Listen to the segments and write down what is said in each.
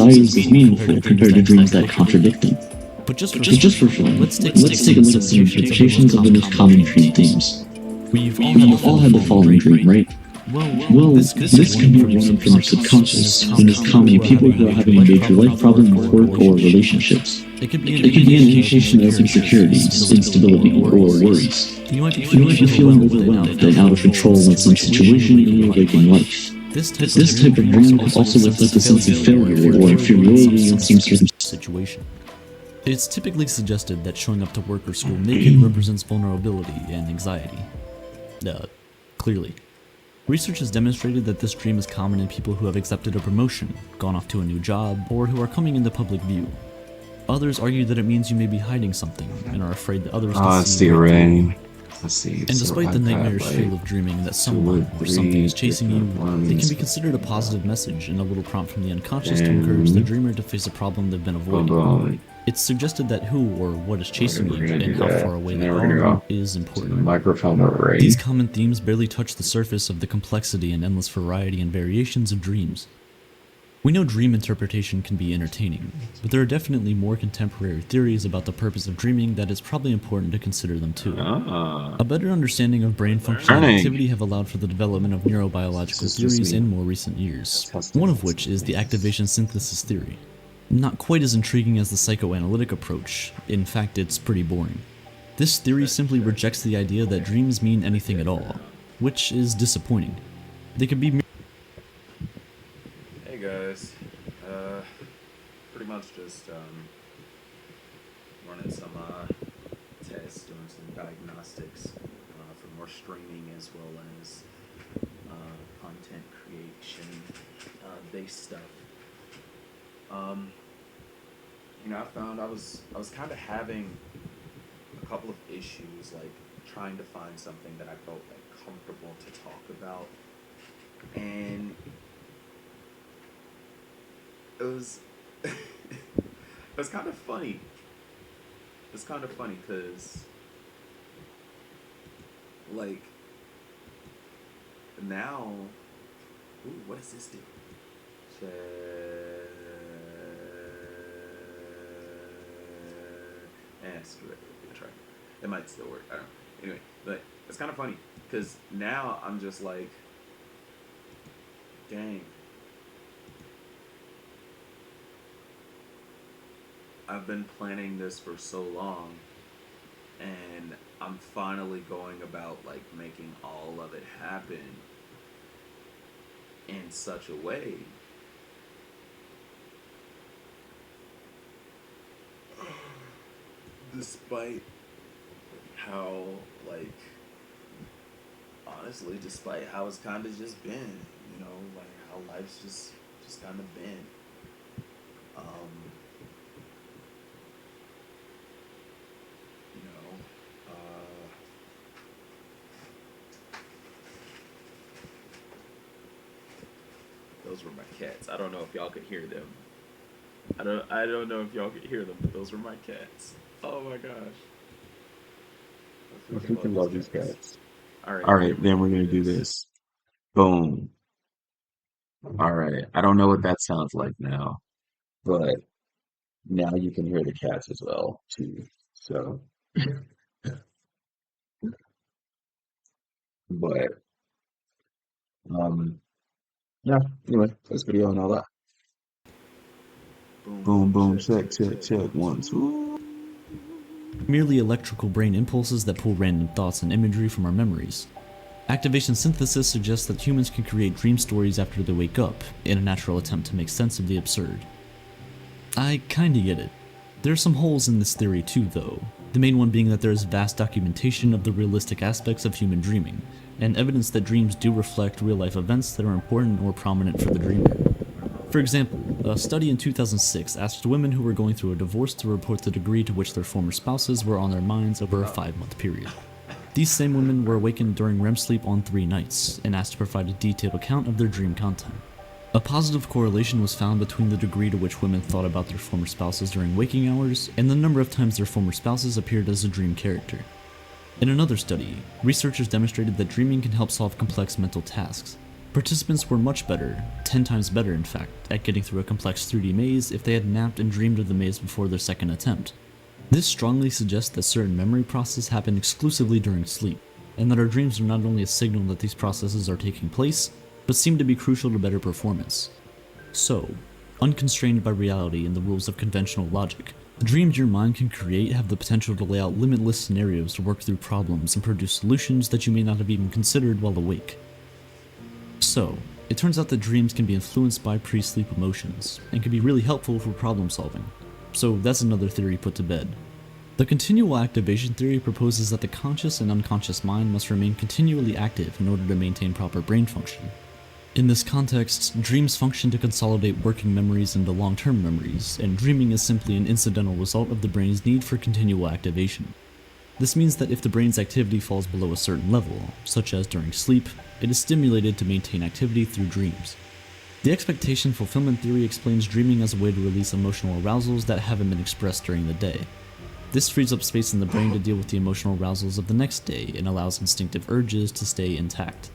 desires as meaningful compared to dreams that contradict them. But just But for just for fun, let's take a look at some interpretations of the most common dream themes. We've We've all had the following dream, right? Well, this could be one from our subconscious and is common in people who are having a major life problem with work or relationships. It could be It could be an indication of insecurities, instability, or worries. You might be You might be feeling overwhelmed and out of control in some situation in your waking life. This type of dream could also reflect a sense of failure or inferiority in some sort of situation. It's typically suggested that showing up to work or school naked represents vulnerability and anxiety. Clearly. Research has demonstrated that this dream is common in people who have accepted a promotion, gone off to a new job, or who are coming into public view. Others argue that it means you may be hiding something and are afraid that others can see you. Rain. Let's see. And despite the nightmarish feel of dreaming that someone or something is chasing you, they can be considered a positive message and a little prompt from the unconscious to encourage the dreamer to face a problem they've been avoiding. It's suggested that who or what is chasing you and how far away they are is important. Microphone array. These common themes barely touch the surface of the complexity and endless variety and variations of dreams. We know dream interpretation can be entertaining, but there are definitely more contemporary theories about the purpose of dreaming that it's probably important to consider them too. A better understanding of brain function and activity have allowed for the development of neurobiological theories in more recent years, one of which is the activation synthesis theory. Not quite as intriguing as the psychoanalytic approach, in fact it's pretty boring. This theory simply rejects the idea that dreams mean anything at all, which is disappointing. They can be Hey guys, pretty much just running some tests, doing some diagnostics for more streaming as well as content creation based stuff. I found I was kind of having a couple of issues, like trying to find something that I felt like comfortable to talk about, and it was it was kind of funny. It's kind of funny because like now, ooh, what does this do? Screw it. I'll try. It might still work. I don't know. Anyway, but it's kind of funny because now I'm just like, dang. I've been planning this for so long, and I'm finally going about like making all of it happen in such a way despite how, like, honestly, despite how it's kind of just been, like how life's just kind of been. Those were my cats. I don't know if y'all could hear them. I don't know if y'all could hear them, but those were my cats. Oh my gosh. I freaking love these cats. All Alright, then we're gonna do this. Boom. Alright. I don't know what that sounds like now, but now you can hear the cats as well, too. So, but, yeah, anyway, this video and all that. Boom, boom, check, 1, 2. merely electrical brain impulses that pull random thoughts and imagery from our memories. Activation synthesis suggests that humans can create dream stories after they wake up, in a natural attempt to make sense of the absurd. I kinda get it. There are some holes in this theory too, though, the main one being that there is vast documentation of the realistic aspects of human dreaming, and evidence that dreams do reflect real-life events that are important or prominent for the dreamer. For example, a study in 2006 asked women who were going through a divorce to report the degree to which their former spouses were on their minds over a 5-month period. These same women were awakened during REM sleep on 3 nights, and asked to provide a detailed account of their dream content. A positive correlation was found between the degree to which women thought about their former spouses during waking hours, and the number of times their former spouses appeared as a dream character. In another study, researchers demonstrated that dreaming can help solve complex mental tasks. Participants were much better, 10 times better in fact, at getting through a complex 3D maze if they had napped and dreamed of the maze before their second attempt. This strongly suggests that certain memory processes happen exclusively during sleep, and that our dreams are not only a signal that these processes are taking place, but seem to be crucial to better performance. So, unconstrained by reality and the rules of conventional logic, the dreams your mind can create have the potential to lay out limitless scenarios to work through problems and produce solutions that you may not have even considered while awake. So, it turns out that dreams can be influenced by pre-sleep emotions, and can be really helpful for problem solving. So that's another theory put to bed. The continual activation theory proposes that the conscious and unconscious mind must remain continually active in order to maintain proper brain function. In this context, dreams function to consolidate working memories into long-term memories, and dreaming is simply an incidental result of the brain's need for continual activation. This means that if the brain's activity falls below a certain level, such as during sleep, it is stimulated to maintain activity through dreams. The expectation fulfillment theory explains dreaming as a way to release emotional arousals that haven't been expressed during the day. This frees up space in the brain to deal with the emotional arousals of the next day and allows instinctive urges to stay intact.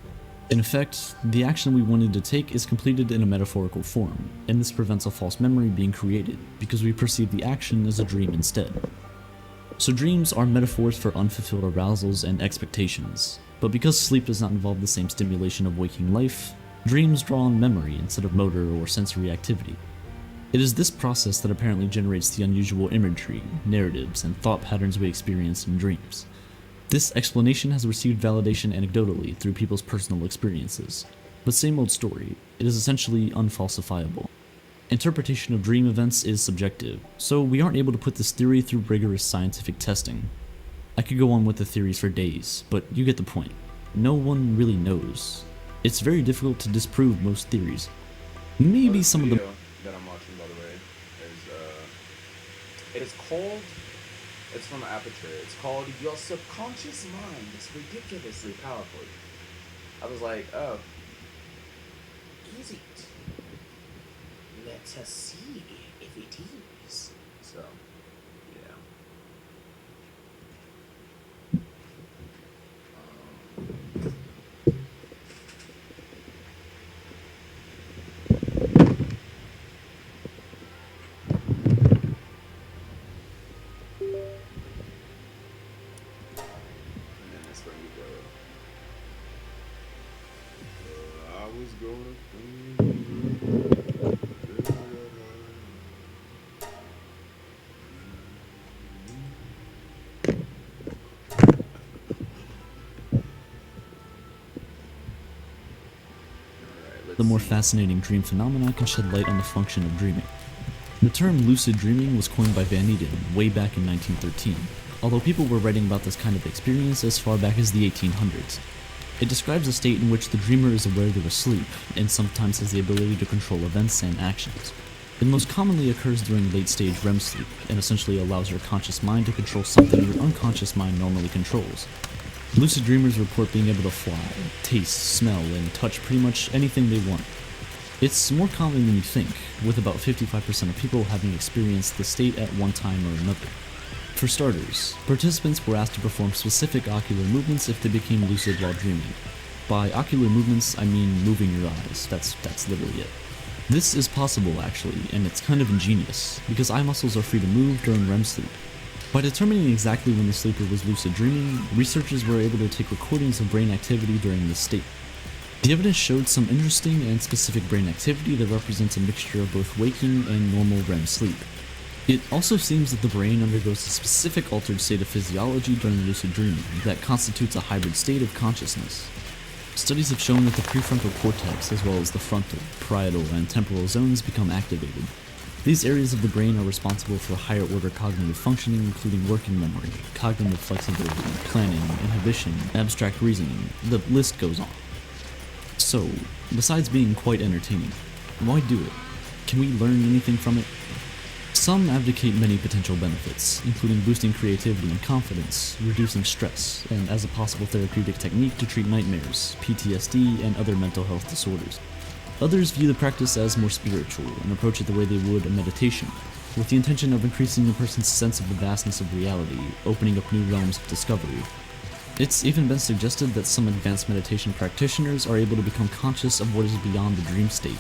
In effect, the action we wanted to take is completed in a metaphorical form, and this prevents a false memory being created, because we perceive the action as a dream instead. So dreams are metaphors for unfulfilled arousals and expectations, but because sleep does not involve the same stimulation of waking life, dreams draw on memory instead of motor or sensory activity. It is this process that apparently generates the unusual imagery, narratives, and thought patterns we experience in dreams. This explanation has received validation anecdotally through people's personal experiences, but same old story, it is essentially unfalsifiable. Interpretation of dream events is subjective, so we aren't able to put this theory through rigorous scientific testing. I could go on with the theories for days, but you get the point. No one really knows. It's very difficult to disprove most theories. Maybe some of them. That I'm watching, by the way, it is called. It's from Aperture. It's called "Your Subconscious Mind is Ridiculously Powerful." I was like, oh, is it? Let us see if it is. So, yeah. And then that's where you go. I was going. The more fascinating dream phenomena can shed light on the function of dreaming. The term lucid dreaming was coined by Van Eeden way back in 1913, although people were writing about this kind of experience as far back as the 1800s. It describes a state in which the dreamer is aware they're asleep, and sometimes has the ability to control events and actions. It most commonly occurs during late-stage REM sleep, and essentially allows your conscious mind to control something your unconscious mind normally controls. Lucid dreamers report being able to fly, taste, smell, and touch pretty much anything they want. It's more common than you think, with about 55% of people having experienced the state at one time or another. For starters, participants were asked to perform specific ocular movements if they became lucid while dreaming. By ocular movements, I mean moving your eyes. That's literally it. This is possible actually, and it's kind of ingenious, because eye muscles are free to move during REM sleep. By determining exactly when the sleeper was lucid dreaming, researchers were able to take recordings of brain activity during this state. The evidence showed some interesting and specific brain activity that represents a mixture of both waking and normal REM sleep. It also seems that the brain undergoes a specific altered state of physiology during lucid dreaming that constitutes a hybrid state of consciousness. Studies have shown that the prefrontal cortex, as well as the frontal, parietal, and temporal zones become activated. These areas of the brain are responsible for higher order cognitive functioning, including working memory, cognitive flexibility, planning, inhibition, abstract reasoning, the list goes on. So, besides being quite entertaining, why do it? Can we learn anything from it? Some advocate many potential benefits, including boosting creativity and confidence, reducing stress, and as a possible therapeutic technique to treat nightmares, PTSD, and other mental health disorders. Others view the practice as more spiritual and approach it the way they would a meditation, with the intention of increasing a person's sense of the vastness of reality, opening up new realms of discovery. It's even been suggested that some advanced meditation practitioners are able to become conscious of what is beyond the dream state,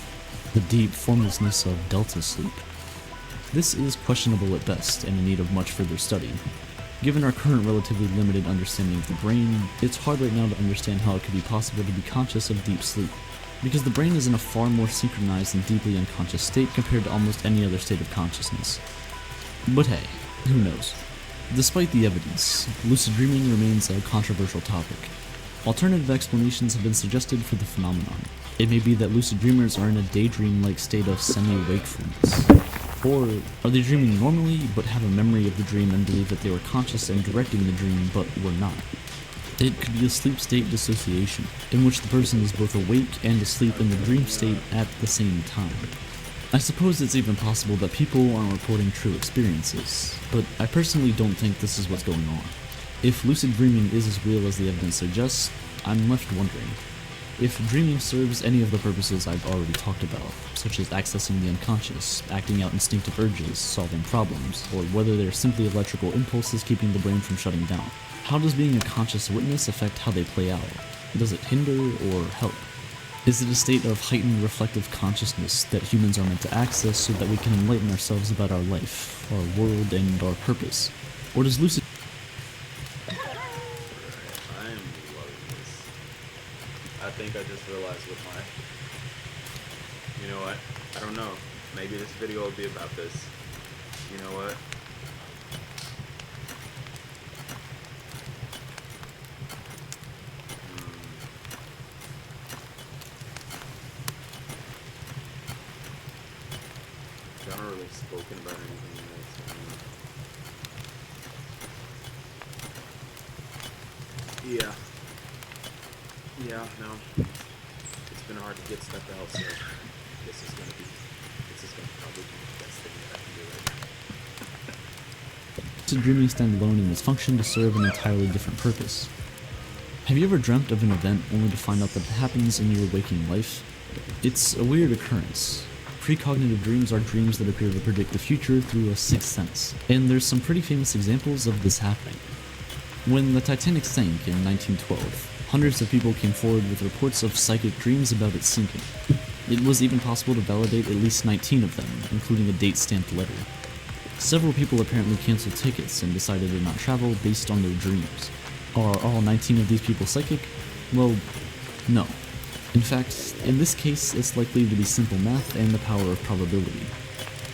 the deep formlessness of delta sleep. This is questionable at best and in need of much further study. Given our current relatively limited understanding of the brain, it's hard right now to understand how it could be possible to be conscious of deep sleep, because the brain is in a far more synchronized and deeply unconscious state compared to almost any other state of consciousness. But hey, who knows? Despite the evidence, lucid dreaming remains a controversial topic. Alternative explanations have been suggested for the phenomenon. It may be that lucid dreamers are in a daydream-like state of semi-wakefulness. Or are they dreaming normally but have a memory of the dream and believe that they were conscious and directing the dream but were not? It could be a sleep state dissociation, in which the person is both awake and asleep in the dream state at the same time. I suppose it's even possible that people aren't reporting true experiences, but I personally don't think this is what's going on. If lucid dreaming is as real as the evidence suggests, I'm left wondering. If dreaming serves any of the purposes I've already talked about, such as accessing the unconscious, acting out instinctive urges, solving problems, or whether they're simply electrical impulses keeping the brain from shutting down, how does being a conscious witness affect how they play out? Does it hinder or help? Is it a state of heightened reflective consciousness that humans are meant to access so that we can enlighten ourselves about our life, our world, and our purpose? Or does lucid... I am loving this. I think I just realized with my... You know what? I don't know. Maybe this video will be about this. You know what? I haven't really spoken about anything yet. Yeah, no. It's been hard to get stuff out, so this is gonna probably be the best thing that I can do right now. Lucid dreaming stand alone in its function to serve an entirely different purpose. Have you ever dreamt of an event only to find out that it happens in your waking life? It's a weird occurrence. Precognitive dreams are dreams that appear to predict the future through a sixth sense, and there's some pretty famous examples of this happening. When the Titanic sank in 1912, hundreds of people came forward with reports of psychic dreams about it sinking. It was even possible to validate at least 19 of them, including a date-stamped letter. Several people apparently canceled tickets and decided to not travel based on their dreams. Are all 19 of these people psychic? Well, no. In fact, in this case, it's likely to be simple math and the power of probability.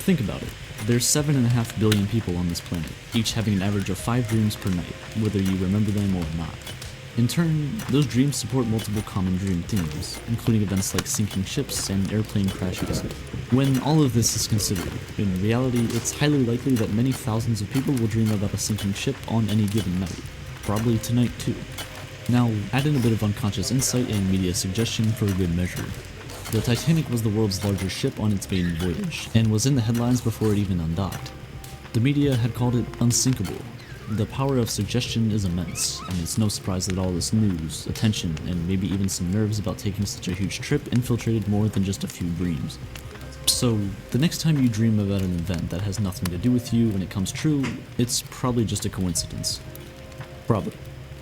Think about it. There's 7.5 billion people on this planet, each having an average of 5 dreams per night, whether you remember them or not. In turn, those dreams support multiple common dream themes, including events like sinking ships and airplane crashes. When all of this is considered, in reality, it's highly likely that many thousands of people will dream about a sinking ship on any given night. Probably tonight too. Now, add in a bit of unconscious insight and media suggestion for a good measure. The Titanic was the world's largest ship on its maiden voyage, and was in the headlines before it even undocked. The media had called it unsinkable. The power of suggestion is immense, and it's no surprise that all this news, attention, and maybe even some nerves about taking such a huge trip infiltrated more than just a few dreams. So, the next time you dream about an event that has nothing to do with you and it comes true, it's probably just a coincidence. Probably.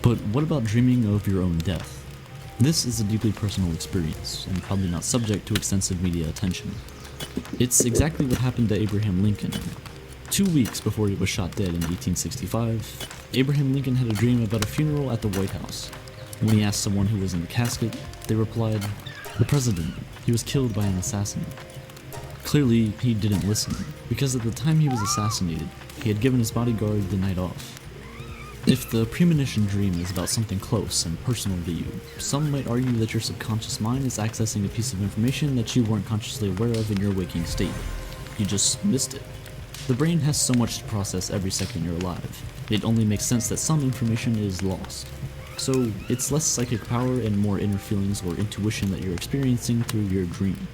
But what about dreaming of your own death? This is a deeply personal experience, and probably not subject to extensive media attention. It's exactly what happened to Abraham Lincoln. 2 weeks before he was shot dead in 1865, Abraham Lincoln had a dream about a funeral at the White House. When he asked someone who was in the casket, they replied, "The president, he was killed by an assassin." Clearly, he didn't listen, because at the time he was assassinated, he had given his bodyguard the night off. If the premonition dream is about something close and personal to you, some might argue that your subconscious mind is accessing a piece of information that you weren't consciously aware of in your waking state. You just missed it. The brain has so much to process every second you're alive. It only makes sense that some information is lost. So it's less psychic power and more inner feelings or intuition that you're experiencing through your dream.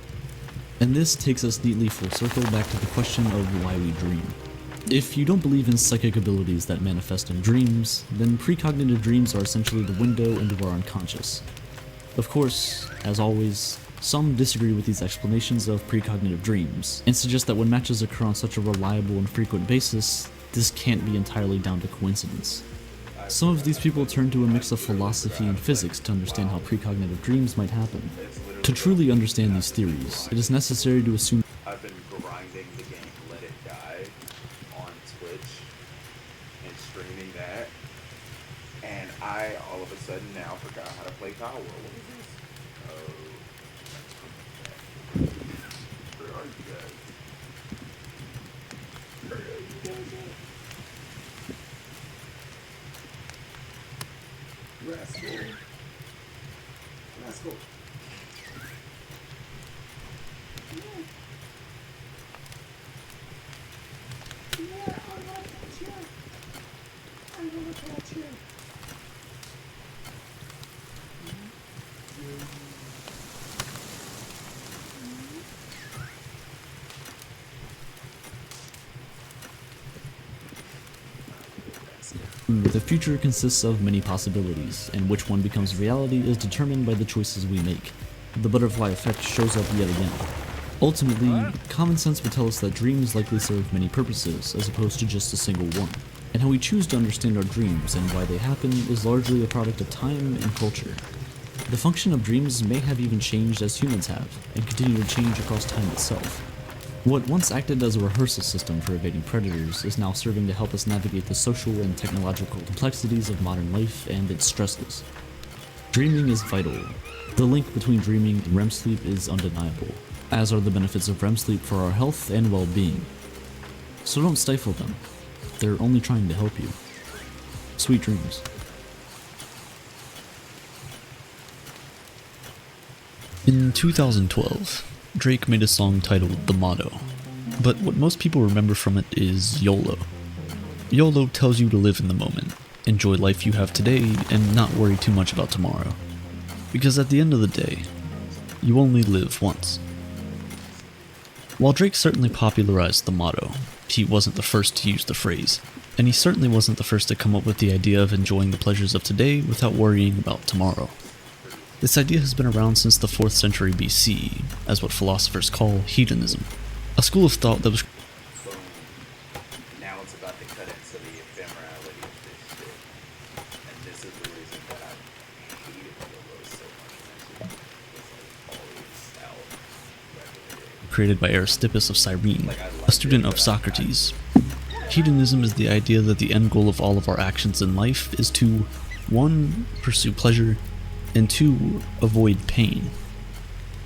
And this takes us neatly full circle back to the question of why we dream. If you don't believe in psychic abilities that manifest in dreams, then precognitive dreams are essentially the window into our unconscious. Of course, as always, some disagree with these explanations of precognitive dreams, and suggest that when matches occur on such a reliable and frequent basis, this can't be entirely down to coincidence. I Some of these people turn to a mix of philosophy and physics to understand how precognitive dreams might happen. To truly understand these theories, it is necessary to assume I've been grinding the game Let It Die on Twitch and streaming that, and I all of a sudden now forgot how to play Power World. What is this? Oh, where are you guys? Where are you guys at? Rascal. Rascal. the future consists of many possibilities, and which one becomes reality is determined by the choices we make. The butterfly effect shows up yet again. Ultimately, common sense would tell us that dreams likely serve many purposes, as opposed to just a single one, and how we choose to understand our dreams and why they happen is largely a product of time and culture. The function of dreams may have even changed as humans have, and continue to change across time itself. What once acted as a rehearsal system for evading predators is now serving to help us navigate the social and technological complexities of modern life and its stresses. Dreaming is vital. The link between dreaming and REM sleep is undeniable, as are the benefits of REM sleep for our health and well-being. So don't stifle them. They're only trying to help you. Sweet dreams. In 2012, Drake made a song titled The Motto, but what most people remember from it is YOLO. YOLO tells you to live in the moment, enjoy life you have today, and not worry too much about tomorrow. Because at the end of the day, you only live once. While Drake certainly popularized the motto, he wasn't the first to use the phrase, and he certainly wasn't the first to come up with the idea of enjoying the pleasures of today without worrying about tomorrow. This idea has been around since the 4th century BC, as what philosophers call hedonism, a school of thought that was Now it's about to cut into the ephemerality of this shit. And this is the reason that I hated YOLO so much. It's like always out. created by Aristippus of Cyrene, a student of Socrates. Hedonism is the idea that the end goal of all of our actions in life is to 1. Pursue pleasure, and 2. Avoid pain.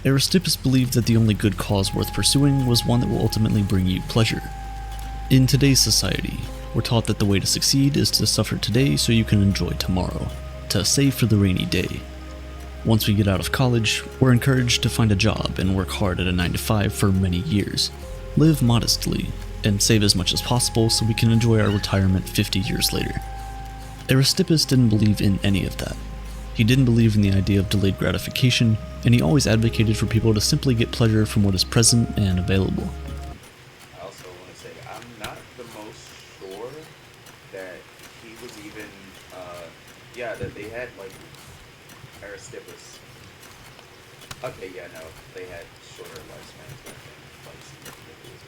Aristippus believed that the only good cause worth pursuing was one that will ultimately bring you pleasure. In today's society, we're taught that the way to succeed is to suffer today so you can enjoy tomorrow, to save for the rainy day. Once we get out of college, we're encouraged to find a job and work hard at a 9-to-5 for many years, live modestly, and save as much as possible so we can enjoy our retirement 50 years later. Aristippus didn't believe in any of that. He didn't believe in the idea of delayed gratification, and he always advocated for people to simply get pleasure from what is present and available. I also want to say I'm not the most sure that he was even, that they had like Aristippus. Okay, yeah, no, they had shorter lifespans back then, like significantly as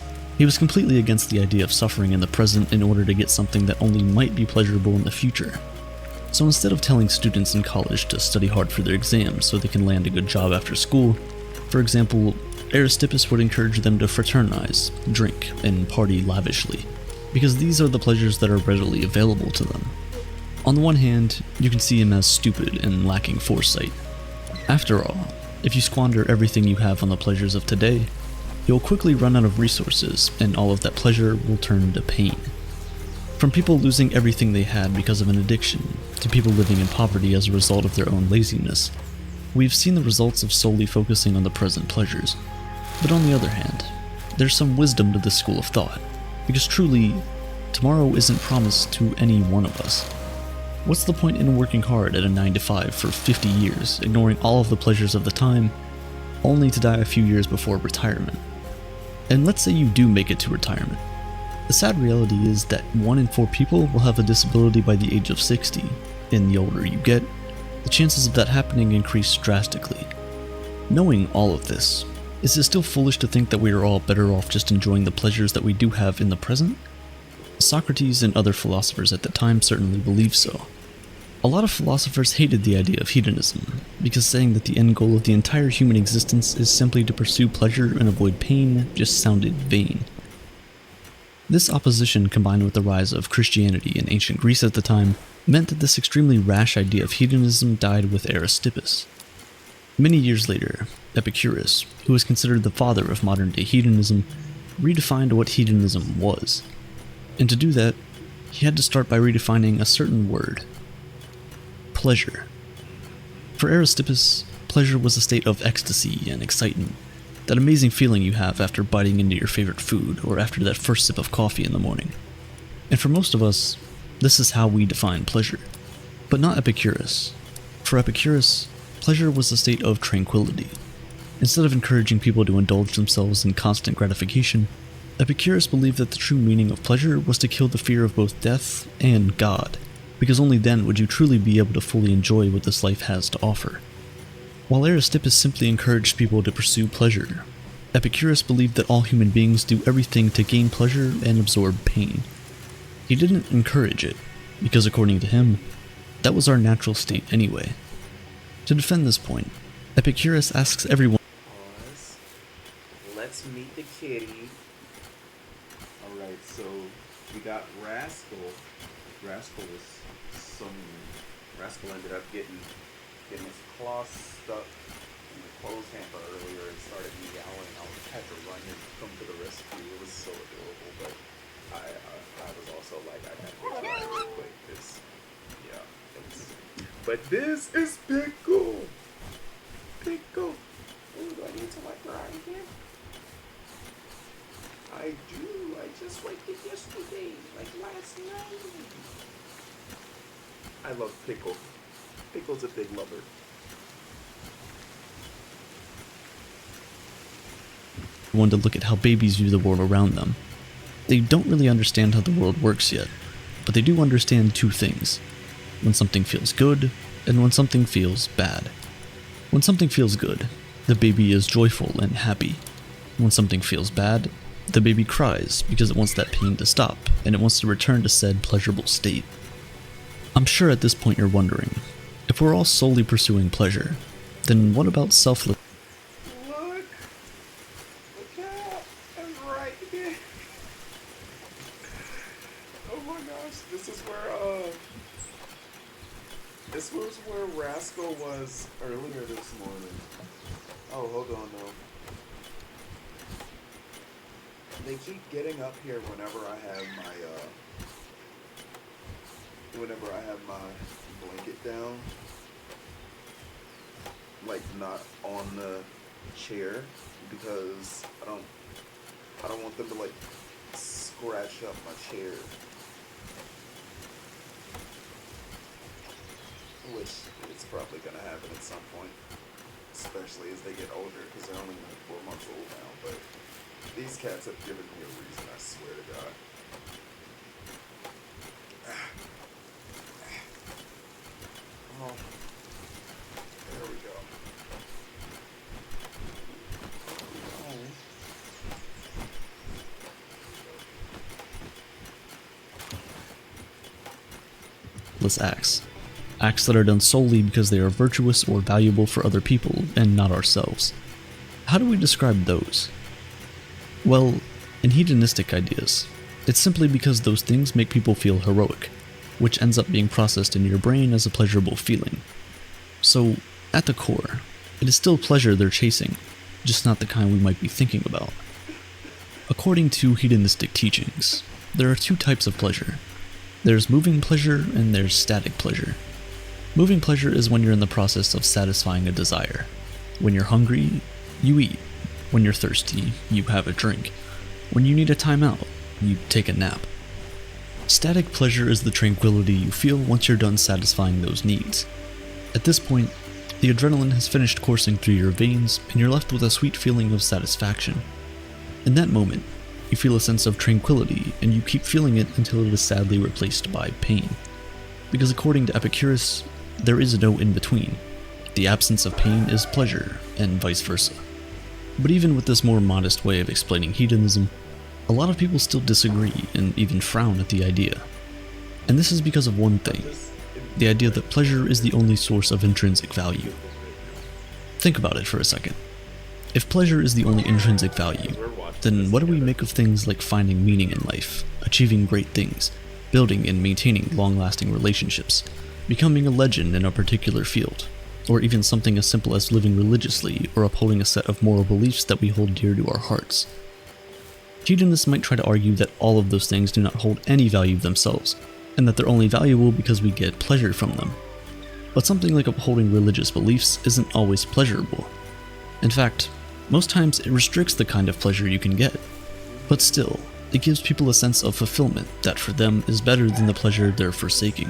well. He was completely against the idea of suffering in the present in order to get something that only might be pleasurable in the future. So instead of telling students in college to study hard for their exams so they can land a good job after school, for example, Aristippus would encourage them to fraternize, drink, and party lavishly, because these are the pleasures that are readily available to them. On the one hand, you can see him as stupid and lacking foresight. After all, if you squander everything you have on the pleasures of today, you'll quickly run out of resources, and all of that pleasure will turn to pain. From people losing everything they had because of an addiction, to people living in poverty as a result of their own laziness, we've seen the results of solely focusing on the present pleasures. But on the other hand, there's some wisdom to this school of thought, because truly, tomorrow isn't promised to any one of us. What's the point in working hard at a 9-to-5 for 50 years, ignoring all of the pleasures of the time, only to die a few years before retirement? And let's say you do make it to retirement. The sad reality is that 1 in 4 people will have a disability by the age of 60, and the older you get, the chances of that happening increase drastically. Knowing all of this, is it still foolish to think that we are all better off just enjoying the pleasures that we do have in the present? Socrates and other philosophers at the time certainly believed so. A lot of philosophers hated the idea of hedonism, because saying that the end goal of the entire human existence is simply to pursue pleasure and avoid pain just sounded vain. This opposition, combined with the rise of Christianity in ancient Greece at the time, meant that this extremely rash idea of hedonism died with Aristippus. Many years later, Epicurus, who is considered the father of modern-day hedonism, redefined what hedonism was. And to do that, he had to start by redefining a certain word: pleasure. For Aristippus, pleasure was a state of ecstasy and excitement, that amazing feeling you have after biting into your favorite food or after that first sip of coffee in the morning. And for most of us, this is how we define pleasure. But not Epicurus. For Epicurus, pleasure was a state of tranquility. Instead of encouraging people to indulge themselves in constant gratification, Epicurus believed that the true meaning of pleasure was to kill the fear of both death and God, because only then would you truly be able to fully enjoy what this life has to offer. While Aristippus simply encouraged people to pursue pleasure, Epicurus believed that all human beings do everything to gain pleasure and absorb pain. He didn't encourage it, because according to him, that was our natural state anyway. To defend this point, Epicurus asks everyone. Pause. Let's meet the kitty. Alright, so we got Rascal. Rascal was some. Rascal ended up getting his claws stuck in the clothes hamper earlier and started meowing. I had to run and come to the rescue. It was so adorable, but I was also like, I had to try real quick because, yeah, but this is Pickle. Pickle. Ooh, do I need to wipe her eye again? I do. I just wiped it yesterday, like last night. I love Pickle. Pickle's a big lover. To look at how babies view the world around them. They don't really understand how the world works yet, but they do understand two things: when something feels good, and when something feels bad. When something feels good, the baby is joyful and happy. When something feels bad, the baby cries because it wants that pain to stop, and it wants to return to said pleasurable state. I'm sure at this point you're wondering, if we're all solely pursuing pleasure, then what about selfless? Look! The cat! I'm right here! Oh my gosh, this was where Rascal was earlier this morning. Oh, hold on though. They keep getting up here whenever I have my blanket down. Like not on the chair, because I don't want them to like scratch up my chair. Which it's probably gonna happen at some point, especially as they get older, because they're only like 4 months old now. But these cats have given me a reason, I swear to God. Oh, there we go. Acts. Acts that are done solely because they are virtuous or valuable for other people and not ourselves. How do we describe those? Well, in hedonistic ideas, it's simply because those things make people feel heroic, which ends up being processed in your brain as a pleasurable feeling. So, at the core, it is still pleasure they're chasing, just not the kind we might be thinking about. According to hedonistic teachings, there are two types of pleasure. There's moving pleasure and there's static pleasure. Moving pleasure is when you're in the process of satisfying a desire. When you're hungry, you eat. When you're thirsty, you have a drink. When you need a timeout, you take a nap. Static pleasure is the tranquility you feel once you're done satisfying those needs. At this point, the adrenaline has finished coursing through your veins and you're left with a sweet feeling of satisfaction. In that moment, you feel a sense of tranquility and you keep feeling it until it is sadly replaced by pain. Because according to Epicurus, there is no in-between. The absence of pain is pleasure, and vice versa. But even with this more modest way of explaining hedonism, a lot of people still disagree and even frown at the idea. And this is because of one thing, the idea that pleasure is the only source of intrinsic value. Think about it for a second. If pleasure is the only intrinsic value, then what do we make of things like finding meaning in life, achieving great things, building and maintaining long-lasting relationships, becoming a legend in a particular field, or even something as simple as living religiously or upholding a set of moral beliefs that we hold dear to our hearts? Hedonists might try to argue that all of those things do not hold any value themselves, and that they're only valuable because we get pleasure from them. But something like upholding religious beliefs isn't always pleasurable. In fact, most times it restricts the kind of pleasure you can get. But still, it gives people a sense of fulfillment that for them is better than the pleasure they're forsaking.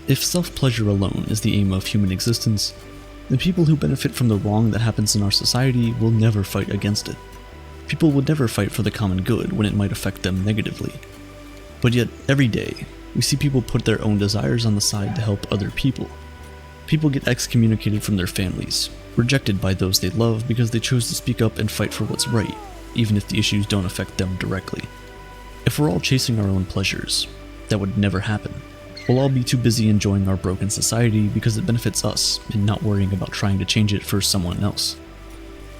If self-pleasure alone is the aim of human existence, then people who benefit from the wrong that happens in our society will never fight against it. People would never fight for the common good when it might affect them negatively. But yet, every day, we see people put their own desires on the side to help other people. People get excommunicated from their families, rejected by those they love because they chose to speak up and fight for what's right, even if the issues don't affect them directly. If we're all chasing our own pleasures, that would never happen. We'll all be too busy enjoying our broken society because it benefits us and not worrying about trying to change it for someone else.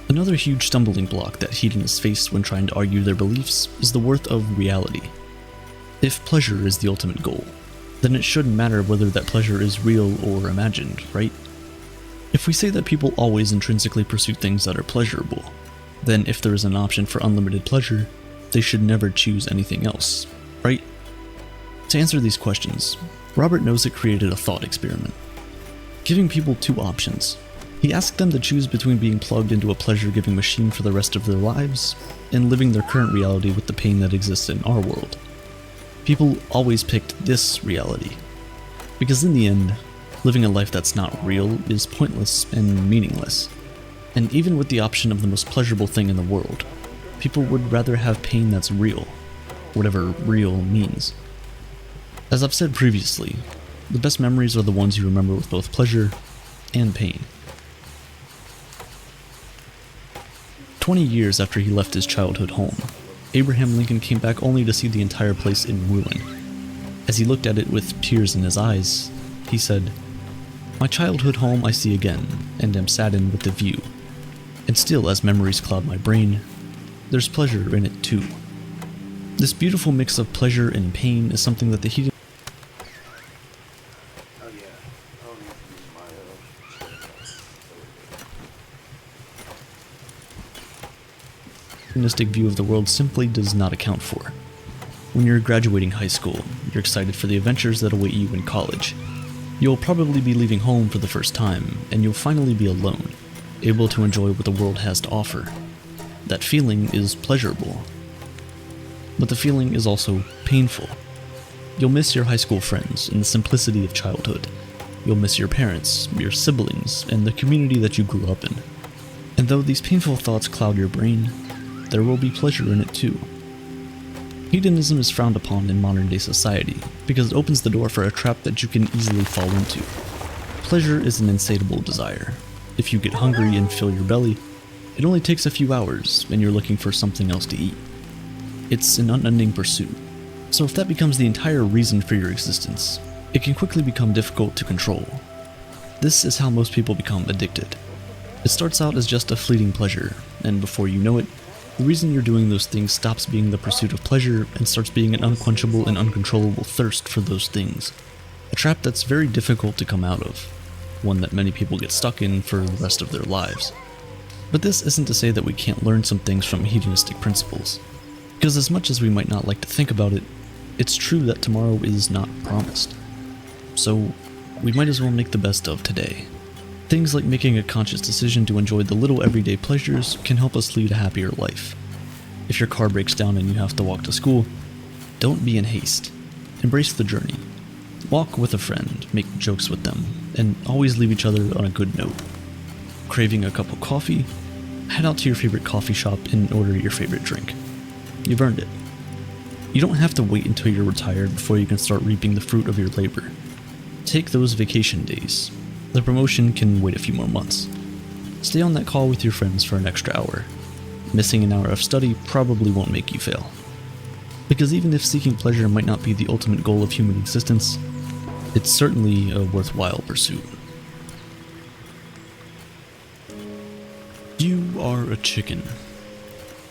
Another huge stumbling block that hedonists face when trying to argue their beliefs is the worth of reality. If pleasure is the ultimate goal, then it shouldn't matter whether that pleasure is real or imagined, right? If we say that people always intrinsically pursue things that are pleasurable, then if there is an option for unlimited pleasure, they should never choose anything else, right? To answer these questions, Robert Nozick created a thought experiment. Giving people two options, he asked them to choose between being plugged into a pleasure-giving machine for the rest of their lives and living their current reality with the pain that exists in our world. People always picked this reality, because in the end, living a life that's not real is pointless and meaningless. And even with the option of the most pleasurable thing in the world, people would rather have pain that's real, whatever real means. As I've said previously, the best memories are the ones you remember with both pleasure and pain. 20 years after he left his childhood home, Abraham Lincoln came back only to see the entire place in ruin. As he looked at it with tears in his eyes, he said, "My childhood home I see again, and am saddened with the view. And still, as memories cloud my brain, there's pleasure in it too." This beautiful mix of pleasure and pain is something that the hedonistic view of the world simply does not account for. When you're graduating high school, you're excited for the adventures that await you in college. You'll probably be leaving home for the first time, and you'll finally be alone, able to enjoy what the world has to offer. That feeling is pleasurable. But the feeling is also painful. You'll miss your high school friends and the simplicity of childhood. You'll miss your parents, your siblings, and the community that you grew up in. And though these painful thoughts cloud your brain, there will be pleasure in it too. Hedonism is frowned upon in modern-day society because it opens the door for a trap that you can easily fall into. Pleasure is an insatiable desire. If you get hungry and fill your belly, it only takes a few hours and you're looking for something else to eat. It's an unending pursuit. So if that becomes the entire reason for your existence, it can quickly become difficult to control. This is how most people become addicted. It starts out as just a fleeting pleasure, and before you know it, the reason you're doing those things stops being the pursuit of pleasure and starts being an unquenchable and uncontrollable thirst for those things. A trap that's very difficult to come out of, one that many people get stuck in for the rest of their lives. But this isn't to say that we can't learn some things from hedonistic principles, because as much as we might not like to think about it, it's true that tomorrow is not promised. So, we might as well make the best of today. Things like making a conscious decision to enjoy the little everyday pleasures can help us lead a happier life. If your car breaks down and you have to walk to school, don't be in haste. Embrace the journey. Walk with a friend, make jokes with them, and always leave each other on a good note. Craving a cup of coffee? Head out to your favorite coffee shop and order your favorite drink. You've earned it. You don't have to wait until you're retired before you can start reaping the fruit of your labor. Take those vacation days. The promotion can wait a few more months. Stay on that call with your friends for an extra hour. Missing an hour of study probably won't make you fail. Because even if seeking pleasure might not be the ultimate goal of human existence, it's certainly a worthwhile pursuit. You are a chicken.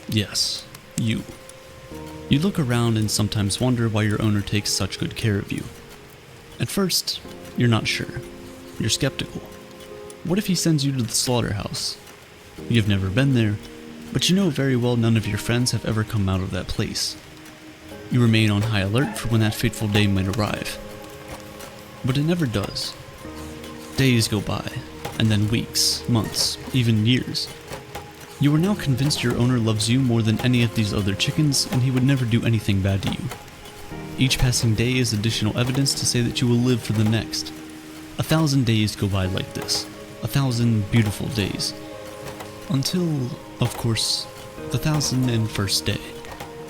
Yes, you. You look around and sometimes wonder why your owner takes such good care of you. At first, you're not sure. You're skeptical. What if he sends you to the slaughterhouse? You've never been there, but you know very well none of your friends have ever come out of that place. You remain on high alert for when that fateful day might arrive. But it never does. Days go by, and then weeks, months, even years. You are now convinced your owner loves you more than any of these other chickens, and he would never do anything bad to you. Each passing day is additional evidence to say that you will live for the next. 1,000 days go by like this. 1,000 beautiful days. Until, of course, the 1,001st day,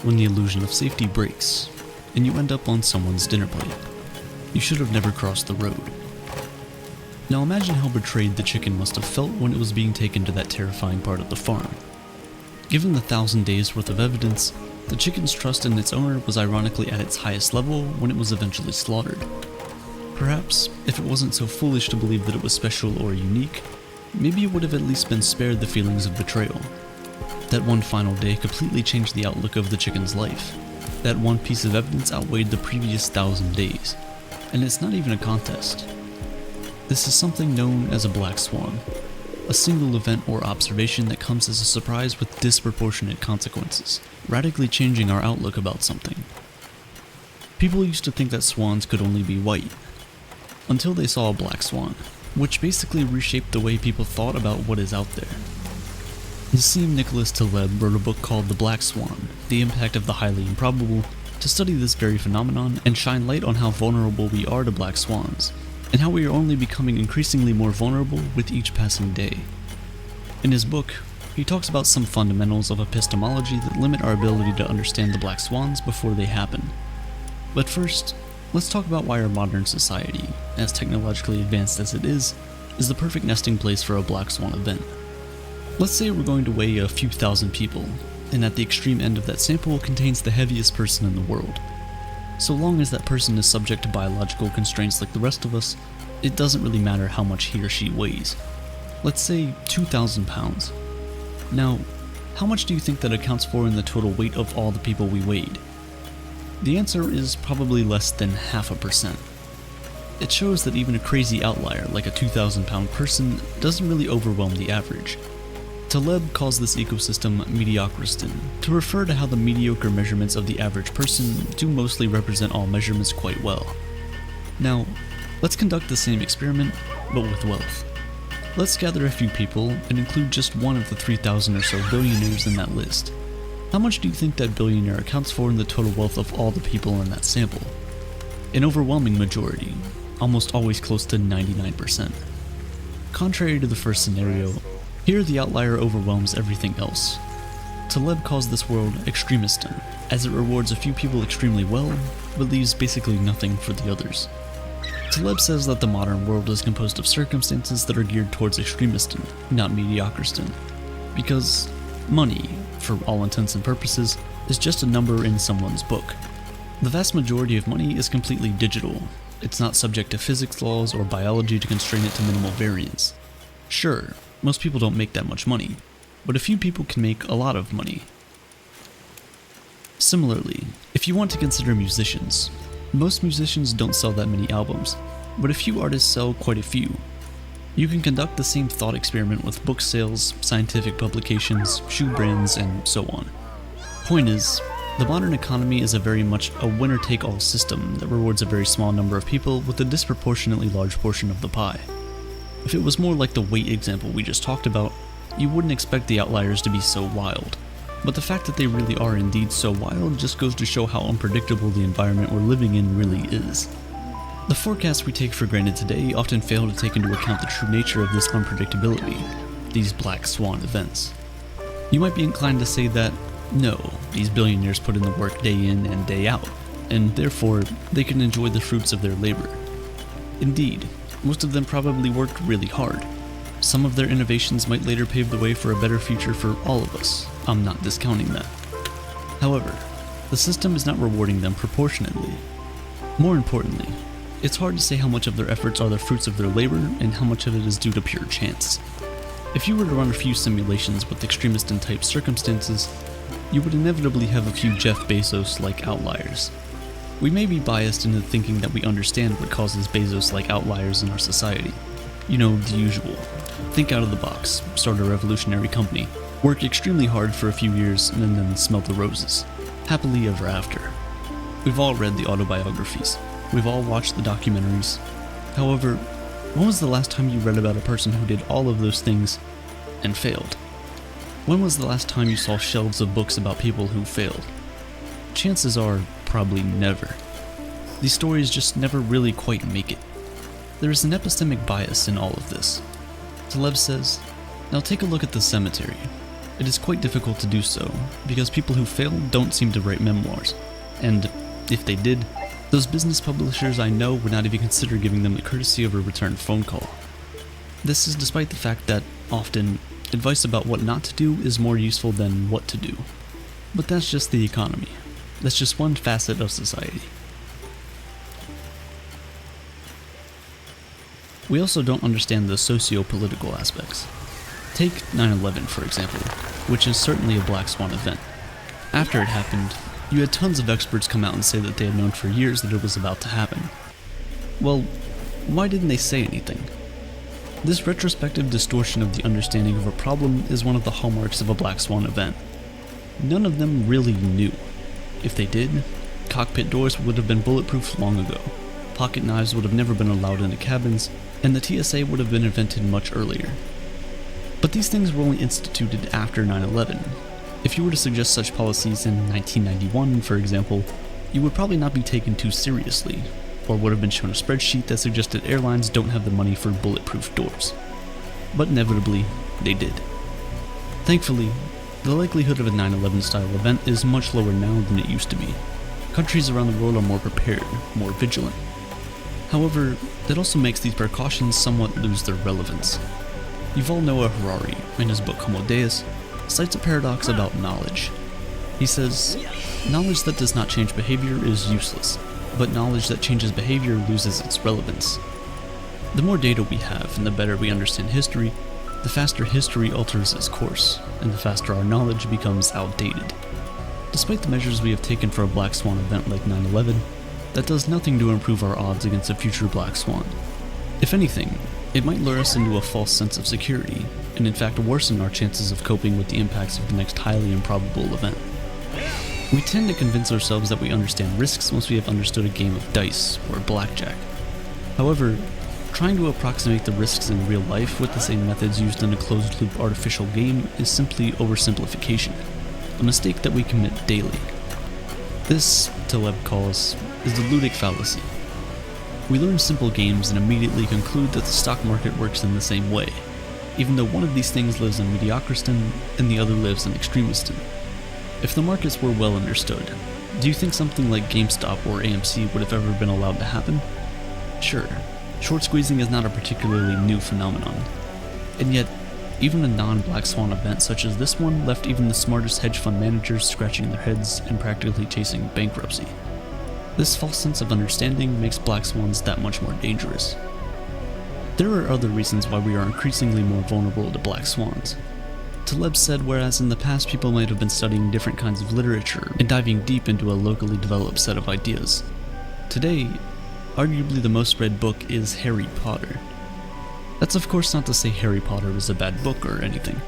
when the illusion of safety breaks, and you end up on someone's dinner plate. You should have never crossed the road. Now imagine how betrayed the chicken must have felt when it was being taken to that terrifying part of the farm. Given the 1,000 days worth of evidence, the chicken's trust in its owner was ironically at its highest level when it was eventually slaughtered. Perhaps, if it wasn't so foolish to believe that it was special or unique, maybe it would have at least been spared the feelings of betrayal. That one final day completely changed the outlook of the chicken's life. That one piece of evidence outweighed the previous 1,000 days. And it's not even a contest. This is something known as a black swan, a single event or observation that comes as a surprise with disproportionate consequences, radically changing our outlook about something. People used to think that swans could only be white, until they saw a black swan, which basically reshaped the way people thought about what is out there. Nassim Nicholas Taleb wrote a book called The Black Swan, The Impact of the Highly Improbable, to study this very phenomenon and shine light on how vulnerable we are to black swans, and how we are only becoming increasingly more vulnerable with each passing day. In his book, he talks about some fundamentals of epistemology that limit our ability to understand the black swans before they happen. But first, let's talk about why our modern society, as technologically advanced as it is the perfect nesting place for a black swan event. Let's say we're going to weigh a few thousand people, and at the extreme end of that sample contains the heaviest person in the world. So long as that person is subject to biological constraints like the rest of us, it doesn't really matter how much he or she weighs. Let's say 2,000 pounds. Now, how much do you think that accounts for in the total weight of all the people we weighed? The answer is probably less than 0.5%. It shows that even a crazy outlier like a 2,000 pound person doesn't really overwhelm the average. Taleb calls this ecosystem mediocriston, to refer to how the mediocre measurements of the average person do mostly represent all measurements quite well. Now, let's conduct the same experiment, but with wealth. Let's gather a few people and include just one of the 3,000 or so billionaires in that list. How much do you think that billionaire accounts for in the total wealth of all the people in that sample? An overwhelming majority, almost always close to 99%. Contrary to the first scenario, here the outlier overwhelms everything else. Taleb calls this world extremiston, as it rewards a few people extremely well, but leaves basically nothing for the others. Taleb says that the modern world is composed of circumstances that are geared towards extremiston, not mediocriston, because money, for all intents and purposes, is just a number in someone's book. The vast majority of money is completely digital. It's not subject to physics laws or biology to constrain it to minimal variance. Sure, most people don't make that much money, but a few people can make a lot of money. Similarly, if you want to consider musicians, most musicians don't sell that many albums, but a few artists sell quite a few. You can conduct the same thought experiment with book sales, scientific publications, shoe brands, and so on. Point is, the modern economy is a very much a winner-take-all system that rewards a very small number of people with a disproportionately large portion of the pie. If it was more like the weight example we just talked about, you wouldn't expect the outliers to be so wild. But the fact that they really are indeed so wild just goes to show how unpredictable the environment we're living in really is. The forecasts we take for granted today often fail to take into account the true nature of this unpredictability, these black swan events. You might be inclined to say that, no, these billionaires put in the work day in and day out, and therefore they can enjoy the fruits of their labor. Indeed, most of them probably worked really hard. Some of their innovations might later pave the way for a better future for all of us. I'm not discounting that. However, The system is not rewarding them proportionately. More importantly, it's hard to say how much of their efforts are the fruits of their labor and how much of it is due to pure chance. If you were to run a few simulations with extremist-type circumstances, you would inevitably have a few Jeff Bezos-like outliers. We may be biased into thinking that we understand what causes Bezos-like outliers in our society. You know, the usual. Think out of the box, start a revolutionary company, work extremely hard for a few years, and then smell the roses. Happily ever after. We've all read the autobiographies. We've all watched the documentaries. However, when was the last time you read about a person who did all of those things and failed? When was the last time you saw shelves of books about people who failed? Chances are, probably never. These stories just never really quite make it. There is an epistemic bias in all of this. Taleb says, now take a look at the cemetery. It is quite difficult to do so, because people who fail don't seem to write memoirs. And if they did, those business publishers I know would not even consider giving them the courtesy of a return phone call. This is despite the fact that, often, advice about what not to do is more useful than what to do. But that's just the economy. That's just one facet of society. We also don't understand the socio-political aspects. Take 9/11 for example, which is certainly a black swan event. After it happened, you had tons of experts come out and say that they had known for years that it was about to happen. Well, why didn't they say anything? This retrospective distortion of the understanding of a problem is one of the hallmarks of a black swan event. None of them really knew. If they did, cockpit doors would have been bulletproof long ago, pocket knives would have never been allowed into cabins, and the TSA would have been invented much earlier. But these things were only instituted after 9/11. If you were to suggest such policies in 1991, for example, you would probably not be taken too seriously, or would have been shown a spreadsheet that suggested airlines don't have the money for bulletproof doors. But inevitably, they did. Thankfully, the likelihood of a 9/11 style event is much lower now than it used to be. Countries around the world are more prepared, more vigilant. However, that also makes these precautions somewhat lose their relevance. Yuval Noah Harari, in his book Homo Deus, cites a paradox about knowledge. He says, knowledge that does not change behavior is useless, but knowledge that changes behavior loses its relevance. The more data we have and the better we understand history, the faster history alters its course, and the faster our knowledge becomes outdated. Despite the measures we have taken for a black swan event like 9/11, that does nothing to improve our odds against a future black swan. If anything, it might lure us into a false sense of security, and in fact worsen our chances of coping with the impacts of the next highly improbable event. We tend to convince ourselves that we understand risks once we have understood a game of dice or blackjack. However, trying to approximate the risks in real life with the same methods used in a closed-loop artificial game is simply oversimplification, a mistake that we commit daily. This, Taleb calls, is the ludic fallacy. We learn simple games and immediately conclude that the stock market works in the same way, even though one of these things lives in mediocristan and the other lives in extremistan. If the markets were well understood, do you think something like GameStop or AMC would have ever been allowed to happen? Sure, short squeezing is not a particularly new phenomenon, and yet, even a non-black swan event such as this one left even the smartest hedge fund managers scratching their heads and practically chasing bankruptcy. This false sense of understanding makes black swans that much more dangerous. There are other reasons why we are increasingly more vulnerable to black swans. Taleb said whereas in the past people might have been studying different kinds of literature and diving deep into a locally developed set of ideas, today, arguably the most read book is Harry Potter. That's of course not to say Harry Potter is a bad book or anything,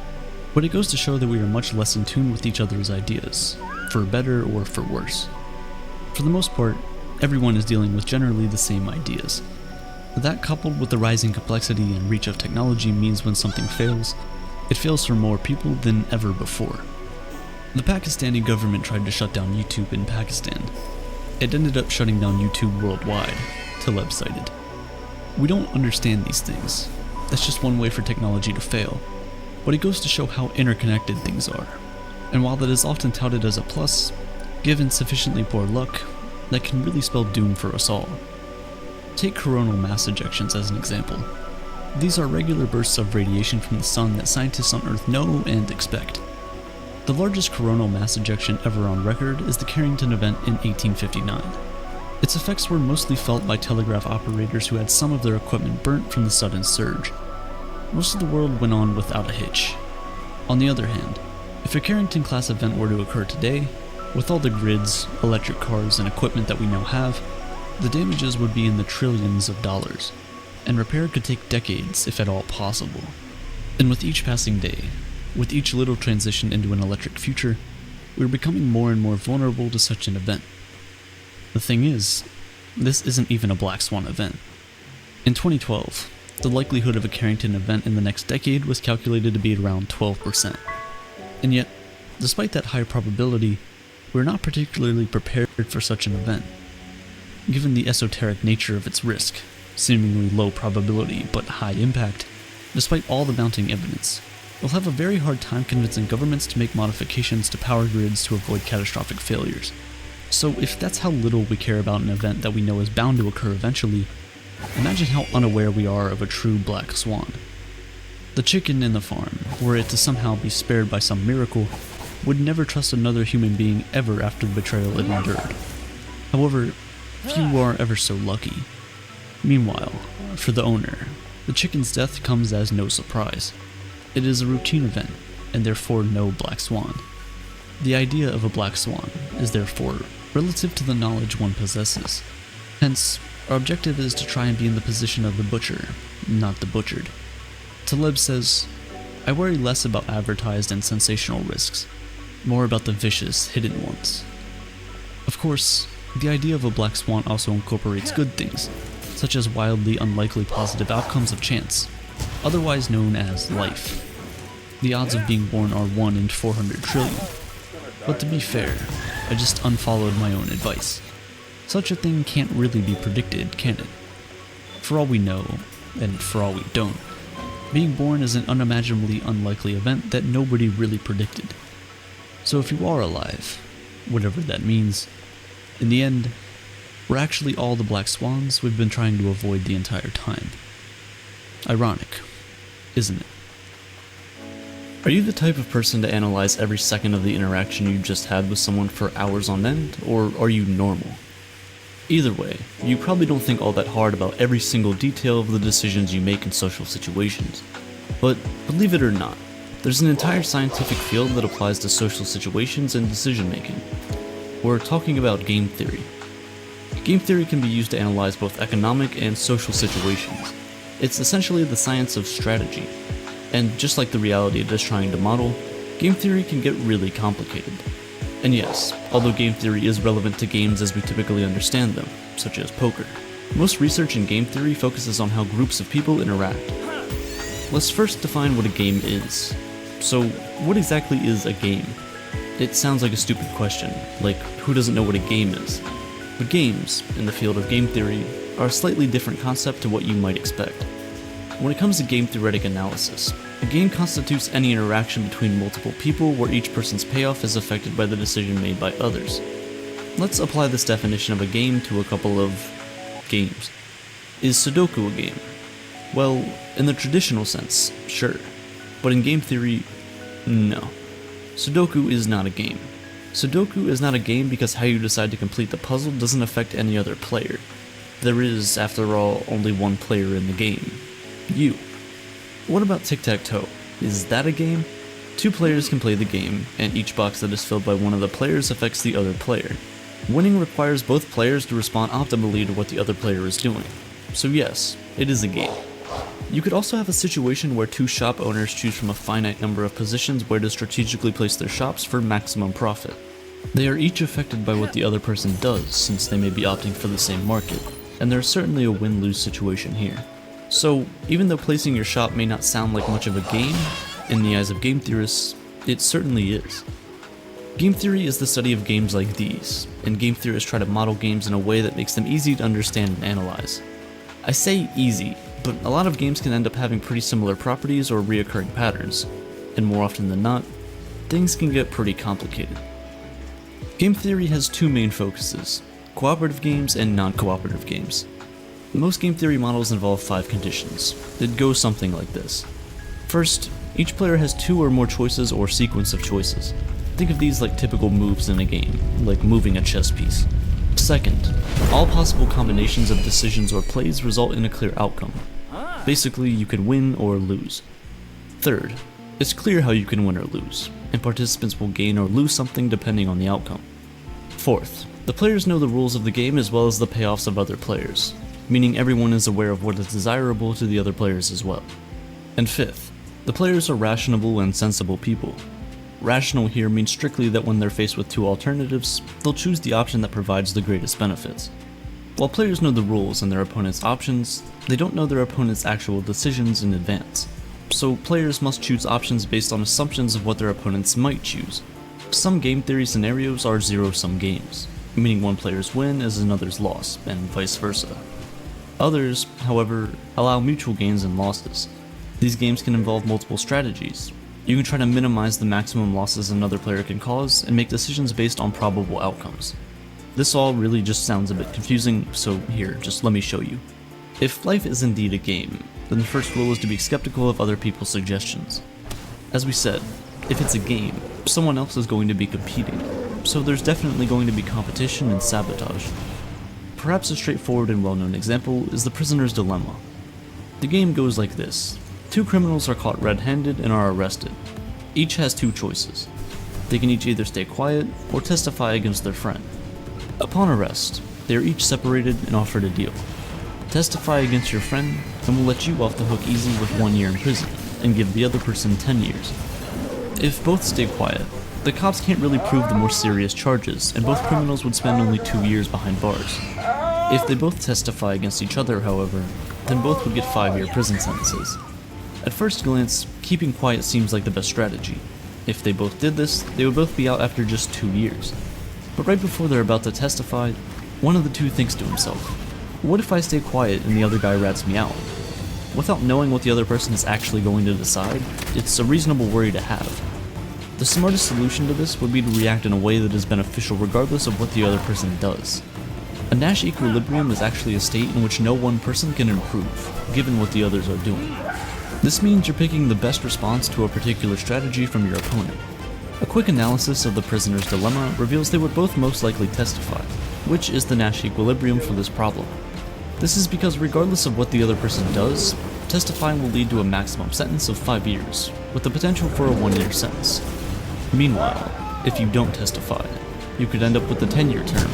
but it goes to show that we are much less in tune with each other's ideas, for better or for worse. For the most part, everyone is dealing with generally the same ideas. That coupled with the rising complexity and reach of technology means when something fails, it fails for more people than ever before. The Pakistani government tried to shut down YouTube in Pakistan. It ended up shutting down YouTube worldwide, Taleb cited. We don't understand these things. That's just one way for technology to fail, but it goes to show how interconnected things are. And while that is often touted as a plus, given sufficiently poor luck, that can really spell doom for us all. Take coronal mass ejections as an example. These are regular bursts of radiation from the sun that scientists on Earth know and expect. The largest coronal mass ejection ever on record is the Carrington event in 1859. Its effects were mostly felt by telegraph operators who had some of their equipment burnt from the sudden surge. Most of the world went on without a hitch. On the other hand, if a Carrington-class event were to occur today, with all the grids, electric cars, and equipment that we now have, the damages would be in the trillions of dollars, and repair could take decades, if at all possible. And with each passing day, with each little transition into an electric future, we're becoming more and more vulnerable to such an event. The thing is, this isn't even a black swan event. In 2012, the likelihood of a Carrington event in the next decade was calculated to be around 12%. And yet, despite that high probability, we're not particularly prepared for such an event. Given the esoteric nature of its risk, seemingly low probability but high impact, despite all the mounting evidence, we'll have a very hard time convincing governments to make modifications to power grids to avoid catastrophic failures. So if that's how little we care about an event that we know is bound to occur eventually, imagine how unaware we are of a true black swan. The chicken in the farm, were it to somehow be spared by some miracle, would never trust another human being ever after the betrayal it endured. However, few are ever so lucky. Meanwhile, for the owner, the chicken's death comes as no surprise. It is a routine event, and therefore no black swan. The idea of a black swan is therefore relative to the knowledge one possesses. Hence, our objective is to try and be in the position of the butcher, not the butchered. Taleb says, "I worry less about advertised and sensational risks, more about the vicious, hidden ones." Of course, the idea of a black swan also incorporates good things, such as wildly unlikely positive outcomes of chance, otherwise known as life. The odds of being born are 1 in 400 trillion. But to be fair, I just unfollowed my own advice. Such a thing can't really be predicted, can it? For all we know, and for all we don't, being born is an unimaginably unlikely event that nobody really predicted. So if you are alive, whatever that means, in the end, we're actually all the black swans we've been trying to avoid the entire time. Ironic, isn't it? Are you the type of person to analyze every second of the interaction you just had with someone for hours on end, or are you normal? Either way, you probably don't think all that hard about every single detail of the decisions you make in social situations. But believe it or not, there's an entire scientific field that applies to social situations and decision making. We're talking about game theory. Game theory can be used to analyze both economic and social situations. It's essentially the science of strategy. And just like the reality it is trying to model, game theory can get really complicated. And yes, although game theory is relevant to games as we typically understand them, such as poker, most research in game theory focuses on how groups of people interact. Let's first define what a game is. So, what exactly is a game? It sounds like a stupid question, like who doesn't know what a game is? But games, in the field of game theory, are a slightly different concept to what you might expect. When it comes to game theoretic analysis, a game constitutes any interaction between multiple people where each person's payoff is affected by the decision made by others. Let's apply this definition of a game to a couple of games. Is Sudoku a game? Well, in the traditional sense, sure. But in game theory, no. Sudoku is not a game. Sudoku is not a game because how you decide to complete the puzzle doesn't affect any other player. There is, after all, only one player in the game. You. What about tic-tac-toe? Is that a game? 2 players can play the game, and each box that is filled by one of the players affects the other player. Winning requires both players to respond optimally to what the other player is doing. So yes, it is a game. You could also have a situation where 2 shop owners choose from a finite number of positions where to strategically place their shops for maximum profit. They are each affected by what the other person does, since they may be opting for the same market, and there's certainly a win-lose situation here. So, even though placing your shop may not sound like much of a game, in the eyes of game theorists, it certainly is. Game theory is the study of games like these, and game theorists try to model games in a way that makes them easy to understand and analyze. I say easy, but a lot of games can end up having pretty similar properties or reoccurring patterns, and more often than not, things can get pretty complicated. Game theory has 2 main focuses: cooperative games and non-cooperative games. Most game theory models involve 5 conditions. It goes something like this. First, each player has 2 or more choices or sequence of choices. Think of these like typical moves in a game, like moving a chess piece. Second, all possible combinations of decisions or plays result in a clear outcome. Basically, you can win or lose. Third, it's clear how you can win or lose, and participants will gain or lose something depending on the outcome. Fourth, the players know the rules of the game as well as the payoffs of other players, meaning everyone is aware of what is desirable to the other players as well. And fifth, the players are rational and sensible people. Rational here means strictly that when they're faced with two alternatives, they'll choose the option that provides the greatest benefits. While players know the rules and their opponent's options, they don't know their opponent's actual decisions in advance. So players must choose options based on assumptions of what their opponents might choose. Some game theory scenarios are zero-sum games, meaning one player's win is another's loss, and vice versa. Others, however, allow mutual gains and losses. These games can involve multiple strategies. You can try to minimize the maximum losses another player can cause and make decisions based on probable outcomes. This all really just sounds a bit confusing, so here, just let me show you. If life is indeed a game, then the first rule is to be skeptical of other people's suggestions. As we said, if it's a game, someone else is going to be competing, so there's definitely going to be competition and sabotage. Perhaps a straightforward and well-known example is the prisoner's dilemma. The game goes like this. Two criminals are caught red-handed and are arrested. Each has two choices. They can each either stay quiet or testify against their friend. Upon arrest, they are each separated and offered a deal. Testify against your friend and we'll let you off the hook easy with 1 year in prison and give the other person 10 years. If both stay quiet, the cops can't really prove the more serious charges and both criminals would spend only 2 years behind bars. If they both testify against each other, however, then both would get 5-year prison sentences. At first glance, keeping quiet seems like the best strategy. If they both did this, they would both be out after just 2 years. But right before they're about to testify, one of the two thinks to himself, what if I stay quiet and the other guy rats me out? Without knowing what the other person is actually going to decide, it's a reasonable worry to have. The smartest solution to this would be to react in a way that is beneficial regardless of what the other person does. A Nash equilibrium is actually a state in which no one person can improve, given what the others are doing. This means you're picking the best response to a particular strategy from your opponent. A quick analysis of the prisoner's dilemma reveals they would both most likely testify, which is the Nash equilibrium for this problem. This is because regardless of what the other person does, testifying will lead to a maximum sentence of 5 years, with the potential for a 1-year sentence. Meanwhile, if you don't testify, you could end up with a 10-year term.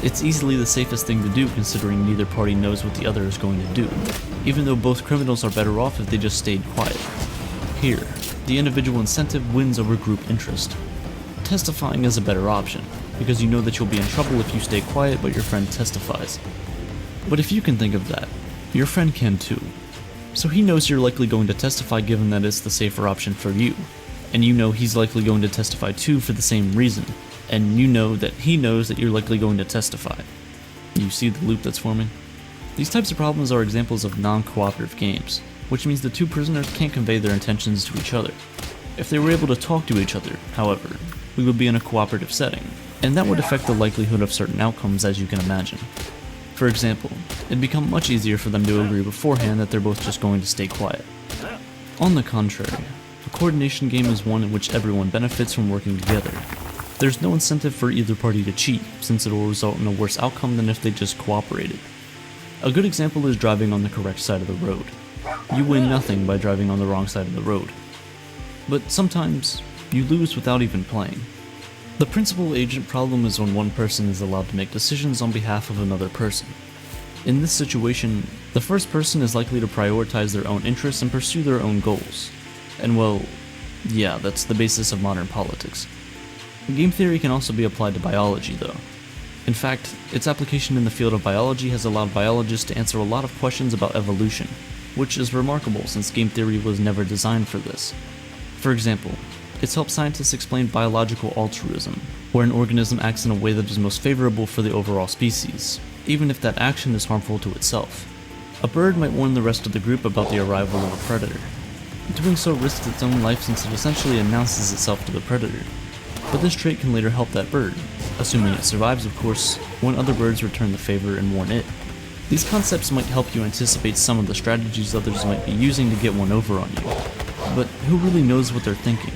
It's easily the safest thing to do considering neither party knows what the other is going to do, even though both criminals are better off if they just stayed quiet. Here, the individual incentive wins over group interest. Testifying is a better option, because you know that you'll be in trouble if you stay quiet but your friend testifies. But if you can think of that, your friend can too. So he knows you're likely going to testify given that it's the safer option for you, and you know he's likely going to testify too for the same reason, and you know that he knows that you're likely going to testify. You see the loop that's forming? These types of problems are examples of non-cooperative games, which means the two prisoners can't convey their intentions to each other. If they were able to talk to each other, however, we would be in a cooperative setting, and that would affect the likelihood of certain outcomes as you can imagine. For example, it'd become much easier for them to agree beforehand that they're both just going to stay quiet. On the contrary, a coordination game is one in which everyone benefits from working together. There's no incentive for either party to cheat, since it will result in a worse outcome than if they just cooperated. A good example is driving on the correct side of the road. You win nothing by driving on the wrong side of the road. But sometimes, you lose without even playing. The principal agent problem is when one person is allowed to make decisions on behalf of another person. In this situation, the first person is likely to prioritize their own interests and pursue their own goals. And well, yeah, that's the basis of modern politics. Game theory can also be applied to biology, though. In fact, its application in the field of biology has allowed biologists to answer a lot of questions about evolution, which is remarkable since game theory was never designed for this. For example, it's helped scientists explain biological altruism, where an organism acts in a way that is most favorable for the overall species, even if that action is harmful to itself. A bird might warn the rest of the group about the arrival of a predator. Doing so risks its own life since it essentially announces itself to the predator. But this trait can later help that bird, assuming it survives of course, when other birds return the favor and warn it. These concepts might help you anticipate some of the strategies others might be using to get one over on you, but who really knows what they're thinking?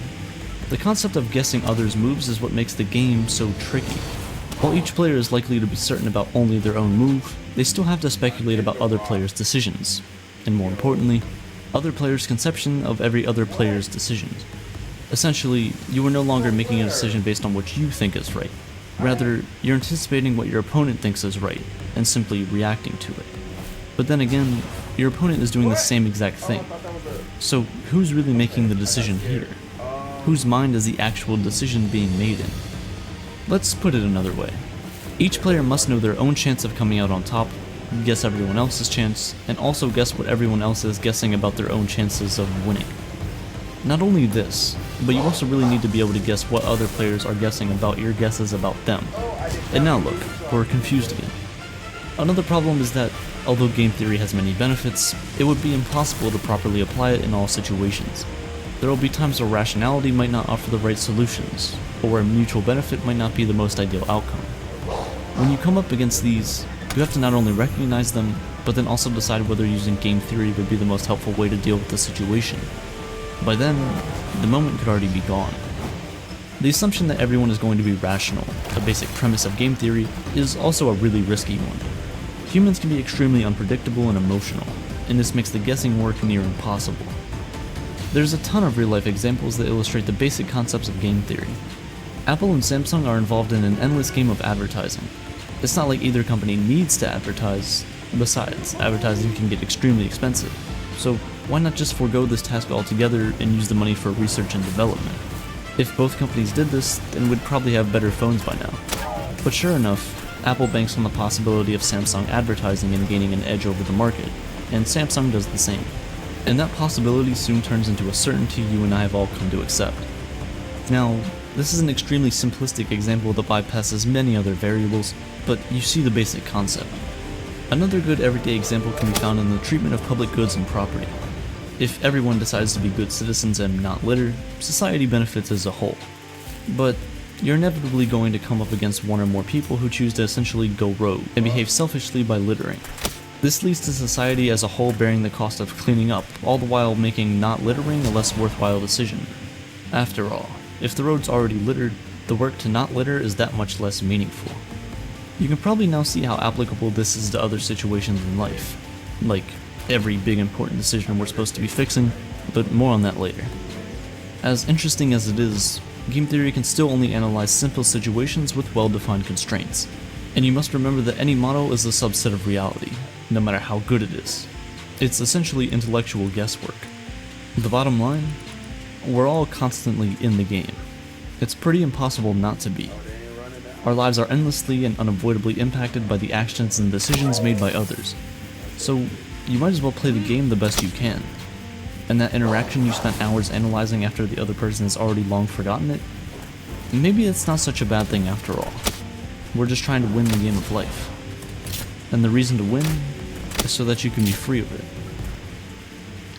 The concept of guessing others' moves is what makes the game so tricky. While each player is likely to be certain about only their own move, they still have to speculate about other players' decisions, and more importantly, other players' conception of every other player's decisions. Essentially, you are no longer making a decision based on what you think is right. Rather, you're anticipating what your opponent thinks is right, and simply reacting to it. But then again, your opponent is doing the same exact thing. So who's really making the decision here? Whose mind is the actual decision being made in? Let's put it another way. Each player must know their own chance of coming out on top, guess everyone else's chance, and also guess what everyone else is guessing about their own chances of winning. Not only this, but you also really need to be able to guess what other players are guessing about your guesses about them. And now look, we're confused again. Another problem is that, although game theory has many benefits, it would be impossible to properly apply it in all situations. There will be times where rationality might not offer the right solutions, or where mutual benefit might not be the most ideal outcome. When you come up against these, you have to not only recognize them, but then also decide whether using game theory would be the most helpful way to deal with the situation. By then, the moment could already be gone. The assumption that everyone is going to be rational, a basic premise of game theory, is also a really risky one. Humans can be extremely unpredictable and emotional, and this makes the guessing work near impossible. There's a ton of real-life examples that illustrate the basic concepts of game theory. Apple and Samsung are involved in an endless game of advertising. It's not like either company needs to advertise. Besides, advertising can get extremely expensive, so why not just forego this task altogether and use the money for research and development? If both companies did this, then we'd probably have better phones by now. But sure enough, Apple banks on the possibility of Samsung advertising and gaining an edge over the market, and Samsung does the same. And that possibility soon turns into a certainty you and I have all come to accept. Now, this is an extremely simplistic example that bypasses many other variables, but you see the basic concept. Another good everyday example can be found in the treatment of public goods and property. If everyone decides to be good citizens and not litter, society benefits as a whole. But you're inevitably going to come up against one or more people who choose to essentially go rogue and behave selfishly by littering. This leads to society as a whole bearing the cost of cleaning up, all the while making not littering a less worthwhile decision. After all, if the road's already littered, the work to not litter is that much less meaningful. You can probably now see how applicable this is to other situations in life, like every big important decision we're supposed to be fixing, but more on that later. As interesting as it is, game theory can still only analyze simple situations with well-defined constraints, and you must remember that any model is a subset of reality, no matter how good it is. It's essentially intellectual guesswork. The bottom line? We're all constantly in the game. It's pretty impossible not to be. Our lives are endlessly and unavoidably impacted by the actions and decisions made by others. So, you might as well play the game the best you can. And that interaction you spent hours analyzing after the other person has already long forgotten it? Maybe it's not such a bad thing after all. We're just trying to win the game of life. And the reason to win is so that you can be free of it.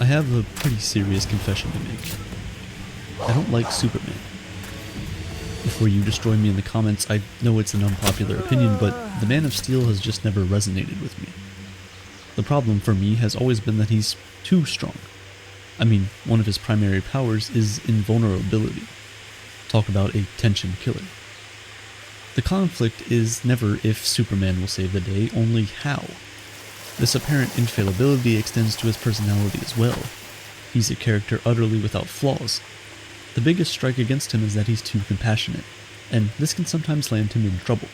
I have a pretty serious confession to make. I don't like Superman. Before you destroy me in the comments, I know it's an unpopular opinion, but the Man of Steel has just never resonated with me. The problem for me has always been that he's too strong. I mean, one of his primary powers is invulnerability. Talk about a tension killer. The conflict is never if Superman will save the day, only how. This apparent infallibility extends to his personality as well. He's a character utterly without flaws. The biggest strike against him is that he's too compassionate, and this can sometimes land him in trouble.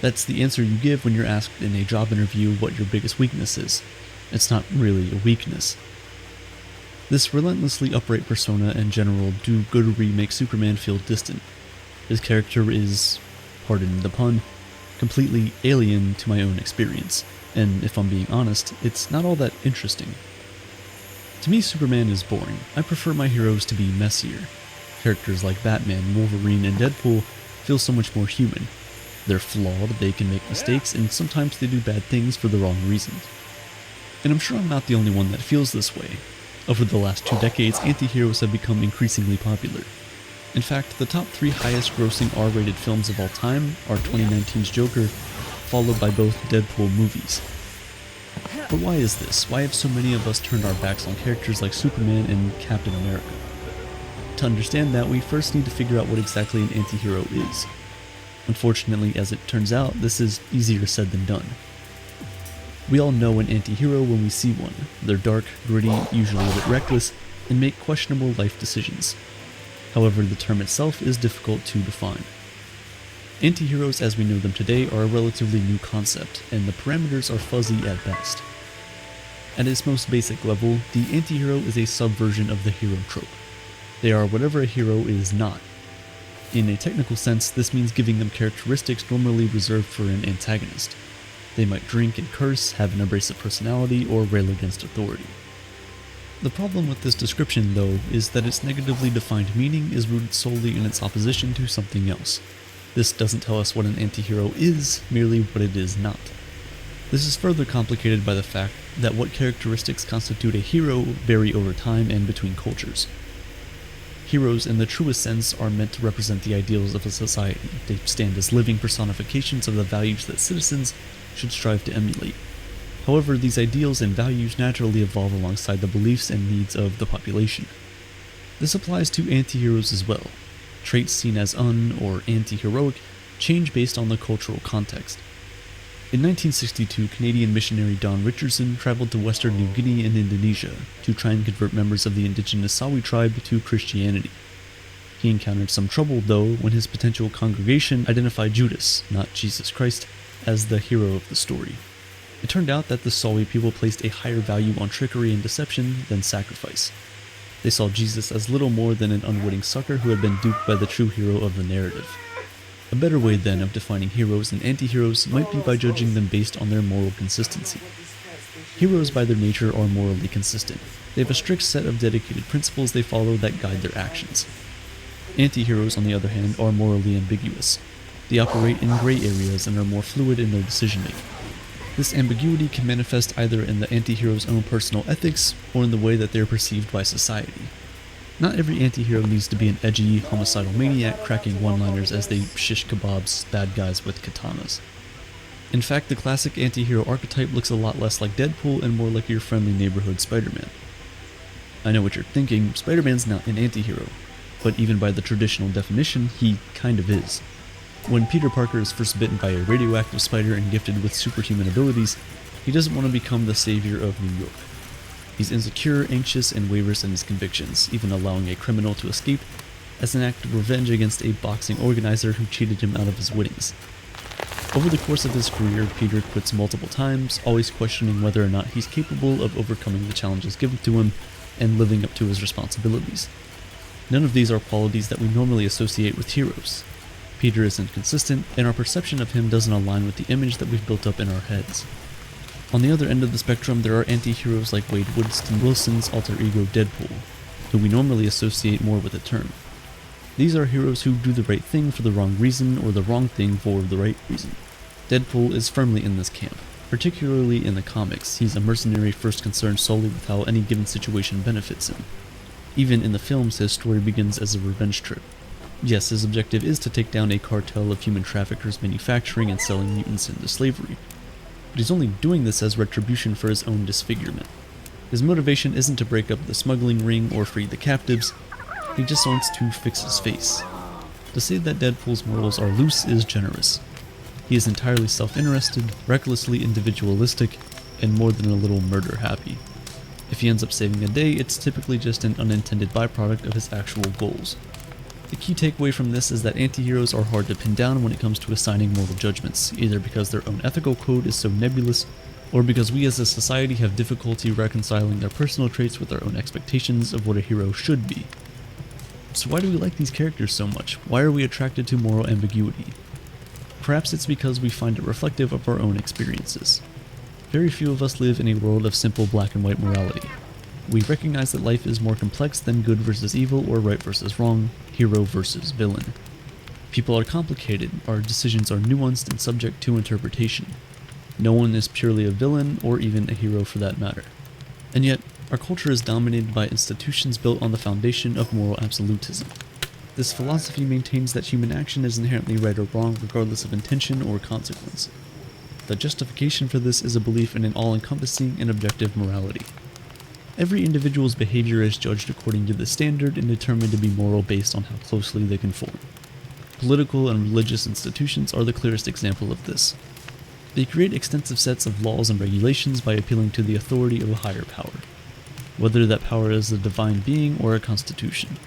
That's the answer you give when you're asked in a job interview what your biggest weakness is. It's not really a weakness. This relentlessly upright persona and general do-goodery makes Superman feel distant. His character is, pardon the pun, completely alien to my own experience, and if I'm being honest, it's not all that interesting. To me, Superman is boring. I prefer my heroes to be messier. Characters like Batman, Wolverine, and Deadpool feel so much more human. They're flawed, they can make mistakes, and sometimes they do bad things for the wrong reasons. And I'm sure I'm not the only one that feels this way. Over the last 2 decades, anti-heroes have become increasingly popular. In fact, the top 3 highest grossing R-rated films of all time are 2019's Joker, followed by both Deadpool movies. But why is this? Why have so many of us turned our backs on characters like Superman and Captain America? To understand that, we first need to figure out what exactly an anti-hero is. Unfortunately, as it turns out, this is easier said than done. We all know an anti-hero when we see one. They're dark, gritty, usually a bit reckless, and make questionable life decisions. However, the term itself is difficult to define. Anti-heroes as we know them today are a relatively new concept, and the parameters are fuzzy at best. At its most basic level, the anti-hero is a subversion of the hero trope. They are whatever a hero is not. In a technical sense, this means giving them characteristics normally reserved for an antagonist. They might drink and curse, have an abrasive personality, or rail against authority. The problem with this description, though, is that its negatively defined meaning is rooted solely in its opposition to something else. This doesn't tell us what an anti-hero is, merely what it is not. This is further complicated by the fact that what characteristics constitute a hero vary over time and between cultures. Heroes in the truest sense are meant to represent the ideals of a society. They stand as living personifications of the values that citizens should strive to emulate. However, these ideals and values naturally evolve alongside the beliefs and needs of the population. This applies to anti-heroes as well. Traits seen as or anti-heroic change based on the cultural context. In 1962, Canadian missionary Don Richardson traveled to Western New Guinea and Indonesia to try and convert members of the indigenous Sawi tribe to Christianity. He encountered some trouble, though, when his potential congregation identified Judas, not Jesus Christ, as the hero of the story. It turned out that the Sawi people placed a higher value on trickery and deception than sacrifice. They saw Jesus as little more than an unwitting sucker who had been duped by the true hero of the narrative. A better way then of defining heroes and anti-heroes might be by judging them based on their moral consistency. Heroes by their nature are morally consistent. They have a strict set of dedicated principles they follow that guide their actions. Anti-heroes, on the other hand, are morally ambiguous. They operate in gray areas and are more fluid in their decision-making. This ambiguity can manifest either in the anti-hero's own personal ethics or in the way that they are perceived by society. Not every anti-hero needs to be an edgy, homicidal maniac cracking one-liners as they shish kebabs bad guys with katanas. In fact, the classic anti-hero archetype looks a lot less like Deadpool and more like your friendly neighborhood Spider-Man. I know what you're thinking, Spider-Man's not an anti-hero, but even by the traditional definition, he kind of is. When Peter Parker is first bitten by a radioactive spider and gifted with superhuman abilities, he doesn't want to become the savior of New York. He's insecure, anxious, and wavers in his convictions, even allowing a criminal to escape as an act of revenge against a boxing organizer who cheated him out of his winnings. Over the course of his career, Peter quits multiple times, always questioning whether or not he's capable of overcoming the challenges given to him and living up to his responsibilities. None of these are qualities that we normally associate with heroes. Peter is inconsistent, and our perception of him doesn't align with the image that we've built up in our heads. On the other end of the spectrum, there are anti-heroes like Wade Wilson's alter ego Deadpool, who we normally associate more with the term. These are heroes who do the right thing for the wrong reason or the wrong thing for the right reason. Deadpool is firmly in this camp. Particularly in the comics, he's a mercenary first concerned solely with how any given situation benefits him. Even in the films, his story begins as a revenge trip. Yes, his objective is to take down a cartel of human traffickers manufacturing and selling mutants into slavery. But he's only doing this as retribution for his own disfigurement. His motivation isn't to break up the smuggling ring or free the captives, he just wants to fix his face. To say that Deadpool's morals are loose is generous. He is entirely self-interested, recklessly individualistic, and more than a little murder-happy. If he ends up saving a day, it's typically just an unintended byproduct of his actual goals. The key takeaway from this is that anti-heroes are hard to pin down when it comes to assigning moral judgments, either because their own ethical code is so nebulous, or because we as a society have difficulty reconciling their personal traits with our own expectations of what a hero should be. So why do we like these characters so much? Why are we attracted to moral ambiguity? Perhaps it's because we find it reflective of our own experiences. Very few of us live in a world of simple black and white morality. We recognize that life is more complex than good versus evil or right versus wrong, hero versus villain. People are complicated, our decisions are nuanced and subject to interpretation. No one is purely a villain or even a hero for that matter. And yet, our culture is dominated by institutions built on the foundation of moral absolutism. This philosophy maintains that human action is inherently right or wrong regardless of intention or consequence. The justification for this is a belief in an all-encompassing and objective morality. Every individual's behavior is judged according to the standard and determined to be moral based on how closely they conform. Political and religious institutions are the clearest example of this. They create extensive sets of laws and regulations by appealing to the authority of a higher power, whether that power is a divine being or a constitution.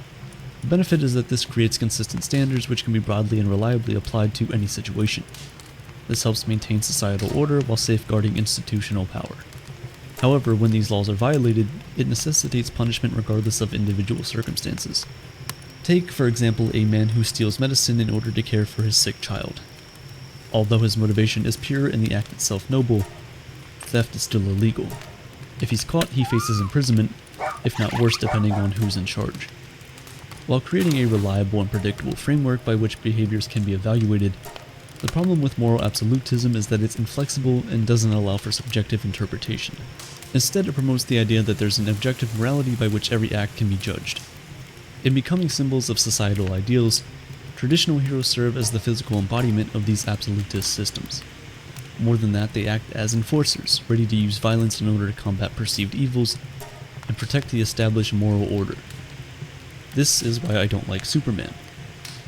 The benefit is that this creates consistent standards which can be broadly and reliably applied to any situation. This helps maintain societal order while safeguarding institutional power. However, when these laws are violated, it necessitates punishment regardless of individual circumstances. Take, for example, a man who steals medicine in order to care for his sick child. Although his motivation is pure and the act itself noble, theft is still illegal. If he's caught, he faces imprisonment, if not worse depending on who's in charge. While creating a reliable and predictable framework by which behaviors can be evaluated, the problem with moral absolutism is that it's inflexible and doesn't allow for subjective interpretation. Instead, it promotes the idea that there's an objective morality by which every act can be judged. In becoming symbols of societal ideals, traditional heroes serve as the physical embodiment of these absolutist systems. More than that, they act as enforcers, ready to use violence in order to combat perceived evils and protect the established moral order. This is why I don't like Superman.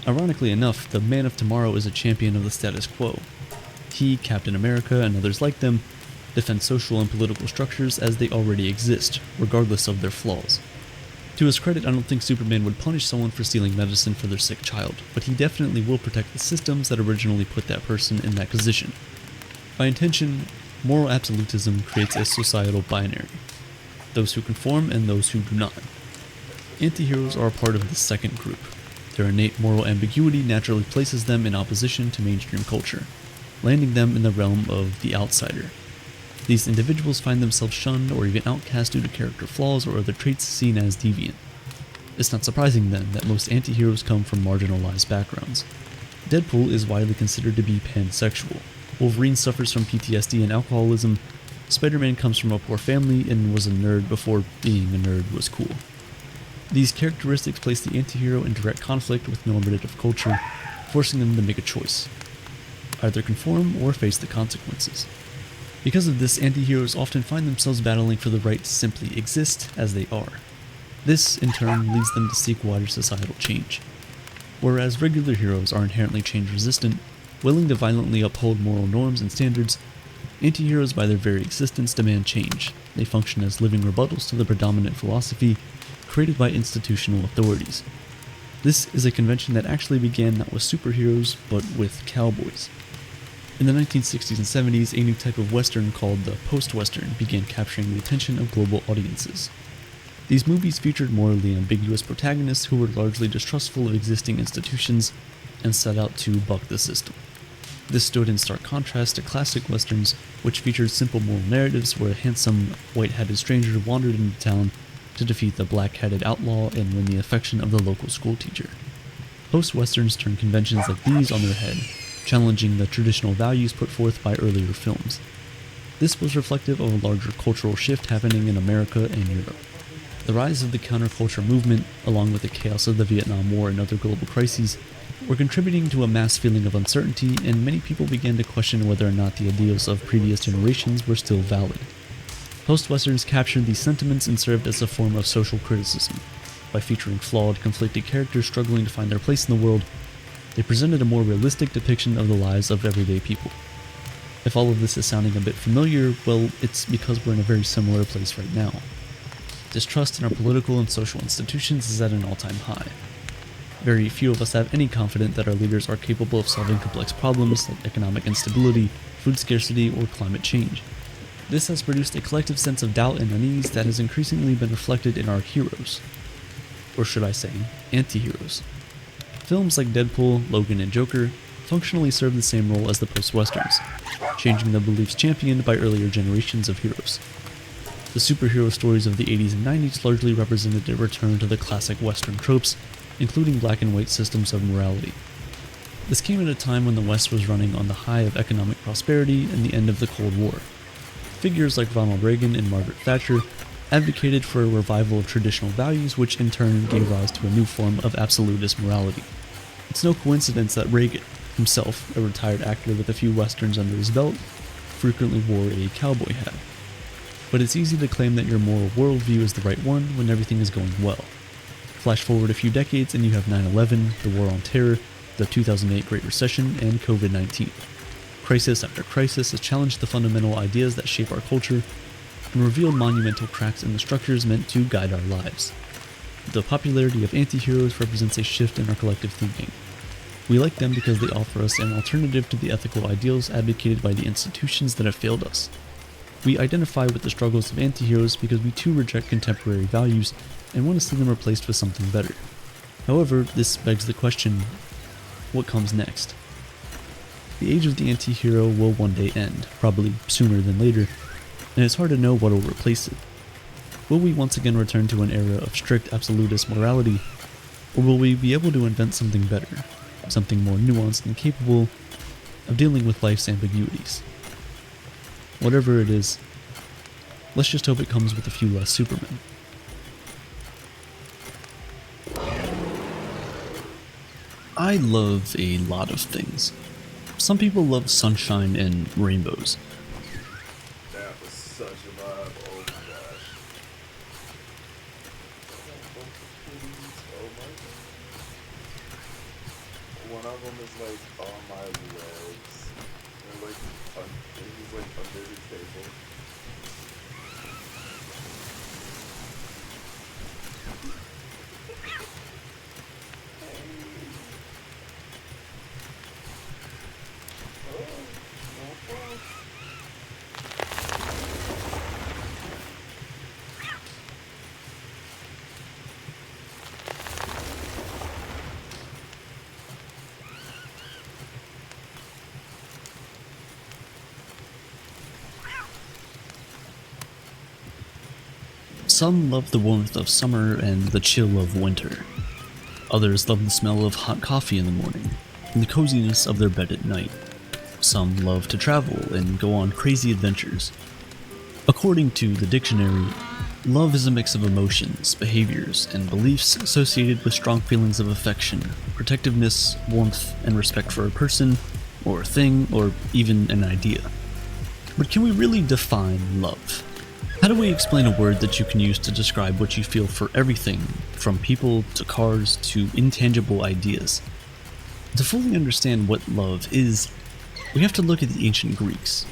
Ironically enough, the Man of Tomorrow is a champion of the status quo. He, Captain America, and others like them defend social and political structures as they already exist, regardless of their flaws. To his credit, I don't think Superman would punish someone for stealing medicine for their sick child, but he definitely will protect the systems that originally put that person in that position. By intention, moral absolutism creates a societal binary: those who conform and those who do not. Anti-heroes are a part of this second group. Their innate moral ambiguity naturally places them in opposition to mainstream culture, landing them in the realm of the outsider. These individuals find themselves shunned or even outcast due to character flaws or other traits seen as deviant. It's not surprising then that most anti-heroes come from marginalized backgrounds. Deadpool is widely considered to be pansexual. Wolverine suffers from PTSD and alcoholism. Spider-Man comes from a poor family and was a nerd before being a nerd was cool. These characteristics place the anti-hero in direct conflict with normative culture, forcing them to make a choice: either conform or face the consequences. Because of this, anti-heroes often find themselves battling for the right to simply exist as they are. This, in turn, leads them to seek wider societal change. Whereas regular heroes are inherently change-resistant, willing to violently uphold moral norms and standards, anti-heroes by their very existence demand change. They function as living rebuttals to the predominant philosophy created by institutional authorities. This is a convention that actually began not with superheroes, but with cowboys. In the 1960s and 70s, a new type of Western called the post-Western began capturing the attention of global audiences. These movies featured morally ambiguous protagonists who were largely distrustful of existing institutions and set out to buck the system. This stood in stark contrast to classic Westerns, which featured simple moral narratives where a handsome, white-hatted stranger wandered into town to defeat the black-hatted outlaw and win the affection of the local schoolteacher. Post-Westerns turned conventions like these on their head, challenging the traditional values put forth by earlier films. This was reflective of a larger cultural shift happening in America and Europe. The rise of the counterculture movement, along with the chaos of the Vietnam War and other global crises, were contributing to a mass feeling of uncertainty, and many people began to question whether or not the ideals of previous generations were still valid. Post-Westerns captured these sentiments and served as a form of social criticism. By featuring flawed, conflicted characters struggling to find their place in the world, they presented a more realistic depiction of the lives of everyday people. If all of this is sounding a bit familiar, well, it's because we're in a very similar place right now. Distrust in our political and social institutions is at an all-time high. Very few of us have any confidence that our leaders are capable of solving complex problems like economic instability, food scarcity, or climate change. This has produced a collective sense of doubt and unease that has increasingly been reflected in our heroes. Or should I say, anti-heroes. Films like Deadpool, Logan, and Joker functionally serve the same role as the post-Westerns, changing the beliefs championed by earlier generations of heroes. The superhero stories of the 80s and 90s largely represented a return to the classic Western tropes, including black and white systems of morality. This came at a time when the West was running on the high of economic prosperity and the end of the Cold War. Figures like Ronald Reagan and Margaret Thatcher advocated for a revival of traditional values, which in turn gave rise to a new form of absolutist morality. It's no coincidence that Reagan, himself a retired actor with a few westerns under his belt, frequently wore a cowboy hat. but it's easy to claim that your moral worldview is the right one when everything is going well. Flash forward a few decades and you have 9/11, the War on Terror, the 2008 Great Recession, and COVID-19. Crisis after crisis has challenged the fundamental ideas that shape our culture and revealed monumental cracks in the structures meant to guide our lives. The popularity of anti-heroes represents a shift in our collective thinking. We like them because they offer us an alternative to the ethical ideals advocated by the institutions that have failed us. We identify with the struggles of anti-heroes because we too reject contemporary values and want to see them replaced with something better. However, this begs the question, what comes next? The age of the anti-hero will one day end, probably sooner than later, and it's hard to know what will replace it. Will we once again return to an era of strict absolutist morality, or will we be able to invent something better, something more nuanced and capable of dealing with life's ambiguities? Whatever it is, let's just hope it comes with a few less Supermen. I love a lot of things. Some people love sunshine and rainbows. That was such a vibe. Oh my gosh. Oh my god. One of them is like on my legs. And like he's like under the table. Some love the warmth of summer and the chill of winter. Others love the smell of hot coffee in the morning and the coziness of their bed at night. Some love to travel and go on crazy adventures. According to the dictionary, love is a mix of emotions, behaviors, and beliefs associated with strong feelings of affection, protectiveness, warmth, and respect for a person, or a thing, or even an idea. But can we really define love? How do we explain a word that you can use to describe what you feel for everything, from people to cars to intangible ideas? To fully understand what love is, we have to look at the ancient Greeks.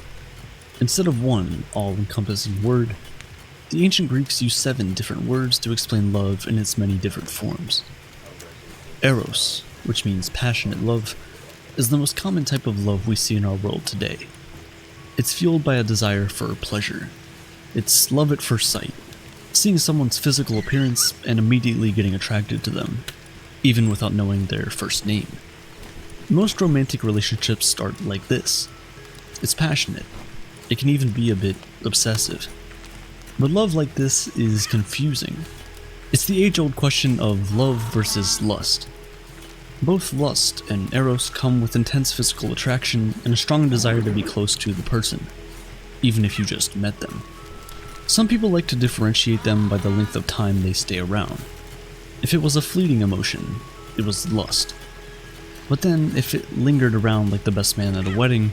Instead of one all-encompassing word, the ancient Greeks used 7 different words to explain love in its many different forms. Eros, which means passionate love, is the most common type of love we see in our world today. It's fueled by a desire for pleasure. It's love at first sight, seeing someone's physical appearance and immediately getting attracted to them, even without knowing their first name. Most romantic relationships start like this. It's passionate. It can even be a bit obsessive. But love like this is confusing. It's the age-old question of love versus lust. Both lust and eros come with intense physical attraction and a strong desire to be close to the person, even if you just met them. Some people like to differentiate them by the length of time they stay around. If it was a fleeting emotion, it was lust. But then, if it lingered around like the best man at a wedding,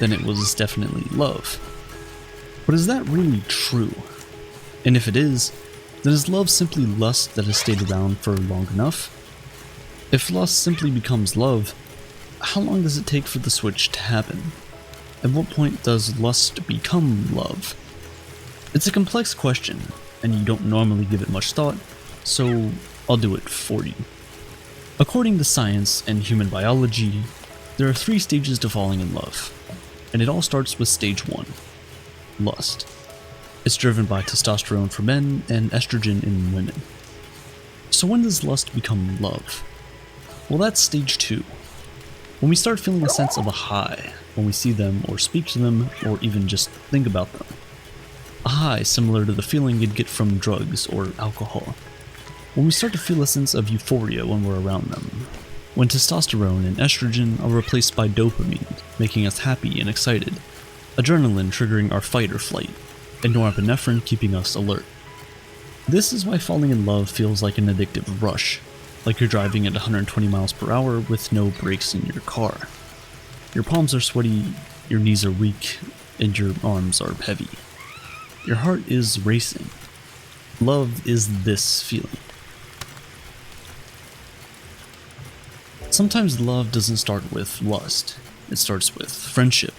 then it was definitely love. But is that really true? And if it is, then is love simply lust that has stayed around for long enough? If lust simply becomes love, how long does it take for the switch to happen? At what point does lust become love? It's a complex question, and you don't normally give it much thought, so I'll do it for you. According to science and human biology, there are 3 stages to falling in love, and it all starts with stage 1, lust. It's driven by testosterone for men and estrogen in women. So when does lust become love? Well, that's stage 2. When we start feeling a sense of a high when we see them or speak to them or even just think about them. A high similar to the feeling you'd get from drugs or alcohol. When we start to feel a sense of euphoria when we're around them. When testosterone and estrogen are replaced by dopamine, making us happy and excited. Adrenaline triggering our fight or flight, and norepinephrine keeping us alert. This is why falling in love feels like an addictive rush, like you're driving at 120 miles per hour with no brakes in your car. Your palms are sweaty, your knees are weak, and your arms are heavy. Your heart is racing. Love is this feeling. Sometimes love doesn't start with lust. It starts with friendship.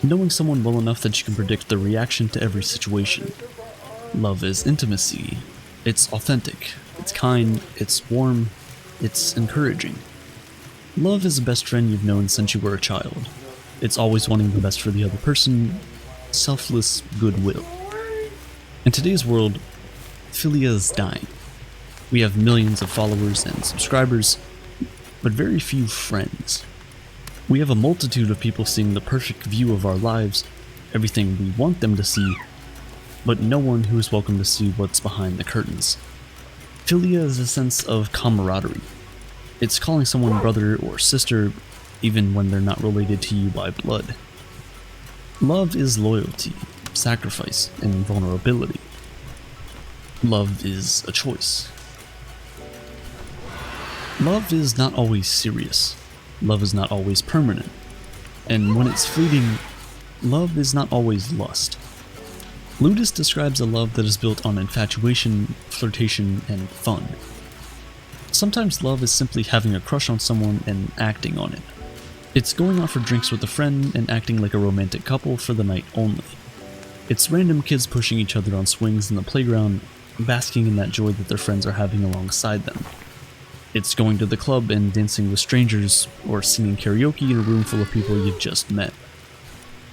Knowing someone well enough that you can predict the reaction to every situation. Love is intimacy. It's authentic. It's kind. It's warm. It's encouraging. Love is the best friend you've known since you were a child. It's always wanting the best for the other person. Selfless goodwill. In today's world, philia is dying. We have millions of followers and subscribers, but very few friends. We have a multitude of people seeing the perfect view of our lives, everything we want them to see, but no one who is welcome to see what's behind the curtains. Philia is a sense of camaraderie. It's calling someone brother or sister, even when they're not related to you by blood. Love is loyalty, sacrifice, and vulnerability. Love is a choice. Love is not always serious. Love is not always permanent. And when it's fleeting, love is not always lust. Ludus describes a love that is built on infatuation, flirtation, and fun. Sometimes love is simply having a crush on someone and acting on it. It's going out for drinks with a friend and acting like a romantic couple for the night only. It's random kids pushing each other on swings in the playground, basking in that joy that their friends are having alongside them. It's going to the club and dancing with strangers, or singing karaoke in a room full of people you've just met.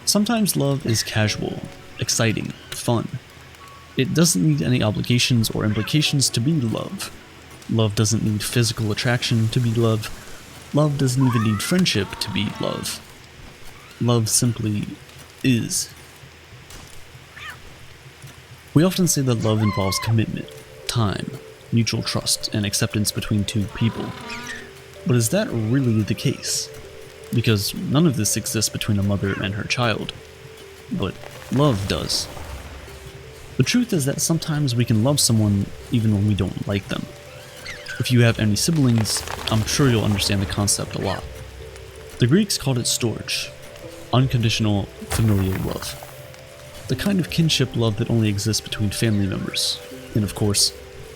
Sometimes love is casual, exciting, fun. It doesn't need any obligations or implications to be love. Love doesn't need physical attraction to be love. Love doesn't even need friendship to be love. Love simply is. We often say that love involves commitment, time, mutual trust, and acceptance between two people. But is that really the case? Because none of this exists between a mother and her child. But love does. The truth is that sometimes we can love someone even when we don't like them. If you have any siblings, I'm sure you'll understand the concept a lot. The Greeks called it storge, unconditional familial love. The kind of kinship love that only exists between family members. And of course,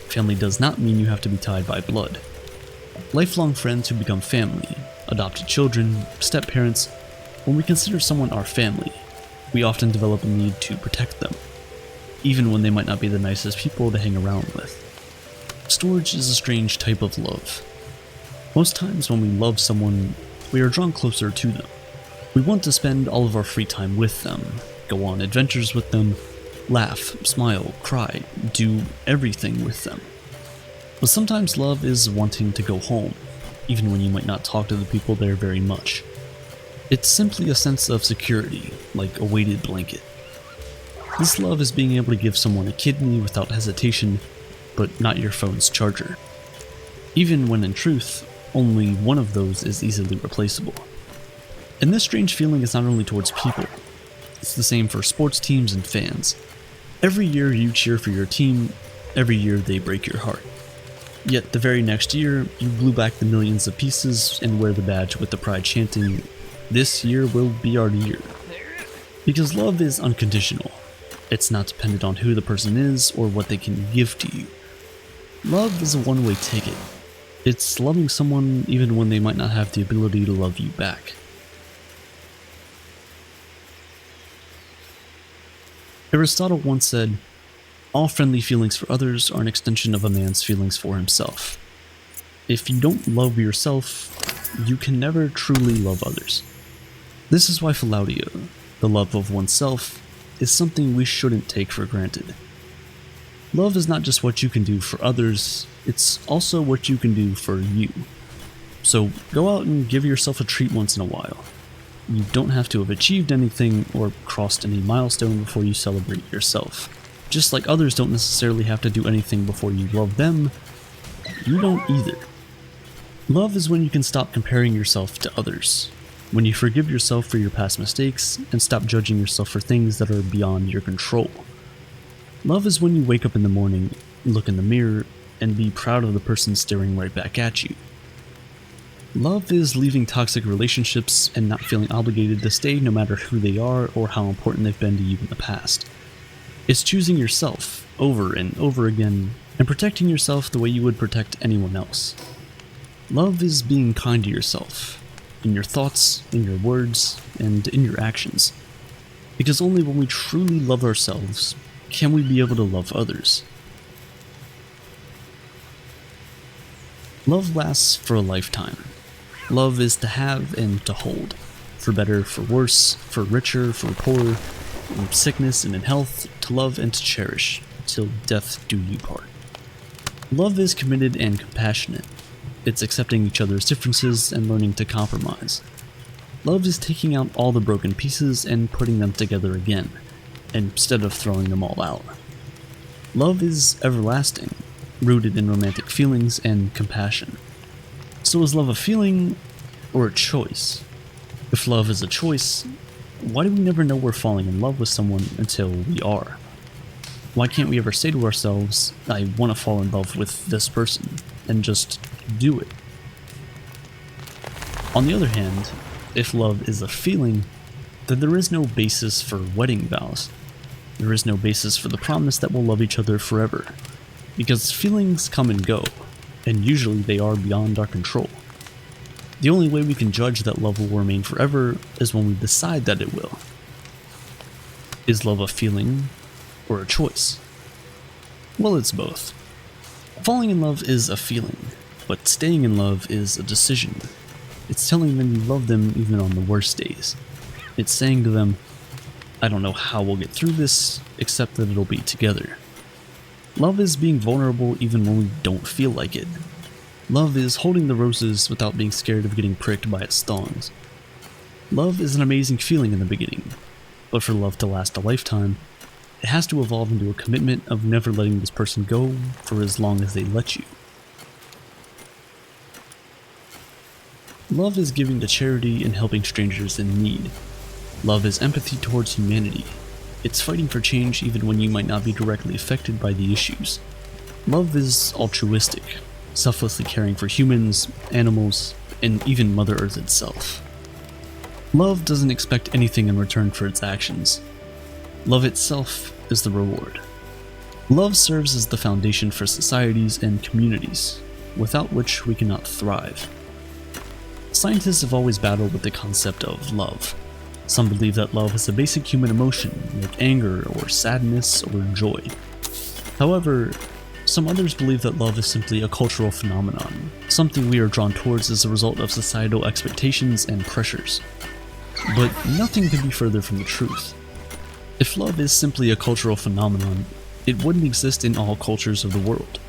family does not mean you have to be tied by blood. Lifelong friends who become family, adopted children, step-parents, when we consider someone our family, we often develop a need to protect them, even when they might not be the nicest people to hang around with. Storge is a strange type of love. Most times when we love someone, we are drawn closer to them. We want to spend all of our free time with them, go on adventures with them, laugh, smile, cry, do everything with them. But sometimes love is wanting to go home, even when you might not talk to the people there very much. It's simply a sense of security, like a weighted blanket. This love is being able to give someone a kidney without hesitation, but not your phone's charger. Even when in truth, only one of those is easily replaceable. And this strange feeling is not only towards people, it's the same for sports teams and fans. Every year you cheer for your team, every year they break your heart. Yet the very next year, you glue back the millions of pieces and wear the badge with the pride chanting, "This year will be our year." Because love is unconditional. It's not dependent on who the person is or what they can give to you. Love is a one-way ticket. It's loving someone even when they might not have the ability to love you back. Aristotle once said, "All friendly feelings for others are an extension of a man's feelings for himself." If you don't love yourself, you can never truly love others. This is why philautia, the love of oneself, is something we shouldn't take for granted. Love is not just what you can do for others, it's also what you can do for you. So go out and give yourself a treat once in a while. You don't have to have achieved anything or crossed any milestone before you celebrate yourself. Just like others don't necessarily have to do anything before you love them, you don't either. Love is when you can stop comparing yourself to others, when you forgive yourself for your past mistakes and stop judging yourself for things that are beyond your control. Love is when you wake up in the morning, look in the mirror, and be proud of the person staring right back at you. Love is leaving toxic relationships and not feeling obligated to stay no matter who they are or how important they've been to you in the past. It's choosing yourself over and over again and protecting yourself the way you would protect anyone else. Love is being kind to yourself, in your thoughts, in your words, and in your actions. Because only when we truly love ourselves can we be able to love others. Love lasts for a lifetime. Love is to have and to hold, for better, for worse, for richer, for poorer, in sickness and in health, to love and to cherish, till death do you part. Love is committed and compassionate. It's accepting each other's differences and learning to compromise. Love is taking out all the broken pieces and putting them together again, instead of throwing them all out. Love is everlasting, rooted in romantic feelings and compassion. So is love a feeling or a choice? If love is a choice, why do we never know we're falling in love with someone until we are? Why can't we ever say to ourselves, I want to fall in love with this person, and just do it? On the other hand, if love is a feeling, then there is no basis for wedding vows. There is no basis for the promise that we'll love each other forever, because feelings come and go, and usually they are beyond our control. The only way we can judge that love will remain forever is when we decide that it will. Is love a feeling or a choice? Well, it's both. Falling in love is a feeling, but staying in love is a decision. It's telling them you love them even on the worst days. It's saying to them, I don't know how we'll get through this, except that it'll be together. Love is being vulnerable even when we don't feel like it. Love is holding the roses without being scared of getting pricked by its thorns. Love is an amazing feeling in the beginning, but for love to last a lifetime, it has to evolve into a commitment of never letting this person go for as long as they let you. Love is giving to charity and helping strangers in need. Love is empathy towards humanity. It's fighting for change even when you might not be directly affected by the issues. Love is altruistic, selflessly caring for humans, animals, and even Mother Earth itself. Love doesn't expect anything in return for its actions. Love itself is the reward. Love serves as the foundation for societies and communities, without which we cannot thrive. Scientists have always battled with the concept of love. Some believe that love is a basic human emotion, like anger or sadness or joy. However, some others believe that love is simply a cultural phenomenon, something we are drawn towards as a result of societal expectations and pressures. But nothing could be further from the truth. If love is simply a cultural phenomenon, it wouldn't exist in all cultures of the world.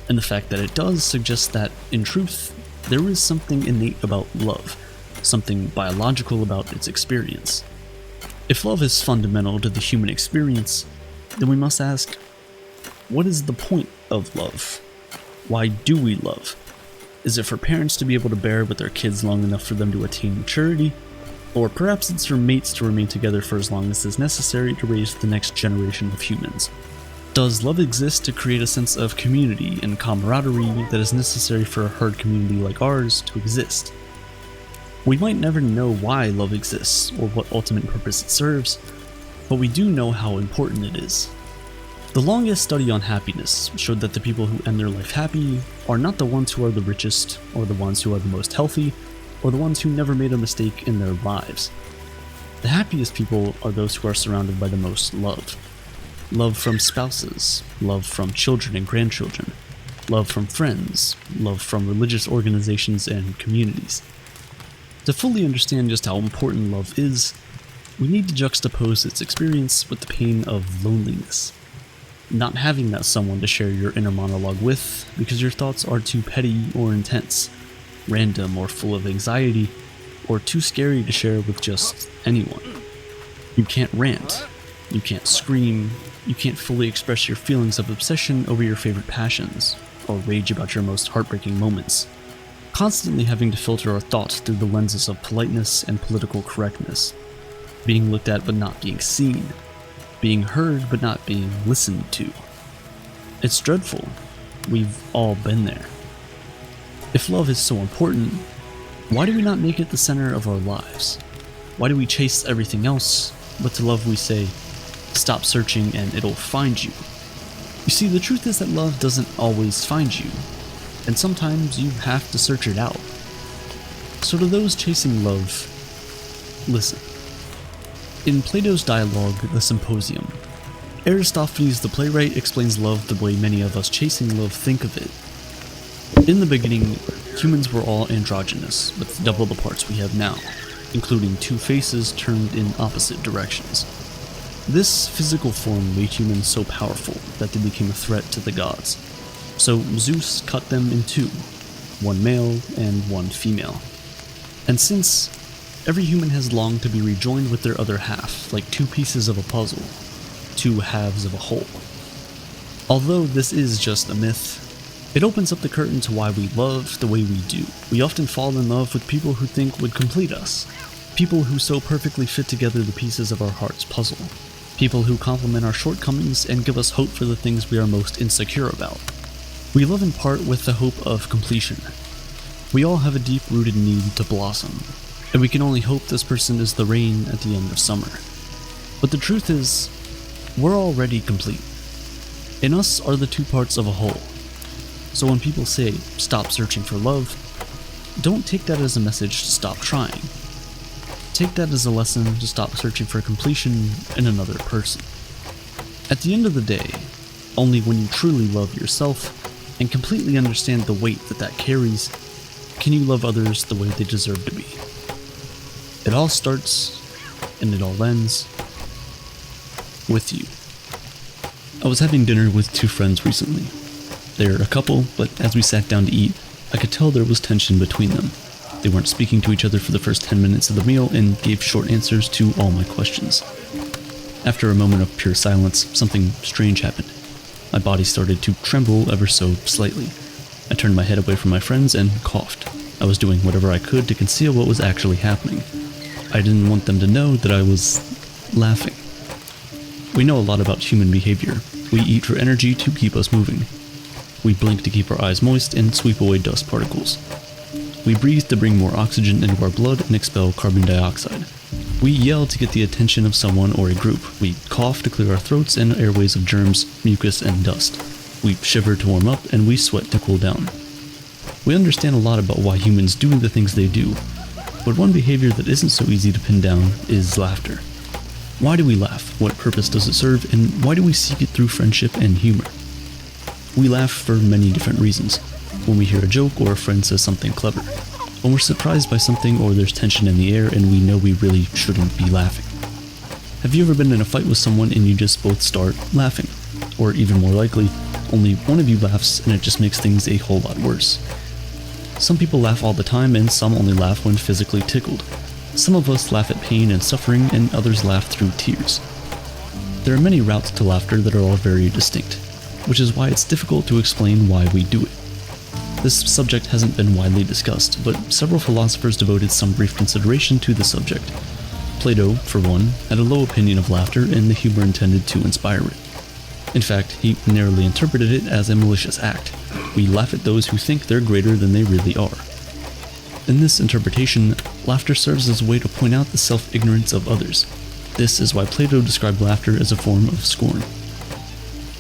And the fact that it does suggests that, in truth, there is something innate about love, something biological about its experience. If love is fundamental to the human experience, then we must ask, what is the point of love? Why do we love? Is it for parents to be able to bear with their kids long enough for them to attain maturity? Or perhaps it's for mates to remain together for as long as is necessary to raise the next generation of humans. Does love exist to create a sense of community and camaraderie that is necessary for a herd community like ours to exist? We might never know why love exists or what ultimate purpose it serves, but we do know how important it is. The longest study on happiness showed that the people who end their life happy are not the ones who are the richest, or the ones who are the most healthy, or the ones who never made a mistake in their lives. The happiest people are those who are surrounded by the most love. Love from spouses, love from children and grandchildren, love from friends, love from religious organizations and communities. To fully understand just how important love is, we need to juxtapose its experience with the pain of loneliness. Not having that someone to share your inner monologue with because your thoughts are too petty or intense, random or full of anxiety, or too scary to share with just anyone. You can't rant, you can't scream, you can't fully express your feelings of obsession over your favorite passions, or rage about your most heartbreaking moments. Constantly having to filter our thoughts through the lenses of politeness and political correctness. Being looked at but not being seen. Being heard but not being listened to. It's dreadful. We've all been there. If love is so important, why do we not make it the center of our lives? Why do we chase everything else, but to love we say, Stop searching and it'll find you. You see, the truth is that love doesn't always find you, and sometimes you have to search it out. So to those chasing love, listen. In Plato's dialogue, The Symposium, Aristophanes the playwright explains love the way many of us chasing love think of it. In the beginning, humans were all androgynous, with double the parts we have now, including two faces turned in opposite directions. This physical form made humans so powerful that they became a threat to the gods. So Zeus cut them in two, one male and one female. And since every human has longed to be rejoined with their other half, like two pieces of a puzzle, two halves of a whole. Although this is just a myth, it opens up the curtain to why we love the way we do. We often fall in love with people who think would complete us, people who so perfectly fit together the pieces of our heart's puzzle, people who complement our shortcomings and give us hope for the things we are most insecure about. We love in part with the hope of completion. We all have a deep-rooted need to blossom, and we can only hope this person is the rain at the end of summer. But the truth is, we're already complete. In us are the two parts of a whole. So when people say, stop searching for love, don't take that as a message to stop trying. Take that as a lesson to stop searching for completion in another person. At the end of the day, only when you truly love yourself and completely understand the weight that carries, can you love others the way they deserve to be. It all starts, and it all ends, with you. I was having dinner with two friends recently. They're a couple, but as we sat down to eat, I could tell there was tension between them. They weren't speaking to each other for the first 10 minutes of the meal and gave short answers to all my questions. After a moment of pure silence, something strange happened. My body started to tremble ever so slightly. I turned my head away from my friends and coughed. I was doing whatever I could to conceal what was actually happening. I didn't want them to know that I was laughing. We know a lot about human behavior. We eat for energy to keep us moving. We blink to keep our eyes moist and sweep away dust particles. We breathe to bring more oxygen into our blood and expel carbon dioxide. We yell to get the attention of someone or a group. We cough to clear our throats and airways of germs, mucus, and dust. We shiver to warm up, and we sweat to cool down. We understand a lot about why humans do the things they do, but one behavior that isn't so easy to pin down is laughter. Why do we laugh? What purpose does it serve? And why do we seek it through friendship and humor? We laugh for many different reasons. When we hear a joke or a friend says something clever. When we're surprised by something or there's tension in the air and we know we really shouldn't be laughing. Have you ever been in a fight with someone and you just both start laughing? Or even more likely, only one of you laughs and it just makes things a whole lot worse. Some people laugh all the time and some only laugh when physically tickled. Some of us laugh at pain and suffering and others laugh through tears. There are many routes to laughter that are all very distinct, which is why it's difficult to explain why we do it. This subject hasn't been widely discussed, but several philosophers devoted some brief consideration to the subject. Plato, for one, had a low opinion of laughter and the humor intended to inspire it. In fact, he narrowly interpreted it as a malicious act. We laugh at those who think they're greater than they really are. In this interpretation, laughter serves as a way to point out the self-ignorance of others. This is why Plato described laughter as a form of scorn.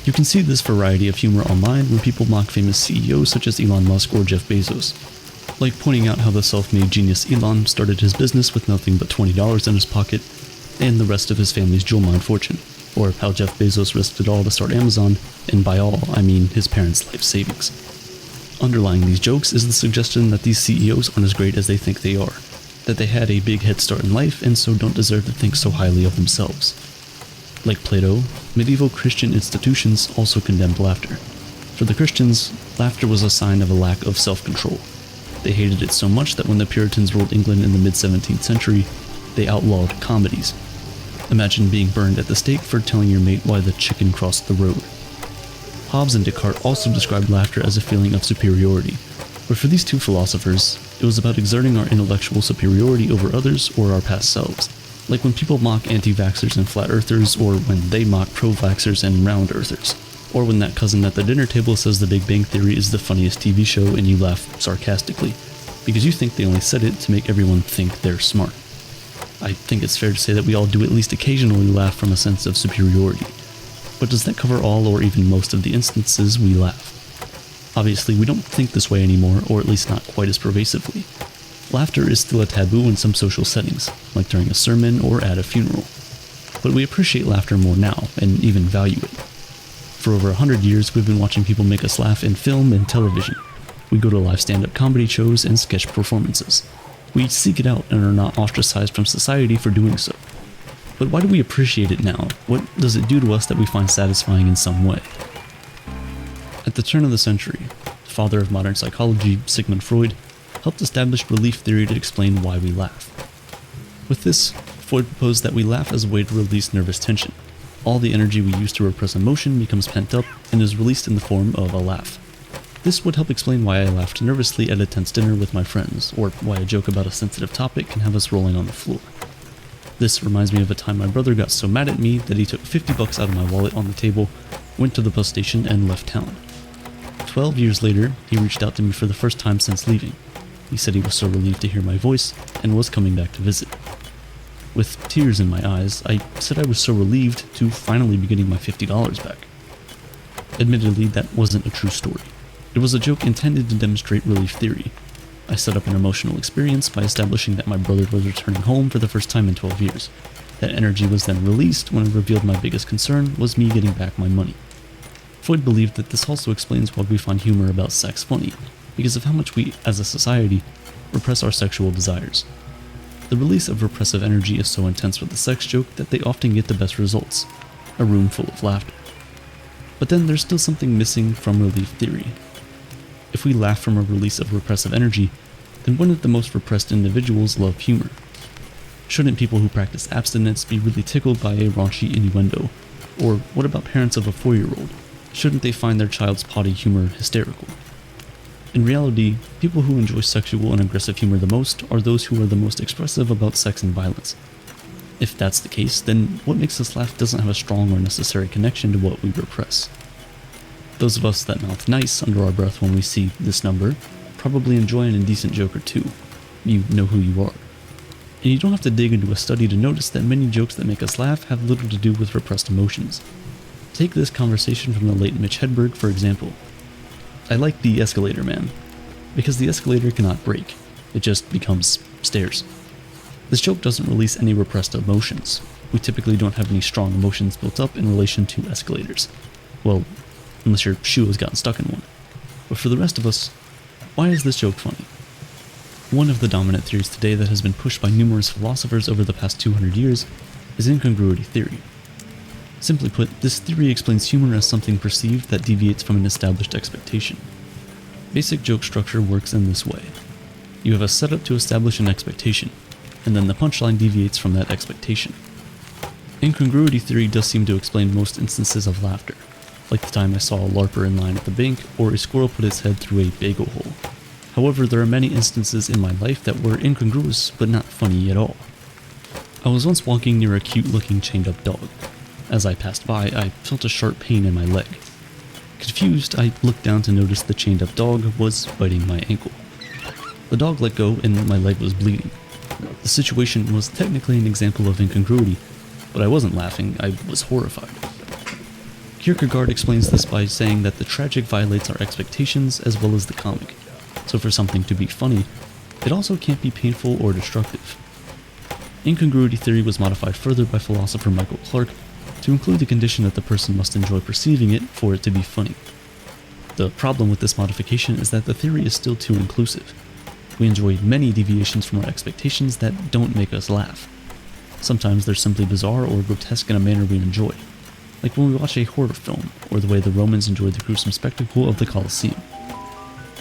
You can see this variety of humor online when people mock famous CEOs such as Elon Musk or Jeff Bezos. Like pointing out how the self-made genius Elon started his business with nothing but $20 in his pocket and the rest of his family's jewel mine fortune. Or how Jeff Bezos risked it all to start Amazon, and by all, I mean his parents' life savings. Underlying these jokes is the suggestion that these CEOs aren't as great as they think they are, that they had a big head start in life and so don't deserve to think so highly of themselves. Like Plato, medieval Christian institutions also condemned laughter. For the Christians, laughter was a sign of a lack of self-control. They hated it so much that when the Puritans ruled England in the mid-17th century, they outlawed comedies. Imagine being burned at the stake for telling your mate why the chicken crossed the road. Hobbes and Descartes also described laughter as a feeling of superiority, but for these two philosophers, it was about exerting our intellectual superiority over others or our past selves. Like when people mock anti-vaxxers and flat earthers, or when they mock pro-vaxxers and round earthers. Or when that cousin at the dinner table says The Big Bang Theory is the funniest TV show and you laugh sarcastically, because you think they only said it to make everyone think they're smart. I think it's fair to say that we all do at least occasionally laugh from a sense of superiority. But does that cover all or even most of the instances we laugh? Obviously, we don't think this way anymore, or at least not quite as pervasively. Laughter is still a taboo in some social settings, like during a sermon or at a funeral. But we appreciate laughter more now, and even value it. For over 100 years, we've been watching people make us laugh in film and television. We go to live stand-up comedy shows and sketch performances. We seek it out and are not ostracized from society for doing so. But why do we appreciate it now? What does it do to us that we find satisfying in some way? At the turn of the century, the father of modern psychology, Sigmund Freud, helped establish relief theory to explain why we laugh. With this, Freud proposed that we laugh as a way to release nervous tension. All the energy we use to repress emotion becomes pent up and is released in the form of a laugh. This would help explain why I laughed nervously at a tense dinner with my friends, or why a joke about a sensitive topic can have us rolling on the floor. This reminds me of a time my brother got so mad at me that he took $50 out of my wallet on the table, went to the bus station, and left town. 12 years later, he reached out to me for the first time since leaving. He said he was so relieved to hear my voice and was coming back to visit. With tears in my eyes, I said I was so relieved to finally be getting my $50 back. Admittedly, that wasn't a true story. It was a joke intended to demonstrate relief theory. I set up an emotional experience by establishing that my brother was returning home for the first time in 12 years. That energy was then released when I revealed my biggest concern was me getting back my money. Freud believed that this also explains why we find humor about sex funny, because of how much we, as a society, repress our sexual desires. The release of repressive energy is so intense with the sex joke that they often get the best results, a room full of laughter. But then there's still something missing from relief theory. If we laugh from a release of repressive energy, then wouldn't the most repressed individuals love humor? Shouldn't people who practice abstinence be really tickled by a raunchy innuendo? Or what about parents of a 4-year-old? Shouldn't they find their child's potty humor hysterical? In reality, people who enjoy sexual and aggressive humor the most are those who are the most expressive about sex and violence. If that's the case, then what makes us laugh doesn't have a strong or necessary connection to what we repress. Those of us that mouth nice under our breath when we see this number probably enjoy an indecent joke or two. You know who you are. And you don't have to dig into a study to notice that many jokes that make us laugh have little to do with repressed emotions. Take this conversation from the late Mitch Hedberg, for example. I like the escalator man, because the escalator cannot break. It just becomes stairs. This joke doesn't release any repressed emotions. We typically don't have any strong emotions built up in relation to escalators. Well, unless your shoe has gotten stuck in one. But for the rest of us, why is this joke funny? One of the dominant theories today that has been pushed by numerous philosophers over the past 200 years is incongruity theory. Simply put, this theory explains humor as something perceived that deviates from an established expectation. Basic joke structure works in this way. You have a setup to establish an expectation, and then the punchline deviates from that expectation. Incongruity theory does seem to explain most instances of laughter, like the time I saw a LARPer in line at the bank, or a squirrel put its head through a bagel hole. However, there are many instances in my life that were incongruous, but not funny at all. I was once walking near a cute-looking chained-up dog. As I passed by, I felt a sharp pain in my leg. Confused, I looked down to notice the chained-up dog was biting my ankle. The dog let go and my leg was bleeding. The situation was technically an example of incongruity, but I wasn't laughing, I was horrified. Kierkegaard explains this by saying that the tragic violates our expectations as well as the comic. So for something to be funny, it also can't be painful or destructive. Incongruity theory was modified further by philosopher Michael Clark to include the condition that the person must enjoy perceiving it for it to be funny. The problem with this modification is that the theory is still too inclusive. We enjoy many deviations from our expectations that don't make us laugh. Sometimes they're simply bizarre or grotesque in a manner we enjoy, like when we watch a horror film, or the way the Romans enjoyed the gruesome spectacle of the Colosseum.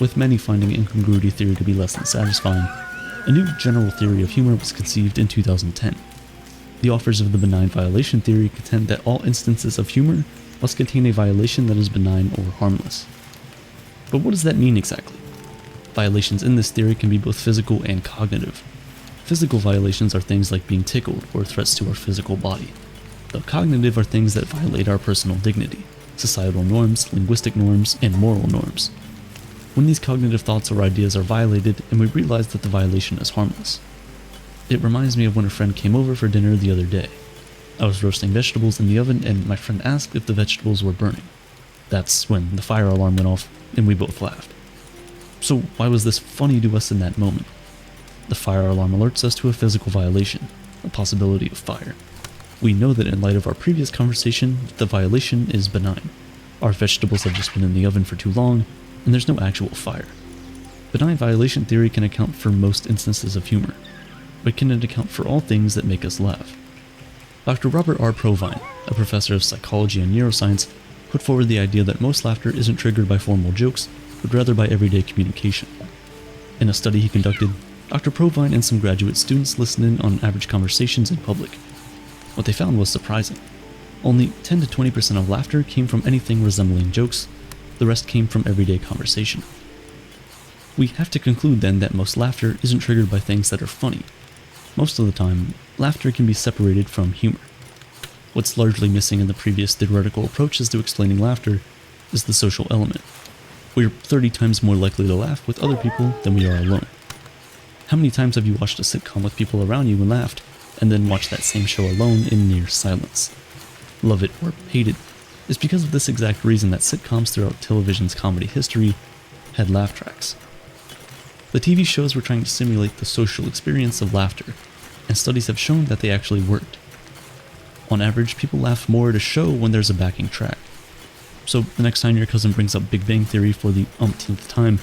With many finding incongruity theory to be less than satisfying, a new general theory of humor was conceived in 2010. The authors of the benign violation theory contend that all instances of humor must contain a violation that is benign or harmless. But what does that mean exactly? Violations in this theory can be both physical and cognitive. Physical violations are things like being tickled or threats to our physical body. The cognitive are things that violate our personal dignity, societal norms, linguistic norms, and moral norms. When these cognitive thoughts or ideas are violated and we realize that the violation is harmless. It reminds me of when a friend came over for dinner the other day. I was roasting vegetables in the oven and my friend asked if the vegetables were burning. That's when the fire alarm went off and we both laughed. So why was this funny to us in that moment? The fire alarm alerts us to a physical violation, a possibility of fire. We know that in light of our previous conversation, the violation is benign. Our vegetables have just been in the oven for too long, and there's no actual fire. Benign violation theory can account for most instances of humor, but can it account for all things that make us laugh? Dr. Robert R. Provine, a professor of psychology and neuroscience, put forward the idea that most laughter isn't triggered by formal jokes, but rather by everyday communication. In a study he conducted, Dr. Provine and some graduate students listened in on average conversations in public. What they found was surprising. Only 10 to 20% of laughter came from anything resembling jokes, the rest came from everyday conversation. We have to conclude then that most laughter isn't triggered by things that are funny. Most of the time, laughter can be separated from humor. What's largely missing in the previous theoretical approaches to explaining laughter is the social element. We're 30 times more likely to laugh with other people than we are alone. How many times have you watched a sitcom with people around you and laughed, and then watched that same show alone in near silence? Love it or hate it, it's because of this exact reason that sitcoms throughout television's comedy history had laugh tracks. The TV shows were trying to simulate the social experience of laughter, and studies have shown that they actually worked. On average, people laugh more at a show when there's a backing track. So the next time your cousin brings up Big Bang Theory for the umpteenth time,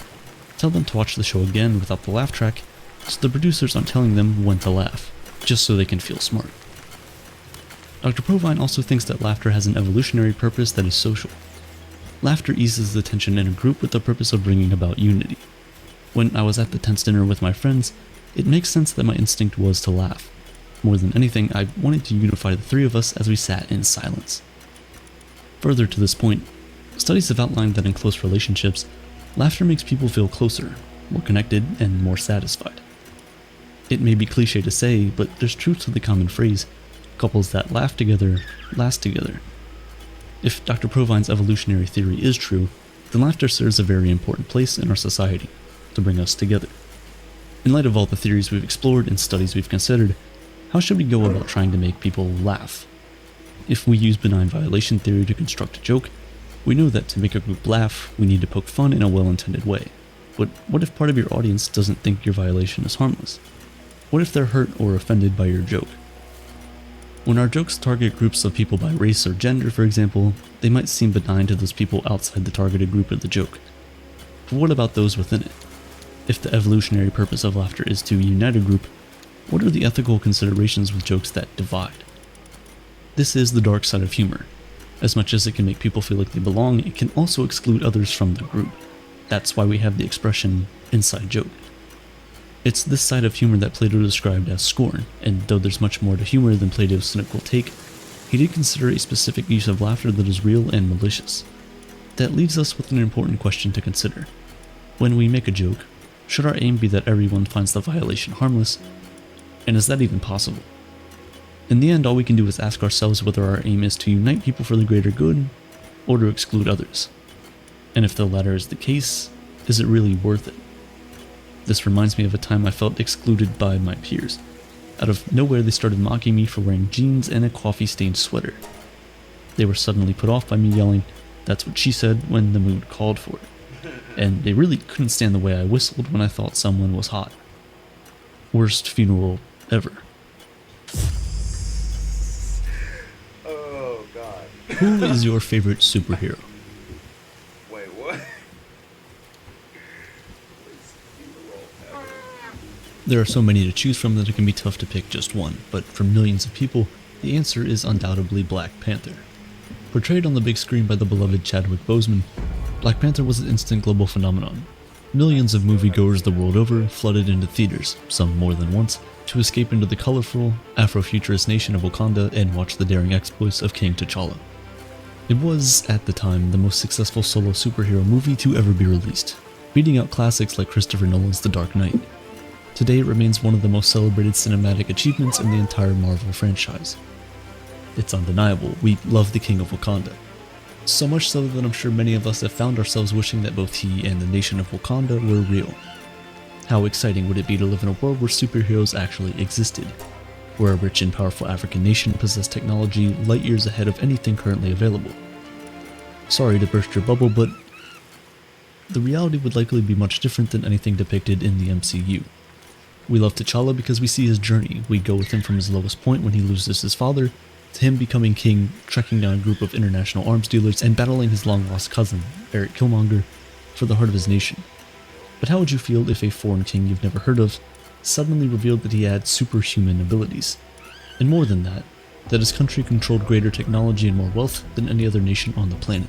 tell them to watch the show again without the laugh track, so the producers aren't telling them when to laugh, just so they can feel smart. Dr. Provine also thinks that laughter has an evolutionary purpose that is social. Laughter eases the tension in a group with the purpose of bringing about unity. When I was at the tense dinner with my friends, it makes sense that my instinct was to laugh. More than anything, I wanted to unify the three of us as we sat in silence. Further to this point, studies have outlined that in close relationships, laughter makes people feel closer, more connected, and more satisfied. It may be cliche to say, but there's truth to the common phrase, couples that laugh together last together. If Dr. Provine's evolutionary theory is true, then laughter serves a very important place in our society, to bring us together. In light of all the theories we've explored and studies we've considered, how should we go about trying to make people laugh? If we use benign violation theory to construct a joke, we know that to make a group laugh, we need to poke fun in a well-intended way. But what if part of your audience doesn't think your violation is harmless? What if they're hurt or offended by your joke? When our jokes target groups of people by race or gender, for example, they might seem benign to those people outside the targeted group of the joke. But what about those within it? If the evolutionary purpose of laughter is to unite a group, what are the ethical considerations with jokes that divide? This is the dark side of humor. As much as it can make people feel like they belong, it can also exclude others from the group. That's why we have the expression, inside joke. It's this side of humor that Plato described as scorn, and though there's much more to humor than Plato's cynical take, he did consider a specific use of laughter that is real and malicious. That leaves us with an important question to consider. When we make a joke, should our aim be that everyone finds the violation harmless? And is that even possible? In the end, all we can do is ask ourselves whether our aim is to unite people for the greater good, or to exclude others. And if the latter is the case, is it really worth it? This reminds me of a time I felt excluded by my peers. Out of nowhere, they started mocking me for wearing jeans and a coffee-stained sweater. They were suddenly put off by me yelling, "That's what she said," when the mood called for it. And they really couldn't stand the way I whistled when I thought someone was hot. Worst funeral ever. Oh God. Who is your favorite superhero? Wait, what? Worst funeral ever. There are so many to choose from that it can be tough to pick just one, but for millions of people, the answer is undoubtedly Black Panther. Portrayed on the big screen by the beloved Chadwick Boseman, Black Panther was an instant global phenomenon. Millions of moviegoers the world over flooded into theaters, some more than once, to escape into the colorful, Afrofuturist nation of Wakanda and watch the daring exploits of King T'Challa. It was, at the time, the most successful solo superhero movie to ever be released, beating out classics like Christopher Nolan's The Dark Knight. Today it remains one of the most celebrated cinematic achievements in the entire Marvel franchise. It's undeniable, we love the King of Wakanda. So much so that I'm sure many of us have found ourselves wishing that both he and the nation of Wakanda were real. How exciting would it be to live in a world where superheroes actually existed, where a rich and powerful African nation possessed technology light years ahead of anything currently available? Sorry to burst your bubble, but the reality would likely be much different than anything depicted in the MCU. We love T'Challa because we see his journey. We go with him from his lowest point when he loses his father, to him becoming king, tracking down a group of international arms dealers, and battling his long-lost cousin, Eric Killmonger, for the heart of his nation. But how would you feel if a foreign king you've never heard of suddenly revealed that he had superhuman abilities? And more than that, that his country controlled greater technology and more wealth than any other nation on the planet?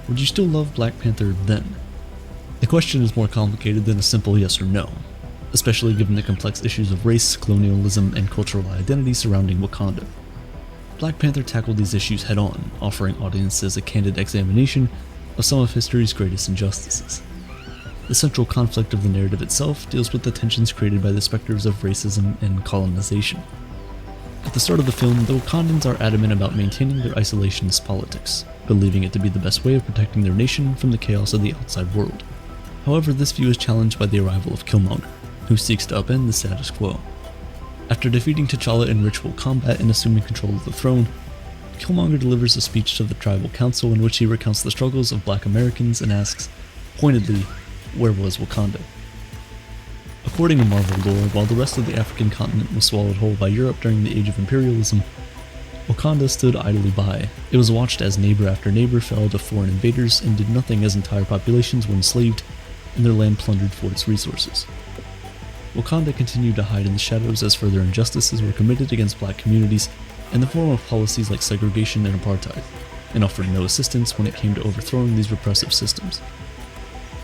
Would you still love Black Panther then? The question is more complicated than a simple yes or no, especially given the complex issues of race, colonialism, and cultural identity surrounding Wakanda. Black Panther tackled these issues head-on, offering audiences a candid examination of some of history's greatest injustices. The central conflict of the narrative itself deals with the tensions created by the specters of racism and colonization. At the start of the film, the Wakandans are adamant about maintaining their isolationist politics, believing it to be the best way of protecting their nation from the chaos of the outside world. However, this view is challenged by the arrival of Killmonger, who seeks to upend the status quo. After defeating T'Challa in ritual combat and assuming control of the throne, Killmonger delivers a speech to the tribal council in which he recounts the struggles of Black Americans and asks, pointedly, where was Wakanda? According to Marvel lore, while the rest of the African continent was swallowed whole by Europe during the Age of Imperialism, Wakanda stood idly by. It was watched as neighbor after neighbor fell to foreign invaders and did nothing as entire populations were enslaved and their land plundered for its resources. Wakanda continued to hide in the shadows as further injustices were committed against black communities in the form of policies like segregation and apartheid, and offered no assistance when it came to overthrowing these repressive systems.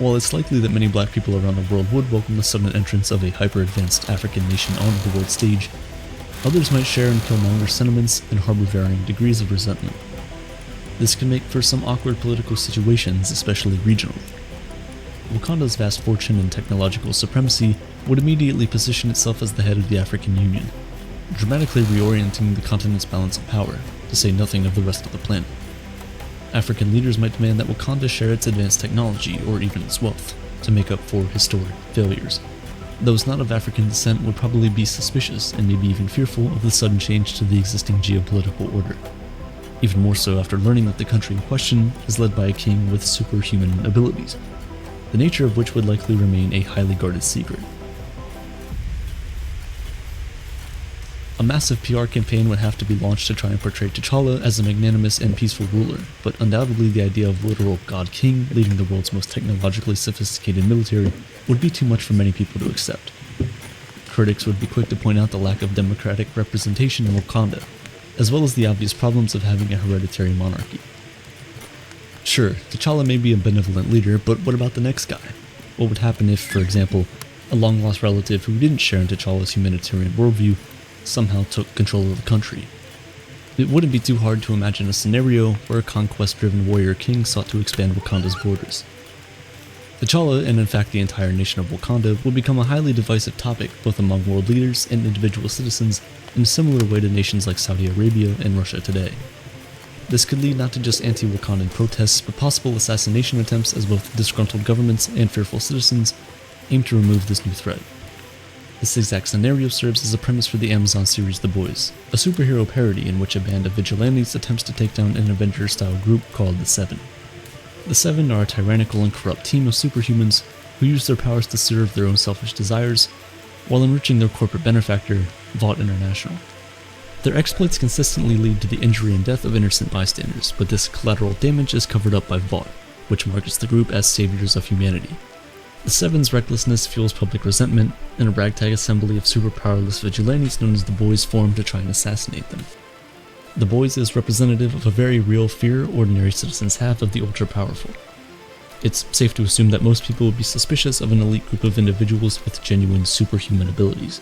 While it's likely that many black people around the world would welcome the sudden entrance of a hyper-advanced African nation onto the world stage, others might share in Killmonger's sentiments and harbor varying degrees of resentment. This can make for some awkward political situations, especially regionally. Wakanda's vast fortune and technological supremacy would immediately position itself as the head of the African Union, dramatically reorienting the continent's balance of power, to say nothing of the rest of the planet. African leaders might demand that Wakanda share its advanced technology, or even its wealth, to make up for historic failures. Those not of African descent would probably be suspicious and maybe even fearful of the sudden change to the existing geopolitical order. Even more so after learning that the country in question is led by a king with superhuman abilities, the nature of which would likely remain a highly guarded secret. A massive PR campaign would have to be launched to try and portray T'Challa as a magnanimous and peaceful ruler, but undoubtedly the idea of literal God King leading the world's most technologically sophisticated military would be too much for many people to accept. Critics would be quick to point out the lack of democratic representation in Wakanda, as well as the obvious problems of having a hereditary monarchy. Sure, T'Challa may be a benevolent leader, but what about the next guy? What would happen if, for example, a long-lost relative who didn't share in T'Challa's humanitarian worldview somehow took control of the country? It wouldn't be too hard to imagine a scenario where a conquest-driven warrior king sought to expand Wakanda's borders. T'Challa, and in fact the entire nation of Wakanda, would become a highly divisive topic both among world leaders and individual citizens in a similar way to nations like Saudi Arabia and Russia today. This could lead not to just anti-Wakandan protests, but possible assassination attempts as both disgruntled governments and fearful citizens aim to remove this new threat. This exact scenario serves as a premise for the Amazon series The Boys, a superhero parody in which a band of vigilantes attempts to take down an Avengers-style group called the Seven. The Seven are a tyrannical and corrupt team of superhumans who use their powers to serve their own selfish desires, while enriching their corporate benefactor, Vought International. Their exploits consistently lead to the injury and death of innocent bystanders, but this collateral damage is covered up by Vought, which markets the group as saviors of humanity. The Seven's recklessness fuels public resentment, and a ragtag assembly of super-powerless vigilantes known as the Boys form to try and assassinate them. The Boys is representative of a very real fear ordinary citizens have of the ultra-powerful. It's safe to assume that most people would be suspicious of an elite group of individuals with genuine superhuman abilities.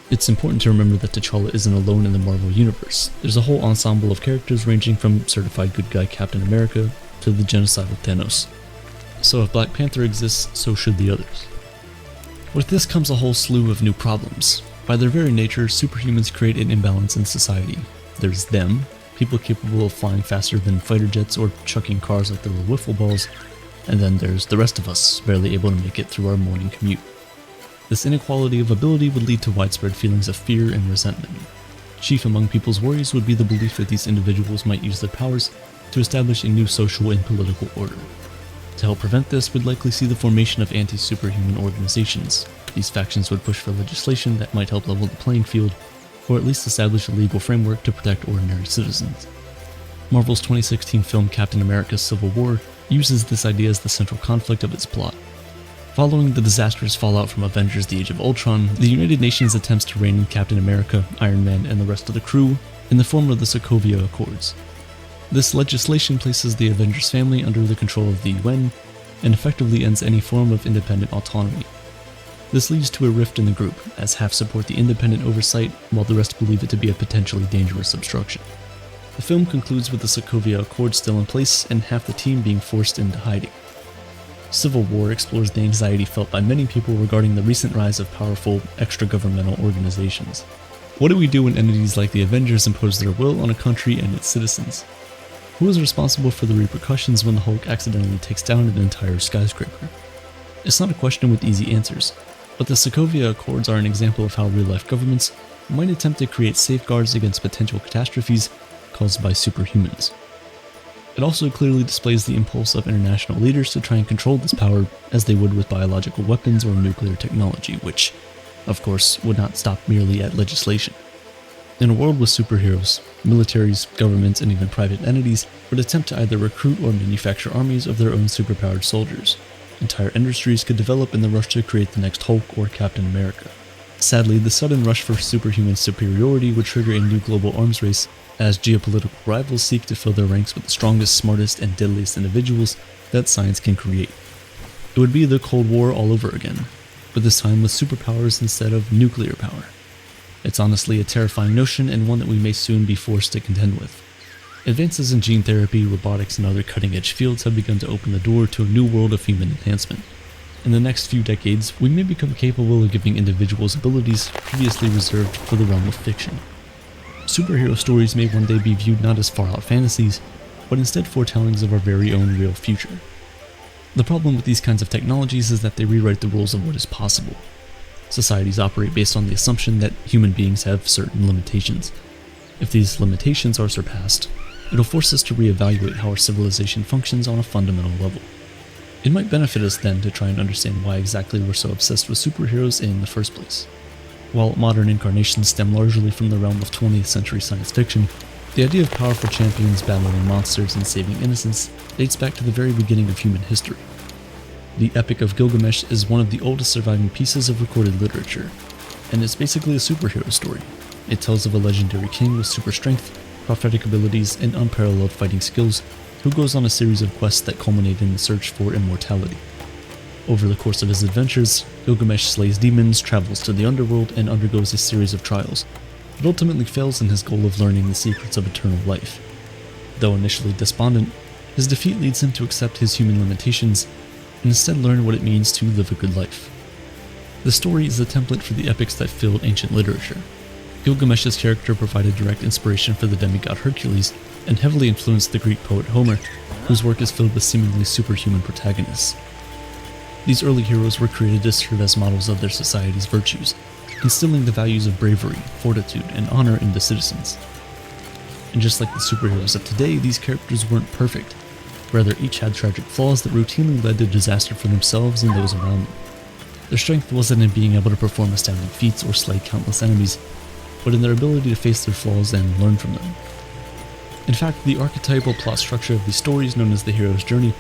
It's important to remember that T'Challa isn't alone in the Marvel Universe. There's a whole ensemble of characters ranging from certified good guy Captain America to the genocidal Thanos. So if Black Panther exists, so should the others. With this comes a whole slew of new problems. By their very nature, superhumans create an imbalance in society. There's them, people capable of flying faster than fighter jets or chucking cars like they were wiffle balls, and then there's the rest of us, barely able to make it through our morning commute. This inequality of ability would lead to widespread feelings of fear and resentment. Chief among people's worries would be the belief that these individuals might use their powers to establish a new social and political order. To help prevent this, we'd likely see the formation of anti-superhuman organizations. These factions would push for legislation that might help level the playing field, or at least establish a legal framework to protect ordinary citizens. Marvel's 2016 film Captain America: Civil War uses this idea as the central conflict of its plot. Following the disastrous fallout from Avengers: The Age of Ultron, the United Nations attempts to rein in Captain America, Iron Man, and the rest of the crew in the form of the Sokovia Accords. This legislation places the Avengers family under the control of the UN and effectively ends any form of independent autonomy. This leads to a rift in the group, as half support the independent oversight while the rest believe it to be a potentially dangerous obstruction. The film concludes with the Sokovia Accords still in place and half the team being forced into hiding. Civil War explores the anxiety felt by many people regarding the recent rise of powerful, extra-governmental organizations. What do we do when entities like the Avengers impose their will on a country and its citizens? Who is responsible for the repercussions when the Hulk accidentally takes down an entire skyscraper? It's not a question with easy answers, but the Sokovia Accords are an example of how real-life governments might attempt to create safeguards against potential catastrophes caused by superhumans. It also clearly displays the impulse of international leaders to try and control this power as they would with biological weapons or nuclear technology, which, of course, would not stop merely at legislation. In a world with superheroes, militaries, governments, and even private entities would attempt to either recruit or manufacture armies of their own superpowered soldiers. Entire industries could develop in the rush to create the next Hulk or Captain America. Sadly, the sudden rush for superhuman superiority would trigger a new global arms race as geopolitical rivals seek to fill their ranks with the strongest, smartest, and deadliest individuals that science can create. It would be the Cold War all over again, but this time with superpowers instead of nuclear power. It's honestly a terrifying notion and one that we may soon be forced to contend with. Advances in gene therapy, robotics, and other cutting-edge fields have begun to open the door to a new world of human enhancement. In the next few decades, we may become capable of giving individuals abilities previously reserved for the realm of fiction. Superhero stories may one day be viewed not as far-out fantasies, but instead foretellings of our very own real future. The problem with these kinds of technologies is that they rewrite the rules of what is possible. Societies operate based on the assumption that human beings have certain limitations. If these limitations are surpassed, it'll force us to reevaluate how our civilization functions on a fundamental level. It might benefit us then to try and understand why exactly we're so obsessed with superheroes in the first place. While modern incarnations stem largely from the realm of 20th century science fiction, the idea of powerful champions battling monsters and saving innocence dates back to the very beginning of human history. The Epic of Gilgamesh is one of the oldest surviving pieces of recorded literature, and it's basically a superhero story. It tells of a legendary king with super strength, prophetic abilities, and unparalleled fighting skills who goes on a series of quests that culminate in the search for immortality. Over the course of his adventures, Gilgamesh slays demons, travels to the underworld, and undergoes a series of trials, but ultimately fails in his goal of learning the secrets of eternal life. Though initially despondent, his defeat leads him to accept his human limitations and instead learn what it means to live a good life. The story is a template for the epics that filled ancient literature. Gilgamesh's character provided direct inspiration for the demigod Hercules and heavily influenced the Greek poet Homer, whose work is filled with seemingly superhuman protagonists. These early heroes were created to serve as models of their society's virtues, instilling the values of bravery, fortitude, and honor into citizens. And just like the superheroes of today, these characters weren't perfect. Rather, each had tragic flaws that routinely led to disaster for themselves and those around them. Their strength wasn't in being able to perform astounding feats or slay countless enemies, but in their ability to face their flaws and learn from them. In fact, the archetypal plot structure of these stories, known as the hero's journey,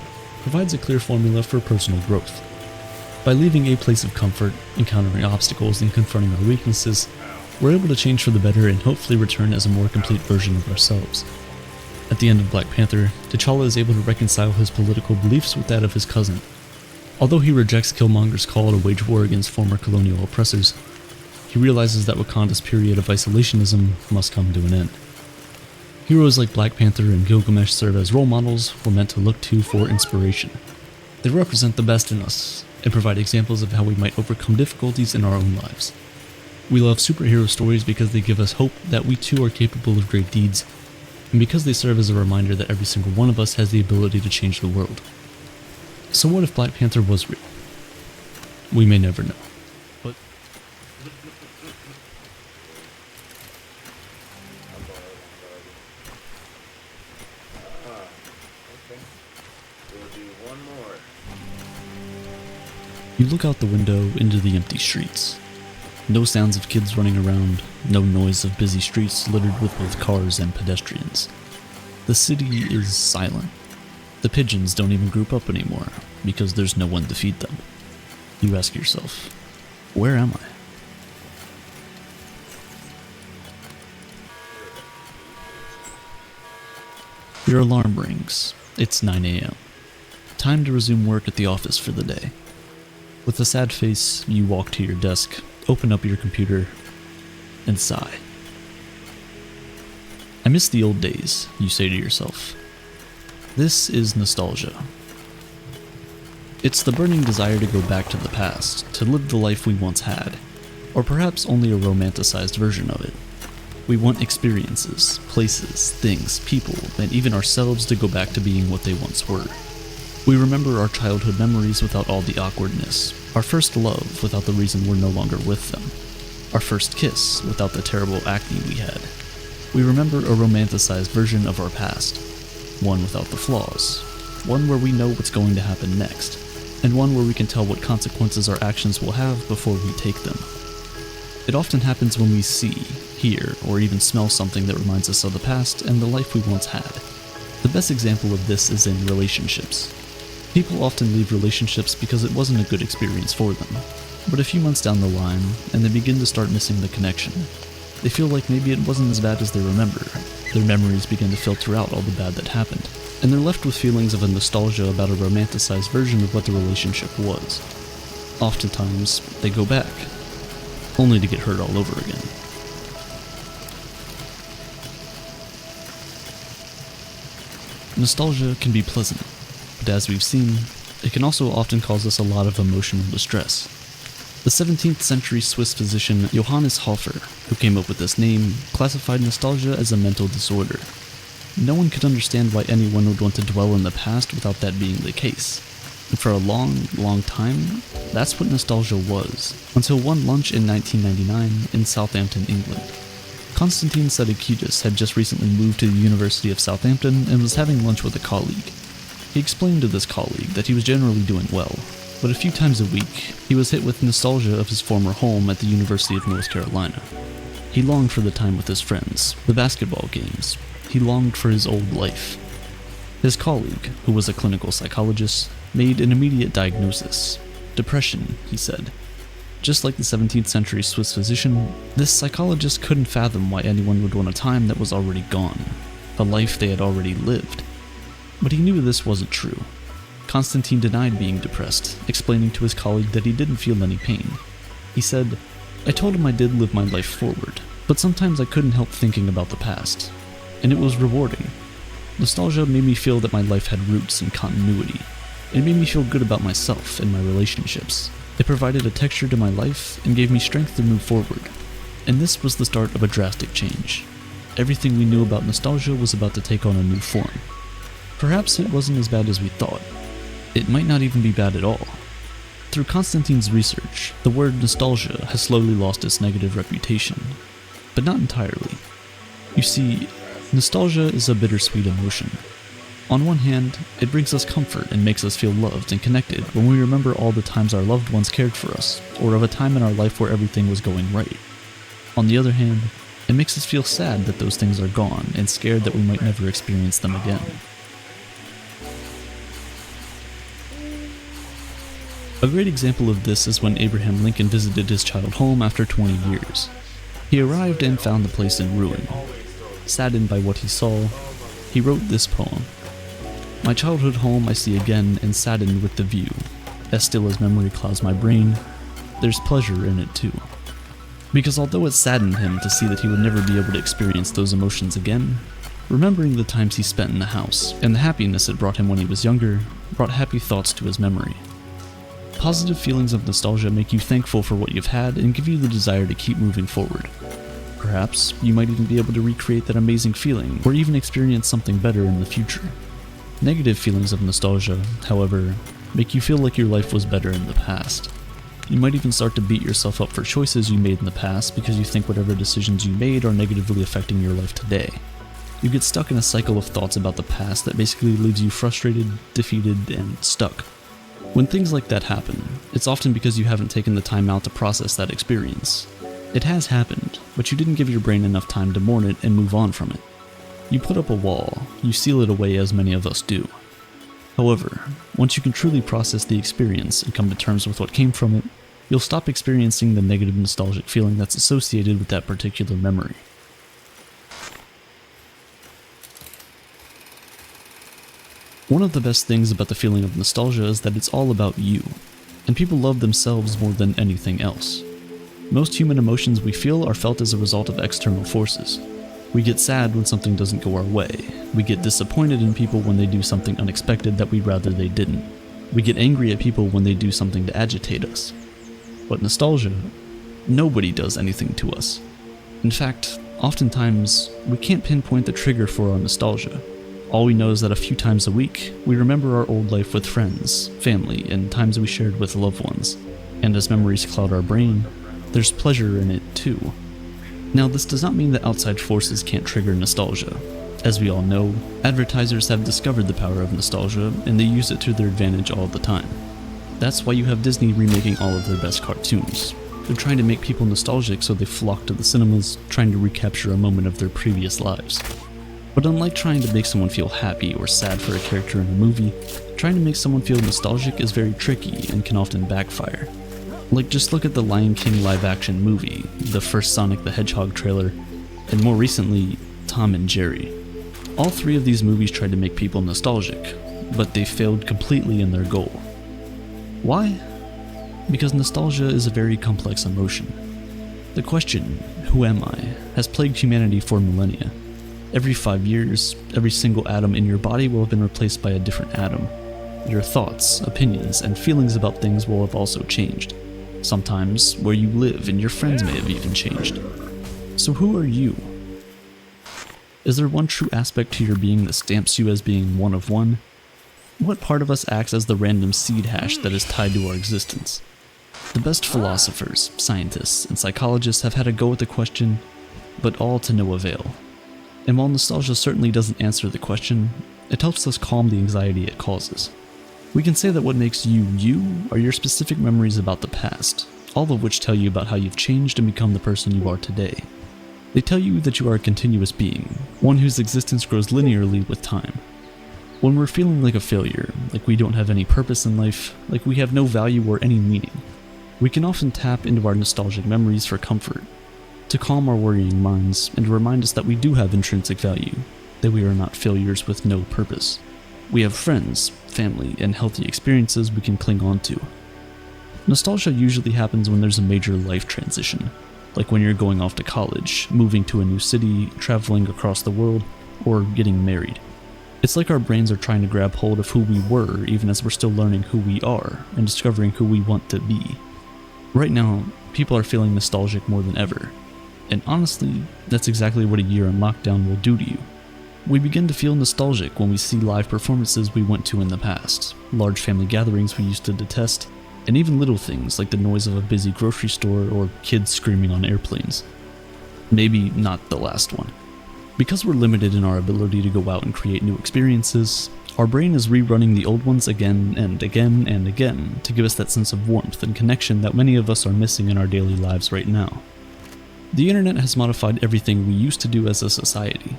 provides a clear formula for personal growth. By leaving a place of comfort, encountering obstacles, and confronting our weaknesses, we're able to change for the better and hopefully return as a more complete version of ourselves. At the end of Black Panther, T'Challa is able to reconcile his political beliefs with that of his cousin. Although he rejects Killmonger's call to wage war against former colonial oppressors, he realizes that Wakanda's period of isolationism must come to an end. Heroes like Black Panther and Gilgamesh serve as role models we're meant to look to for inspiration. They represent the best in us and provide examples of how we might overcome difficulties in our own lives. We love superhero stories because they give us hope that we too are capable of great deeds, and because they serve as a reminder that every single one of us has the ability to change the world. So what if Black Panther was real? We may never know. But You look out the window into the empty streets. No sounds of kids running around, no noise of busy streets littered with both cars and pedestrians. The city is silent. The pigeons don't even group up anymore, because there's no one to feed them. You ask yourself, where am I? Your alarm rings. It's 9 a.m. Time to resume work at the office for the day. With a sad face, you walk to your desk, open up your computer, and sigh. I miss the old days, you say to yourself. This is nostalgia. It's the burning desire to go back to the past, to live the life we once had, or perhaps only a romanticized version of it. We want experiences, places, things, people, and even ourselves to go back to being what they once were. We remember our childhood memories without all the awkwardness, our first love without the reason we're no longer with them, our first kiss without the terrible acne we had. We remember a romanticized version of our past, one without the flaws, one where we know what's going to happen next, and one where we can tell what consequences our actions will have before we take them. It often happens when we see, hear, or even smell something that reminds us of the past and the life we once had. The best example of this is in relationships. People often leave relationships because it wasn't a good experience for them. But a few months down the line, and they begin to start missing the connection. They feel like maybe it wasn't as bad as they remember. Their memories begin to filter out all the bad that happened, and they're left with feelings of a nostalgia about a romanticized version of what the relationship was. Oftentimes, they go back, only to get hurt all over again. Nostalgia can be pleasant, but as we've seen, it can also often cause us a lot of emotional distress. The 17th century Swiss physician Johannes Hofer, who came up with this name, classified nostalgia as a mental disorder. No one could understand why anyone would want to dwell in the past without that being the case. And for a long, long time, that's what nostalgia was, until one lunch in 1999 in Southampton, England. Konstantin Sadikidis had just recently moved to the University of Southampton and was having lunch with a colleague. He explained to this colleague that he was generally doing well, but a few times a week, he was hit with nostalgia of his former home at the University of North Carolina. He longed for the time with his friends, the basketball games. He longed for his old life. His colleague, who was a clinical psychologist, made an immediate diagnosis. Depression, he said. Just like the 17th century Swiss physician, this psychologist couldn't fathom why anyone would want a time that was already gone, a life they had already lived. But he knew this wasn't true. Konstantin denied being depressed, explaining to his colleague that he didn't feel any pain. He said, "I told him I did live my life forward, but sometimes I couldn't help thinking about the past. And it was rewarding. Nostalgia made me feel that my life had roots and continuity. It made me feel good about myself and my relationships. It provided a texture to my life and gave me strength to move forward. And this was the start of a drastic change. Everything we knew about nostalgia was about to take on a new form. Perhaps it wasn't as bad as we thought. It might not even be bad at all." Through Konstantin's research, the word nostalgia has slowly lost its negative reputation, but not entirely. You see, nostalgia is a bittersweet emotion. On one hand, it brings us comfort and makes us feel loved and connected when we remember all the times our loved ones cared for us, or of a time in our life where everything was going right. On the other hand, it makes us feel sad that those things are gone and scared that we might never experience them again. A great example of this is when Abraham Lincoln visited his childhood home after 20 years. He arrived and found the place in ruin. Saddened by what he saw, he wrote this poem. "My childhood home I see again and saddened with the view. As still as memory clouds my brain, there's pleasure in it too." Because although it saddened him to see that he would never be able to experience those emotions again, remembering the times he spent in the house and the happiness it brought him when he was younger brought happy thoughts to his memory. Positive feelings of nostalgia make you thankful for what you've had and give you the desire to keep moving forward. Perhaps you might even be able to recreate that amazing feeling or even experience something better in the future. Negative feelings of nostalgia, however, make you feel like your life was better in the past. You might even start to beat yourself up for choices you made in the past because you think whatever decisions you made are negatively affecting your life today. You get stuck in a cycle of thoughts about the past that basically leaves you frustrated, defeated, and stuck. When things like that happen, it's often because you haven't taken the time out to process that experience. It has happened, but you didn't give your brain enough time to mourn it and move on from it. You put up a wall, you seal it away as many of us do. However, once you can truly process the experience and come to terms with what came from it, you'll stop experiencing the negative nostalgic feeling that's associated with that particular memory. One of the best things about the feeling of nostalgia is that it's all about you, and people love themselves more than anything else. Most human emotions we feel are felt as a result of external forces. We get sad when something doesn't go our way. We get disappointed in people when they do something unexpected that we'd rather they didn't. We get angry at people when they do something to agitate us. But nostalgia, nobody does anything to us. In fact, oftentimes, we can't pinpoint the trigger for our nostalgia. All we know is that a few times a week, we remember our old life with friends, family, and times we shared with loved ones. And as memories cloud our brain, there's pleasure in it too. Now, this does not mean that outside forces can't trigger nostalgia. As we all know, advertisers have discovered the power of nostalgia, and they use it to their advantage all the time. That's why you have Disney remaking all of their best cartoons. They're trying to make people nostalgic, so they flock to the cinemas, trying to recapture a moment of their previous lives. But unlike trying to make someone feel happy or sad for a character in a movie, trying to make someone feel nostalgic is very tricky and can often backfire. Like, just look at the Lion King live-action movie, the first Sonic the Hedgehog trailer, and more recently, Tom and Jerry. All three of these movies tried to make people nostalgic, but they failed completely in their goal. Why? Because nostalgia is a very complex emotion. The question, who am I, has plagued humanity for millennia. Every 5 years, every single atom in your body will have been replaced by a different atom. Your thoughts, opinions, and feelings about things will have also changed. Sometimes, where you live and your friends may have even changed. So who are you? Is there one true aspect to your being that stamps you as being one of one? What part of us acts as the random seed hash that is tied to our existence? The best philosophers, scientists, and psychologists have had a go at the question, but all to no avail. And while nostalgia certainly doesn't answer the question, it helps us calm the anxiety it causes. We can say that what makes you you are your specific memories about the past, all of which tell you about how you've changed and become the person you are today. They tell you that you are a continuous being, one whose existence grows linearly with time. When we're feeling like a failure, like we don't have any purpose in life, like we have no value or any meaning, we can often tap into our nostalgic memories for comfort, to calm our worrying minds and to remind us that we do have intrinsic value, that we are not failures with no purpose. We have friends, family, and healthy experiences we can cling on to. Nostalgia usually happens when there's a major life transition, like when you're going off to college, moving to a new city, traveling across the world, or getting married. It's like our brains are trying to grab hold of who we were even as we're still learning who we are and discovering who we want to be. Right now, people are feeling nostalgic more than ever. And honestly, that's exactly what a year in lockdown will do to you. We begin to feel nostalgic when we see live performances we went to in the past, large family gatherings we used to detest, and even little things like the noise of a busy grocery store or kids screaming on airplanes. Maybe not the last one. Because we're limited in our ability to go out and create new experiences, our brain is rerunning the old ones again and again and again to give us that sense of warmth and connection that many of us are missing in our daily lives right now. The internet has modified everything we used to do as a society.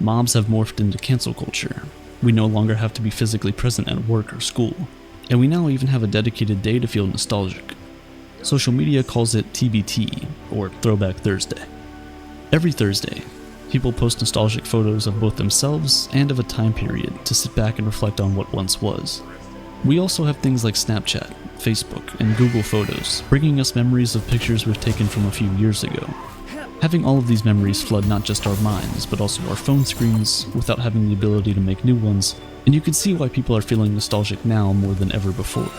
Mobs have morphed into cancel culture. We no longer have to be physically present at work or school, and we now even have a dedicated day to feel nostalgic. Social media calls it TBT, or Throwback Thursday. Every Thursday, people post nostalgic photos of both themselves and of a time period to sit back and reflect on what once was. We also have things like Snapchat, Facebook, and Google Photos, bringing us memories of pictures we've taken from a few years ago. Having all of these memories flood not just our minds, but also our phone screens, without having the ability to make new ones, and you can see why people are feeling nostalgic now more than ever before.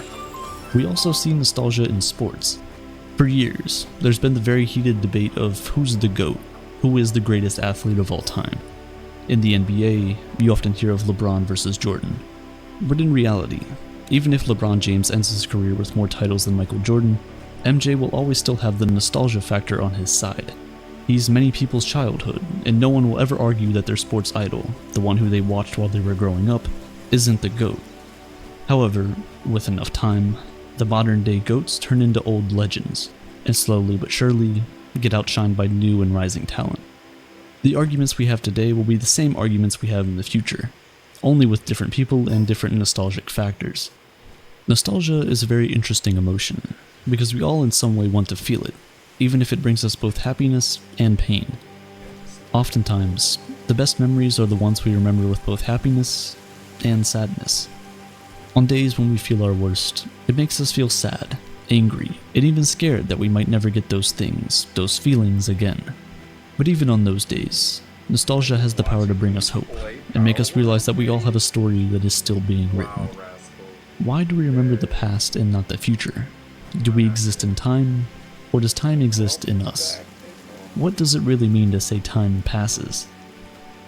We also see nostalgia in sports. For years, there's been the very heated debate of who's the GOAT, who is the greatest athlete of all time. In the NBA, you often hear of LeBron versus Jordan. But in reality, even if LeBron James ends his career with more titles than Michael Jordan, MJ will always still have the nostalgia factor on his side. He's many people's childhood, and no one will ever argue that their sports idol, the one who they watched while they were growing up, isn't the GOAT. However, with enough time, the modern day goats turn into old legends, and slowly but surely get outshined by new and rising talent. The arguments we have today will be the same arguments we have in the future, only with different people and different nostalgic factors. Nostalgia is a very interesting emotion, because we all in some way want to feel it, even if it brings us both happiness and pain. Oftentimes, the best memories are the ones we remember with both happiness and sadness. On days when we feel our worst, it makes us feel sad, angry, and even scared that we might never get those things, those feelings again. But even on those days, nostalgia has the power to bring us hope, and make us realize that we all have a story that is still being written. Why do we remember the past and not the future? Do we exist in time, or does time exist in us? What does it really mean to say time passes?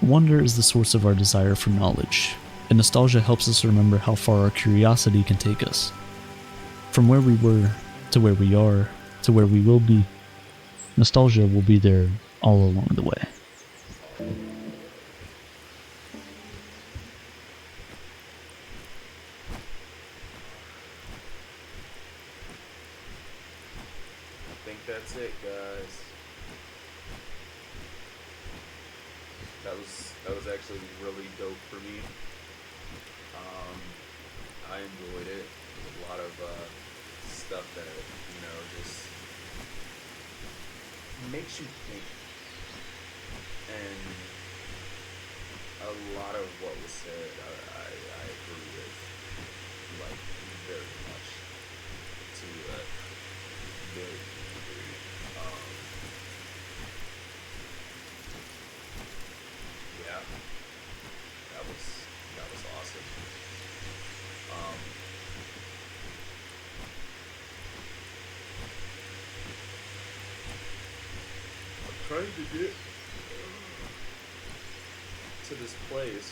Wonder is the source of our desire for knowledge, and nostalgia helps us remember how far our curiosity can take us. From where we were, to where we are, to where we will be, nostalgia will be there all along the way. I think that's it, guys. That was actually really dope for me. I enjoyed it. There's a lot of stuff that just makes you think, and a lot of what was said, I agree with, like, very much to a very degree. Yeah, that was awesome. I'm trying to get to this place.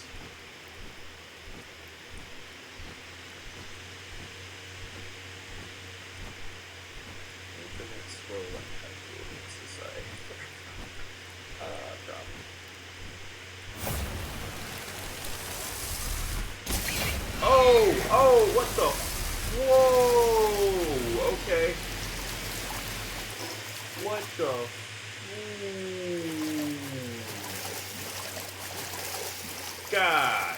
Infinite scrolling has ruined society. Problem. Oh, what the? Whoa, okay. What the? God.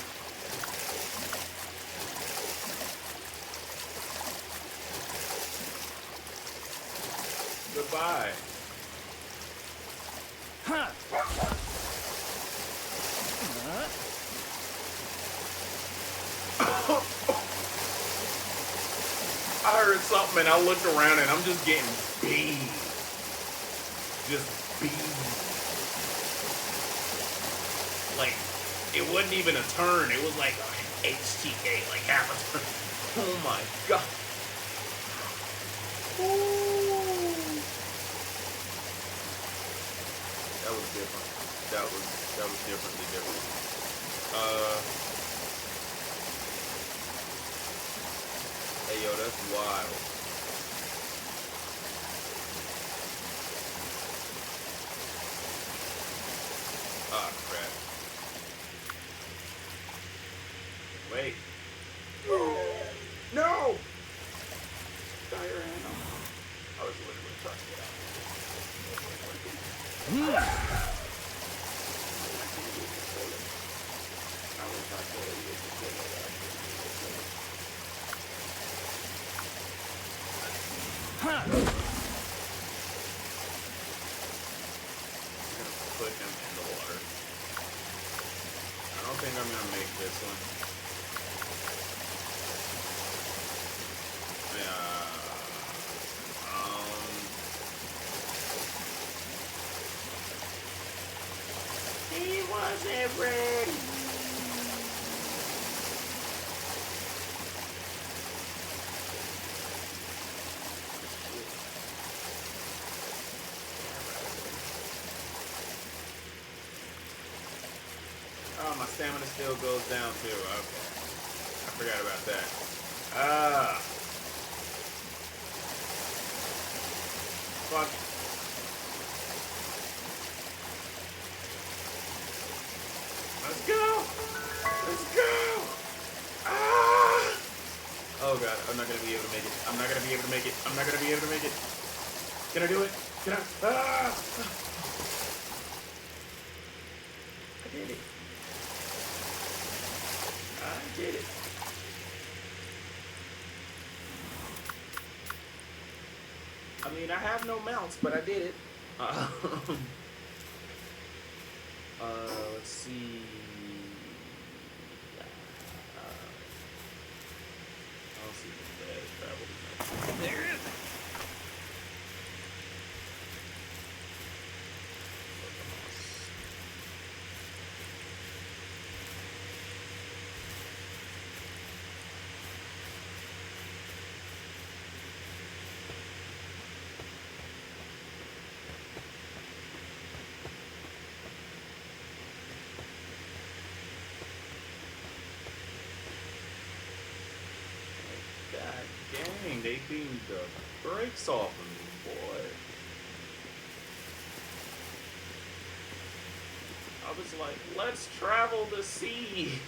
Goodbye. Huh. I heard something and I looked around and I'm just getting beat. Just beat. Like, it wasn't even a turn. It was like a HTA, like half a turn. Oh my god. Ooh. That was different. That was differently different. Hey yo, that's wild. Ah, crap. Wait. No! Diorama. I was literally trying to get out. Put him in the water. I don't think I'm gonna make this one. He wasn't ready. Oh, my stamina still goes down too. Okay. I forgot about that. Fuck. Let's go. Let's go. Oh god, I'm not gonna be able to make it. I'm not gonna be able to make it. I'm not gonna be able to make it. Can I do it? Can I? Ah! I did it. I did it. I mean, I have no mounts, but I did it. Let's see. I don't see the bad travel. There it is. God dang, they beamed the brakes off of me, boy. I was like, let's travel the sea.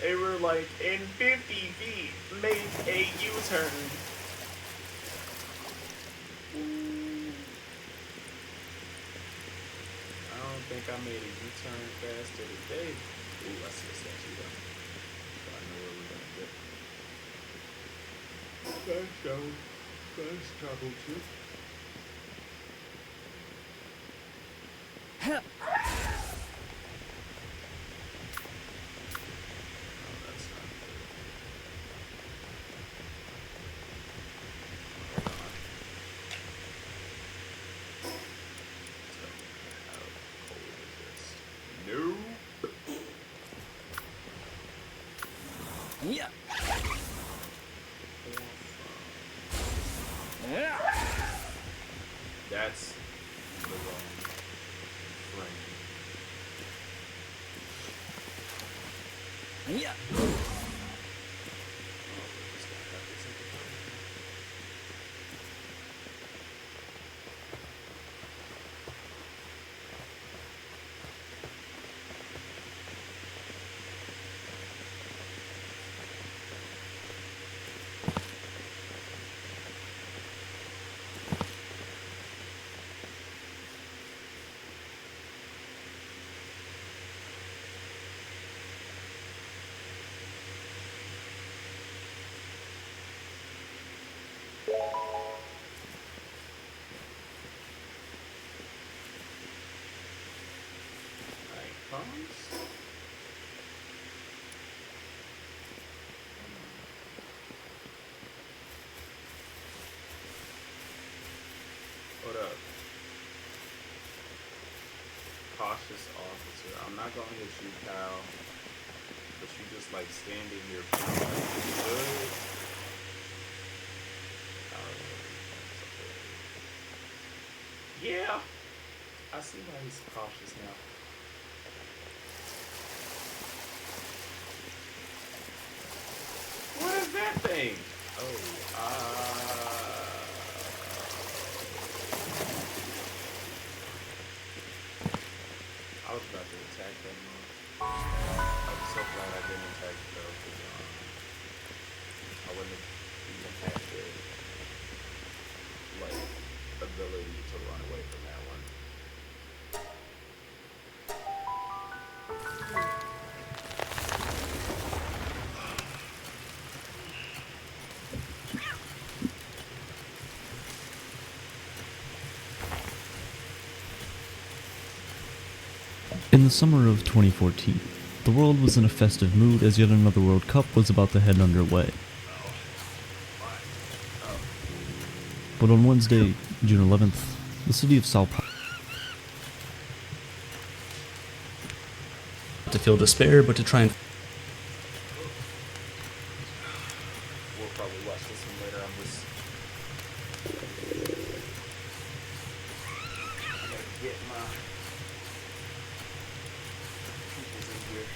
They were like, in 50 feet, make a U-turn. I don't think I made a U-turn faster today. Ooh, I see a statue though. So I know where we're gonna get. Fast travel too. Oh, that's not good. Tell me, how cold is this? No. Yeah. That's the wrong frame. Yeah. Oh, this guy got this in the frame. Icons? What up? Cautious officer. I'm not gonna hit you, pal. But you just like standing here feeling like you good. Yeah. I see why he's cautious now. What is that thing? Oh, I was about to attack that one. I'm so glad I didn't attack it though, because I wouldn't have even had the like ability to run away from that one. In the summer of 2014, the world was in a festive mood as yet another World Cup was about to head underway. But on Wednesday, June 11th, the city of Sao Paulo to feel despair, but to try and We'll probably watch this one later. I'm just gotta get my peoples in here.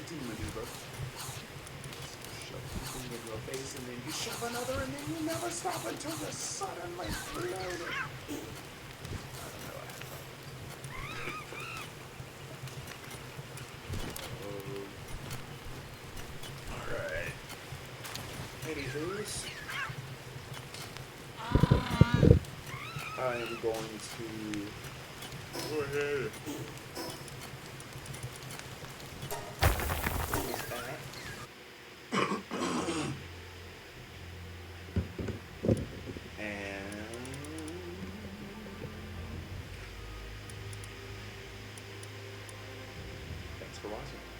Maneuver. in your face, and then you shove another, and then you never stop until you're suddenly floating. Alright. Anywho's, I am going to go ahead. Close that. And thanks for watching.